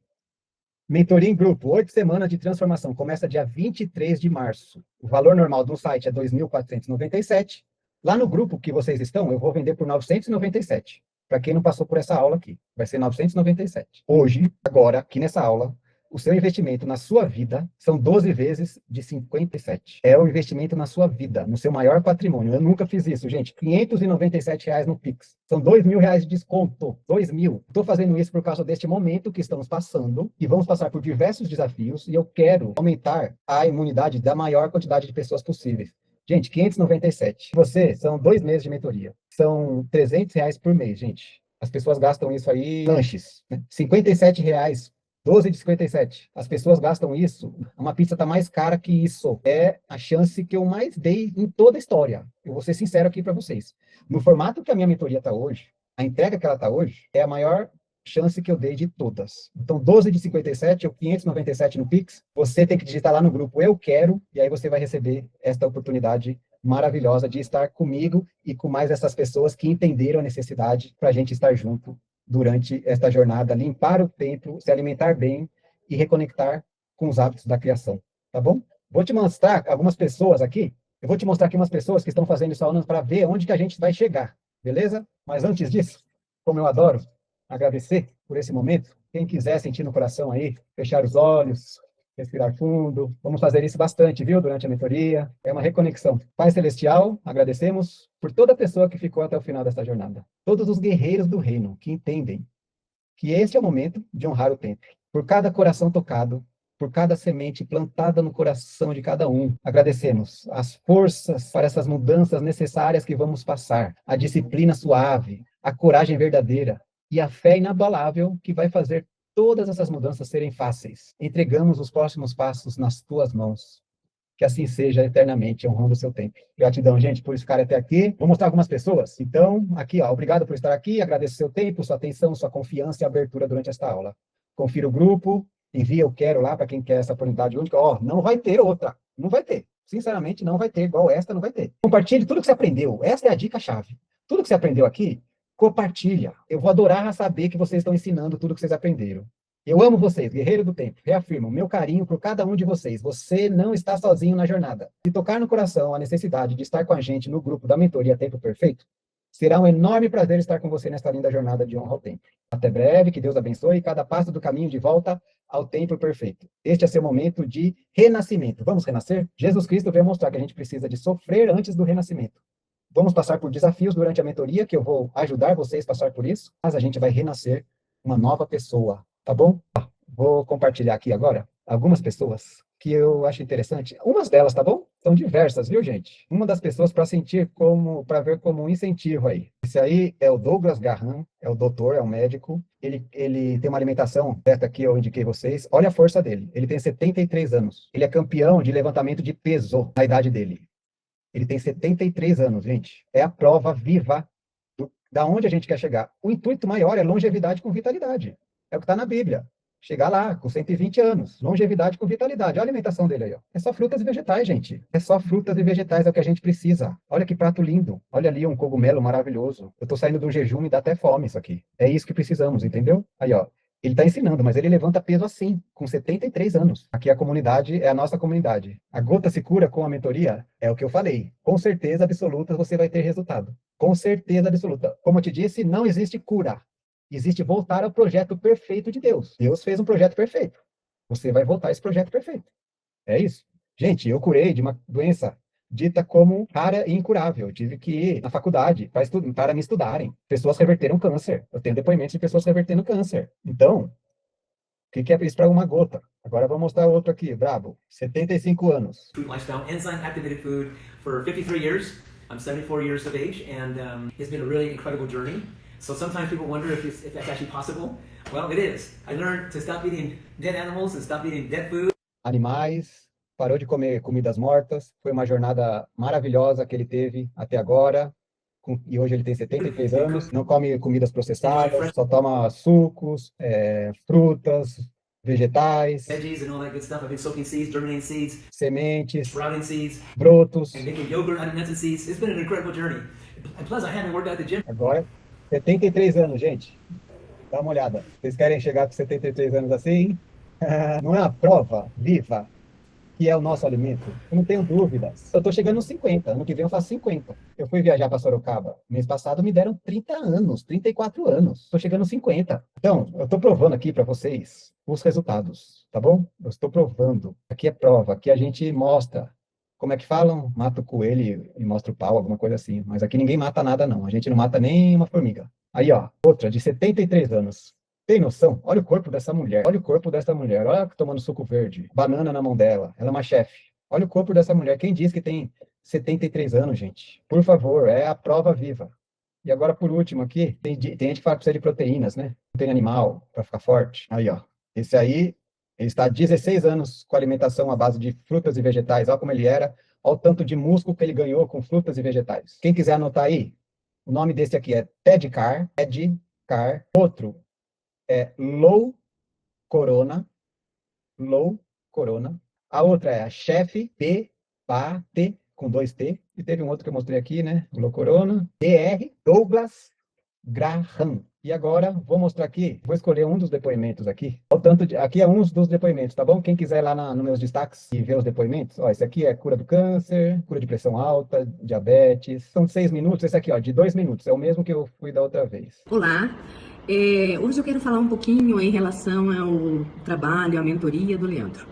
S1: Mentoria em grupo, 8 semanas de transformação, começa dia 23 de março. O valor normal do site é 2.497. Lá no grupo que vocês estão, eu vou vender por 997. Para quem não passou por essa aula aqui, vai ser 997. Hoje, agora, aqui nessa aula, o seu investimento na sua vida são 12 vezes de 57. É o investimento na sua vida, no seu maior patrimônio. Eu nunca fiz isso, gente. R$ 597 no Pix. São R$ 2.000 de desconto. 2.000. Estou fazendo isso por causa deste momento que estamos passando e vamos passar por diversos desafios e eu quero aumentar a imunidade da maior quantidade de pessoas possíveis. Gente, 597. Você, são 2 meses de mentoria. São R$ 300 por mês, gente. As pessoas gastam isso aí em lanches, né? R$ 57, 12 de 57. As pessoas gastam isso. Uma pizza está mais cara que isso. É a chance que eu mais dei em toda a história. Eu vou ser sincero aqui para vocês. No formato que a minha mentoria está hoje, a entrega que ela está hoje, é a maior chance que eu dei de todas. Então, 12 de 57 ou 597 no Pix, você tem que digitar lá no grupo Eu Quero, e aí você vai receber esta oportunidade maravilhosa de estar comigo e com mais essas pessoas que entenderam a necessidade para a gente estar junto durante esta jornada, limpar o templo, se alimentar bem e reconectar com os hábitos da criação, tá bom? Vou te mostrar algumas pessoas aqui, eu vou te mostrar aqui umas pessoas que estão fazendo isso para ver onde que a gente vai chegar, beleza? Mas antes disso, como eu adoro agradecer por esse momento, quem quiser sentir no coração aí, fechar os olhos, respirar fundo. Vamos fazer isso bastante, viu, durante a mentoria. É uma reconexão. Pai Celestial, agradecemos por toda pessoa que ficou até o final desta jornada. Todos os guerreiros do reino que entendem que este é o momento de honrar o templo. Por cada coração tocado, por cada semente plantada no coração de cada um. Agradecemos as forças para essas mudanças necessárias que vamos passar, a disciplina suave, a coragem verdadeira e a fé inabalável que vai fazer todas essas mudanças serem fáceis. Entregamos os próximos passos nas tuas mãos. Que assim seja eternamente, honrando o seu tempo. Gratidão, gente, por ficar até aqui. Vou mostrar algumas pessoas. Então, aqui, ó, obrigado por estar aqui. Agradeço seu tempo, sua atenção, sua confiança e abertura durante esta aula. Confira o grupo, envia eu quero lá para quem quer essa oportunidade única. Ó, não vai ter outra. Não vai ter. Sinceramente, não vai ter. Igual esta, não vai ter. Compartilhe tudo que você aprendeu. Esta é a dica-chave. Tudo que você aprendeu aqui, compartilha. Eu vou adorar saber que vocês estão ensinando tudo que vocês aprenderam. Eu amo vocês, guerreiro do tempo. Reafirmo meu carinho por cada um de vocês. Você não está sozinho na jornada. Se tocar no coração a necessidade de estar com a gente no grupo da mentoria Tempo Perfeito, será um enorme prazer estar com você nesta linda jornada de honra ao tempo. Até breve, que Deus abençoe cada passo do caminho de volta ao tempo perfeito. Este é seu momento de renascimento. Vamos renascer? Jesus Cristo veio mostrar que a gente precisa de sofrer antes do renascimento. Vamos passar por desafios durante a mentoria, que eu vou ajudar vocês a passar por isso, mas a gente vai renascer uma nova pessoa, tá bom? Vou compartilhar aqui agora algumas pessoas que eu acho interessante. Umas delas, tá bom? São diversas, viu, gente? Uma das pessoas para ver como um incentivo aí. Esse aí é o Douglas Garran, é o doutor, é o médico. Ele tem uma alimentação, certo aqui eu indiquei vocês. Olha a força dele. Ele tem 73 anos. Ele é campeão de levantamento de peso na idade dele. Ele tem 73 anos, gente. É a prova viva da onde a gente quer chegar. O intuito maior é longevidade com vitalidade. É o que está na Bíblia. Chegar lá com 120 anos. Longevidade com vitalidade. Olha a alimentação dele aí. Ó. É só frutas e vegetais, gente. É só frutas e vegetais, é o que a gente precisa. Olha que prato lindo. Olha ali um cogumelo maravilhoso. Eu estou saindo do jejum e dá até fome isso aqui. É isso que precisamos, entendeu? Aí, ó. Ele está ensinando, mas ele levanta peso assim, com 73 anos. Aqui a comunidade é a nossa comunidade. A gota se cura com a mentoria? É o que eu falei. Com certeza absoluta você vai ter resultado. Com certeza absoluta. Como eu te disse, não existe cura. Existe voltar ao projeto perfeito de Deus. Deus fez um projeto perfeito. Você vai voltar a esse projeto perfeito. É isso. Gente, eu curei de uma doença dita como rara e incurável. Eu tive que ir na faculdade para me estudarem. Pessoas reverteram câncer. Eu tenho depoimentos de pessoas revertendo câncer. Então, o que é isso para uma gota? Agora eu vou mostrar outro aqui, brabo. 75 anos.
S2: Food lifestyle, enzyme activated food for 53 years. I'm 74 years of age, and it's been a really incredible journey. So sometimes people wonder if that's actually possible. Well, it is. I learned to stop eating dead animals and stop eating dead food.
S1: Animais, parou de comer comidas mortas. Foi uma jornada maravilhosa que ele teve até agora. E hoje ele tem 73 anos. Não come comidas processadas, só toma sucos, frutas, vegetais,
S2: veggies and all that good stuff. I've been soaking seeds, germinating seeds,
S1: sementes,
S2: sprouting seeds,
S1: brotos.
S2: and making yogurt out of nuts and seeds. It's been an incredible journey. And plus, I haven't worked out at the gym.
S1: Agora, 73 anos, gente. Dá uma olhada. Vocês querem chegar com 73 anos assim? Não é uma prova viva que é o nosso alimento? Eu não tenho dúvidas. Eu estou chegando nos 50. Ano que vem eu faço 50. Eu fui viajar para Sorocaba. Mês passado me deram 30 anos, 34 anos. Estou chegando nos 50. Então, eu estou provando aqui para vocês os resultados, tá bom? Eu estou provando. Aqui é prova. Aqui a gente mostra. Como é que falam? Mata o coelho e mostra o pau, alguma coisa assim. Mas aqui ninguém mata nada, não. A gente não mata nem uma formiga. Aí, ó, outra de 73 anos. Tem noção? Olha o corpo dessa mulher. Olha o corpo dessa mulher. Olha tomando suco verde. Banana na mão dela. Ela é uma chefe. Olha o corpo dessa mulher. Quem diz que tem 73 anos, gente. Por favor, é a prova viva. E agora, por último aqui, tem gente que fala que precisa de proteínas, né? Proteína animal, para ficar forte. Aí, ó. Esse aí, ele está há 16 anos com alimentação à base de frutas e vegetais. Olha como ele era. Olha o tanto de músculo que ele ganhou com frutas e vegetais. Quem quiser anotar aí, o nome desse aqui é Tedcar. Tedcar. Outro é Low Corona. Low Corona. A outra é a Chef P-A-T, com 2T. E teve um outro que eu mostrei aqui, né? Low Corona. DR Douglas Graham. E agora, vou mostrar aqui, vou escolher um dos depoimentos aqui. Aqui é um dos depoimentos, tá bom? Quem quiser ir lá nos meus destaques e ver os depoimentos, ó, esse aqui é cura do câncer, cura de pressão alta, diabetes. São de 6 minutos, esse aqui, ó, de 2 minutos. É o mesmo que eu fui da outra vez.
S3: Olá, hoje eu quero falar um pouquinho em relação ao trabalho, à mentoria do Leandro.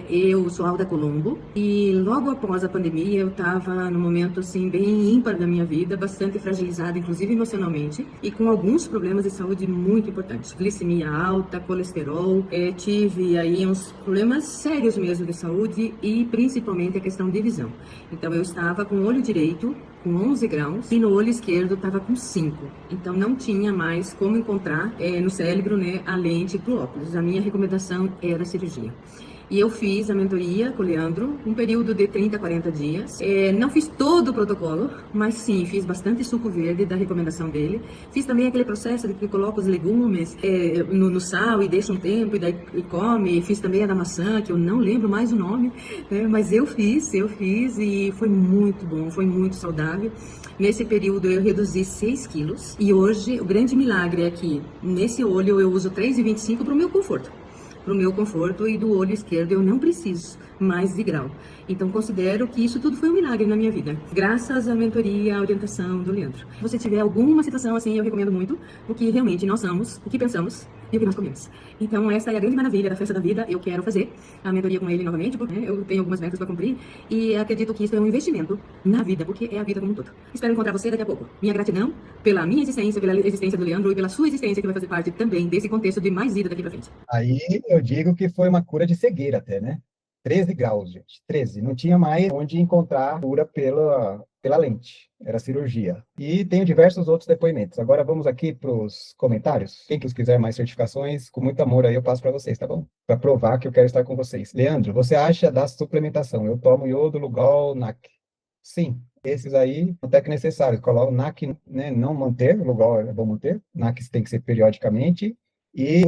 S3: Eu sou Alda Colombo e logo após a pandemia eu estava num momento assim bem ímpar da minha vida, bastante fragilizada, inclusive emocionalmente, e com alguns problemas de saúde muito importantes. Glicemia alta, colesterol, tive aí uns problemas sérios mesmo de saúde e principalmente a questão de visão. Então eu estava com o olho direito com 11 graus e no olho esquerdo estava com 5. Então não tinha mais como encontrar no cérebro, né, a lente para o óculos. A minha recomendação era a cirurgia. E eu fiz a mentoria com o Leandro, um período de 30 a 40 dias. Não fiz todo o protocolo, mas sim, fiz bastante suco verde da recomendação dele. Fiz também aquele processo de que coloca os legumes no sal e deixa um tempo e daí come. Fiz também a da maçã, que eu não lembro mais o nome, mas eu fiz e foi muito bom, foi muito saudável. Nesse período eu reduzi 6 quilos e hoje o grande milagre é que nesse olho eu uso 3,25 para o meu conforto. Para o meu conforto, e do olho esquerdo eu não preciso mais de grau. Então considero que isso tudo foi um milagre na minha vida, graças à mentoria, à orientação do Leandro. Se você tiver alguma situação assim, eu recomendo muito, porque realmente nós somos o que pensamos e o que nós comemos. Então essa é a grande maravilha da festa da vida. Eu quero fazer a mentoria com ele novamente, porque eu tenho algumas metas para cumprir e acredito que isso é um investimento na vida, porque é a vida como um todo. Espero encontrar você daqui a pouco. Minha gratidão pela minha existência, pela existência do Leandro e pela sua existência, que vai fazer parte também desse contexto de mais vida daqui para frente.
S1: Aí eu digo que foi uma cura de cegueira até, né? 13 graus, gente. 13. Não tinha mais onde encontrar cura pela lente. Era cirurgia. E tenho diversos outros depoimentos. Agora vamos aqui para os comentários. Quem que quiser mais certificações, com muito amor aí eu passo para vocês, tá bom? Para provar que eu quero estar com vocês. Leandro, você acha da suplementação? Eu tomo iodo, Lugol, NAC. Sim, esses aí até que necessários. Coloco NAC, né, não manter, Lugol é bom manter. NAC tem que ser periodicamente. E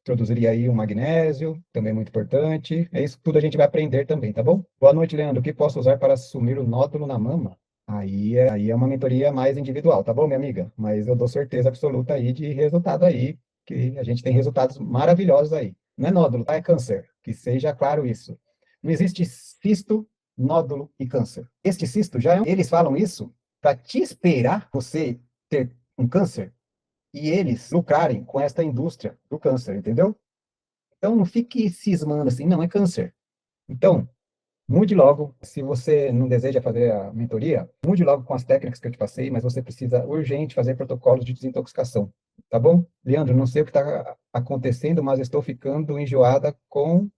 S1: introduziria aí o magnésio, também muito importante. É isso tudo a gente vai aprender também, tá bom? Boa noite, Leandro. O que posso usar para assumir o nódulo na mama? Aí é uma mentoria mais individual, tá bom, minha amiga? Mas eu dou certeza absoluta aí de resultado aí, que a gente tem resultados maravilhosos aí. Não é nódulo, tá? É câncer. Que seja claro isso. Não existe cisto, nódulo e câncer. Este cisto já é Eles falam isso para te esperar você ter um câncer e eles lucrarem com esta indústria do câncer, entendeu? Então, não fique cismando assim, não, é câncer. Então, mude logo. Se você não deseja fazer a mentoria, mude logo com as técnicas que eu te passei, mas você precisa urgente fazer protocolos de desintoxicação, tá bom? Leandro, não sei o que está acontecendo, mas estou ficando enjoada com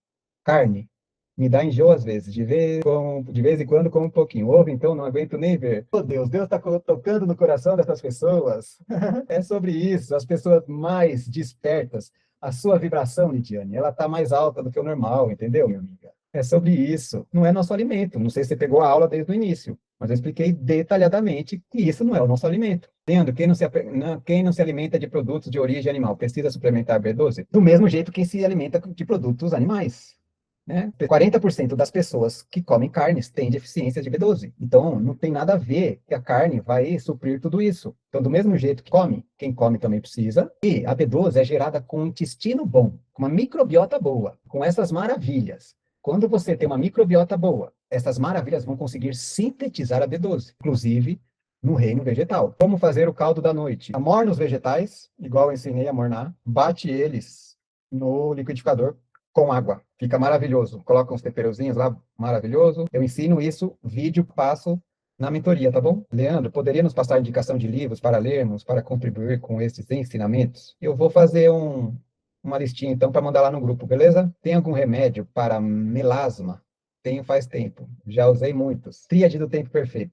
S1: carne. Me dá enjoo às vezes, de vez em quando como um pouquinho. Ovo, então, não aguento nem ver. Oh, Deus está tocando no coração dessas pessoas. É sobre isso, as pessoas mais despertas. A sua vibração, Lidiane, ela está mais alta do que o normal, entendeu, minha amiga? É sobre isso. Não é nosso alimento. Não sei se você pegou a aula desde o início, mas eu expliquei detalhadamente que isso não é o nosso alimento. Entendo, quem não se alimenta de produtos de origem animal precisa suplementar B12? Do mesmo jeito que se alimenta de produtos animais. Né? 40% das pessoas que comem carnes têm deficiência de B12. Então, não tem nada a ver que a carne vai suprir tudo isso. Então, do mesmo jeito que come, quem come também precisa. E a B12 é gerada com um intestino bom, com uma microbiota boa, com essas maravilhas. Quando você tem uma microbiota boa, essas maravilhas vão conseguir sintetizar a B12, inclusive no reino vegetal. Como fazer o caldo da noite? Amorna os vegetais, igual eu ensinei a mornar, bate eles no liquidificador com água. Fica maravilhoso. Coloca uns temperozinhos lá, maravilhoso. Eu ensino isso, vídeo, passo na mentoria, tá bom? Leandro, poderia nos passar indicação de livros para lermos, para contribuir com esses ensinamentos? Eu vou fazer uma listinha, então, para mandar lá no grupo, beleza? Tem algum remédio para melasma? tenho faz tempo. Já usei muitos. Tríade do tempo perfeito.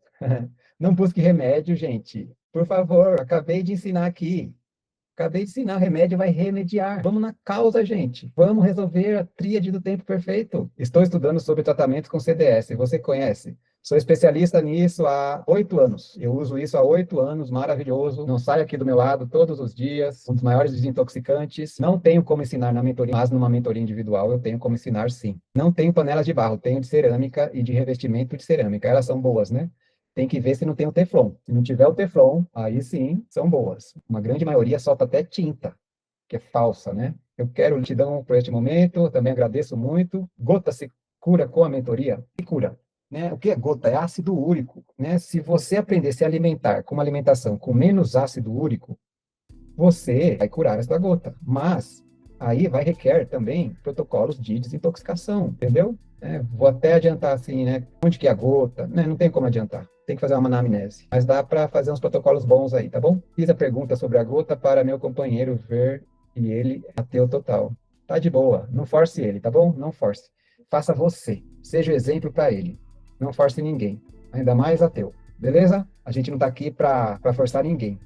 S1: Não busque remédio, gente. Por favor, acabei de ensinar aqui. Acabei de ensinar, o remédio vai remediar. Vamos na causa, gente. Vamos resolver a tríade do tempo perfeito. Estou estudando sobre tratamento com CDS. Você conhece? Sou especialista nisso há 8 anos. Eu uso isso há 8 anos, maravilhoso. Não saio aqui do meu lado todos os dias. Um dos maiores desintoxicantes. Não tenho como ensinar na mentoria, mas numa mentoria individual eu tenho como ensinar sim. Não tenho panelas de barro, tenho de cerâmica e de revestimento de cerâmica. Elas são boas, né? Tem que ver se não tem o Teflon. Se não tiver o Teflon, aí sim, são boas. Uma grande maioria solta até tinta, que é falsa, né? Eu quero gratidão por este momento, também agradeço muito. Gota se cura com a mentoria? Se cura. Né? O que é gota? É ácido úrico. Né? Se você aprender a se alimentar com uma alimentação com menos ácido úrico, você vai curar esta gota. Mas aí vai requer também protocolos de desintoxicação, entendeu? Vou até adiantar assim, né? Onde que é a gota? Né? Não tem como adiantar. Tem que fazer uma anamnese. Mas dá para fazer uns protocolos bons aí, tá bom? Fiz a pergunta sobre a gota para meu companheiro ver e ele é ateu total. Tá de boa. Não force ele, tá bom? Não force. Faça você. Seja o exemplo para ele. Não force ninguém. Ainda mais ateu. Beleza? A gente não tá aqui para forçar ninguém.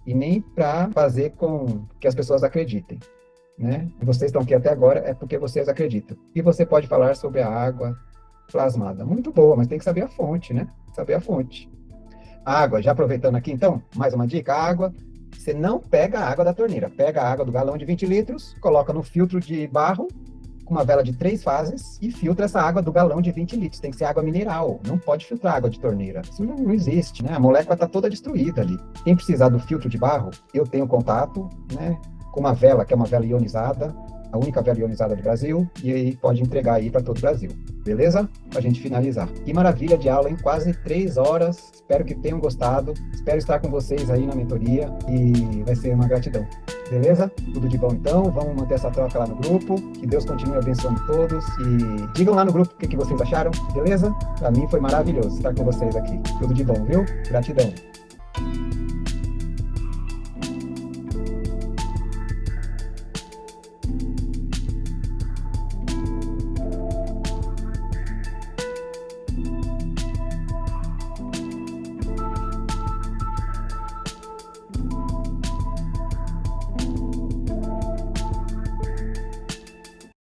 S1: E nem para fazer com que as pessoas acreditem. Né? Vocês estão aqui até agora é porque vocês acreditam. E você pode falar sobre a água plasmada. Muito boa, mas tem que saber a fonte, né? Saber a fonte. A água, já aproveitando aqui então, mais uma dica, a água, você não pega a água da torneira, pega a água do galão de 20 litros, coloca no filtro de barro, com uma vela de 3 fases, e filtra essa água do galão de 20 litros. Tem que ser água mineral, não pode filtrar água de torneira. Isso não existe, né? A molécula está toda destruída ali. Quem precisar do filtro de barro, eu tenho contato, né? Com uma vela, que é uma vela ionizada, a única vela ionizada do Brasil, e aí pode entregar aí para todo o Brasil. Beleza? Para a gente finalizar. Que maravilha de aula, em quase 3 horas. Espero que tenham gostado. Espero estar com vocês aí na mentoria e vai ser uma gratidão. Beleza? Tudo de bom então. Vamos manter essa troca lá no grupo. Que Deus continue abençoando todos. E digam lá no grupo o que vocês acharam. Beleza? Para mim foi maravilhoso estar com vocês aqui. Tudo de bom, viu? Gratidão.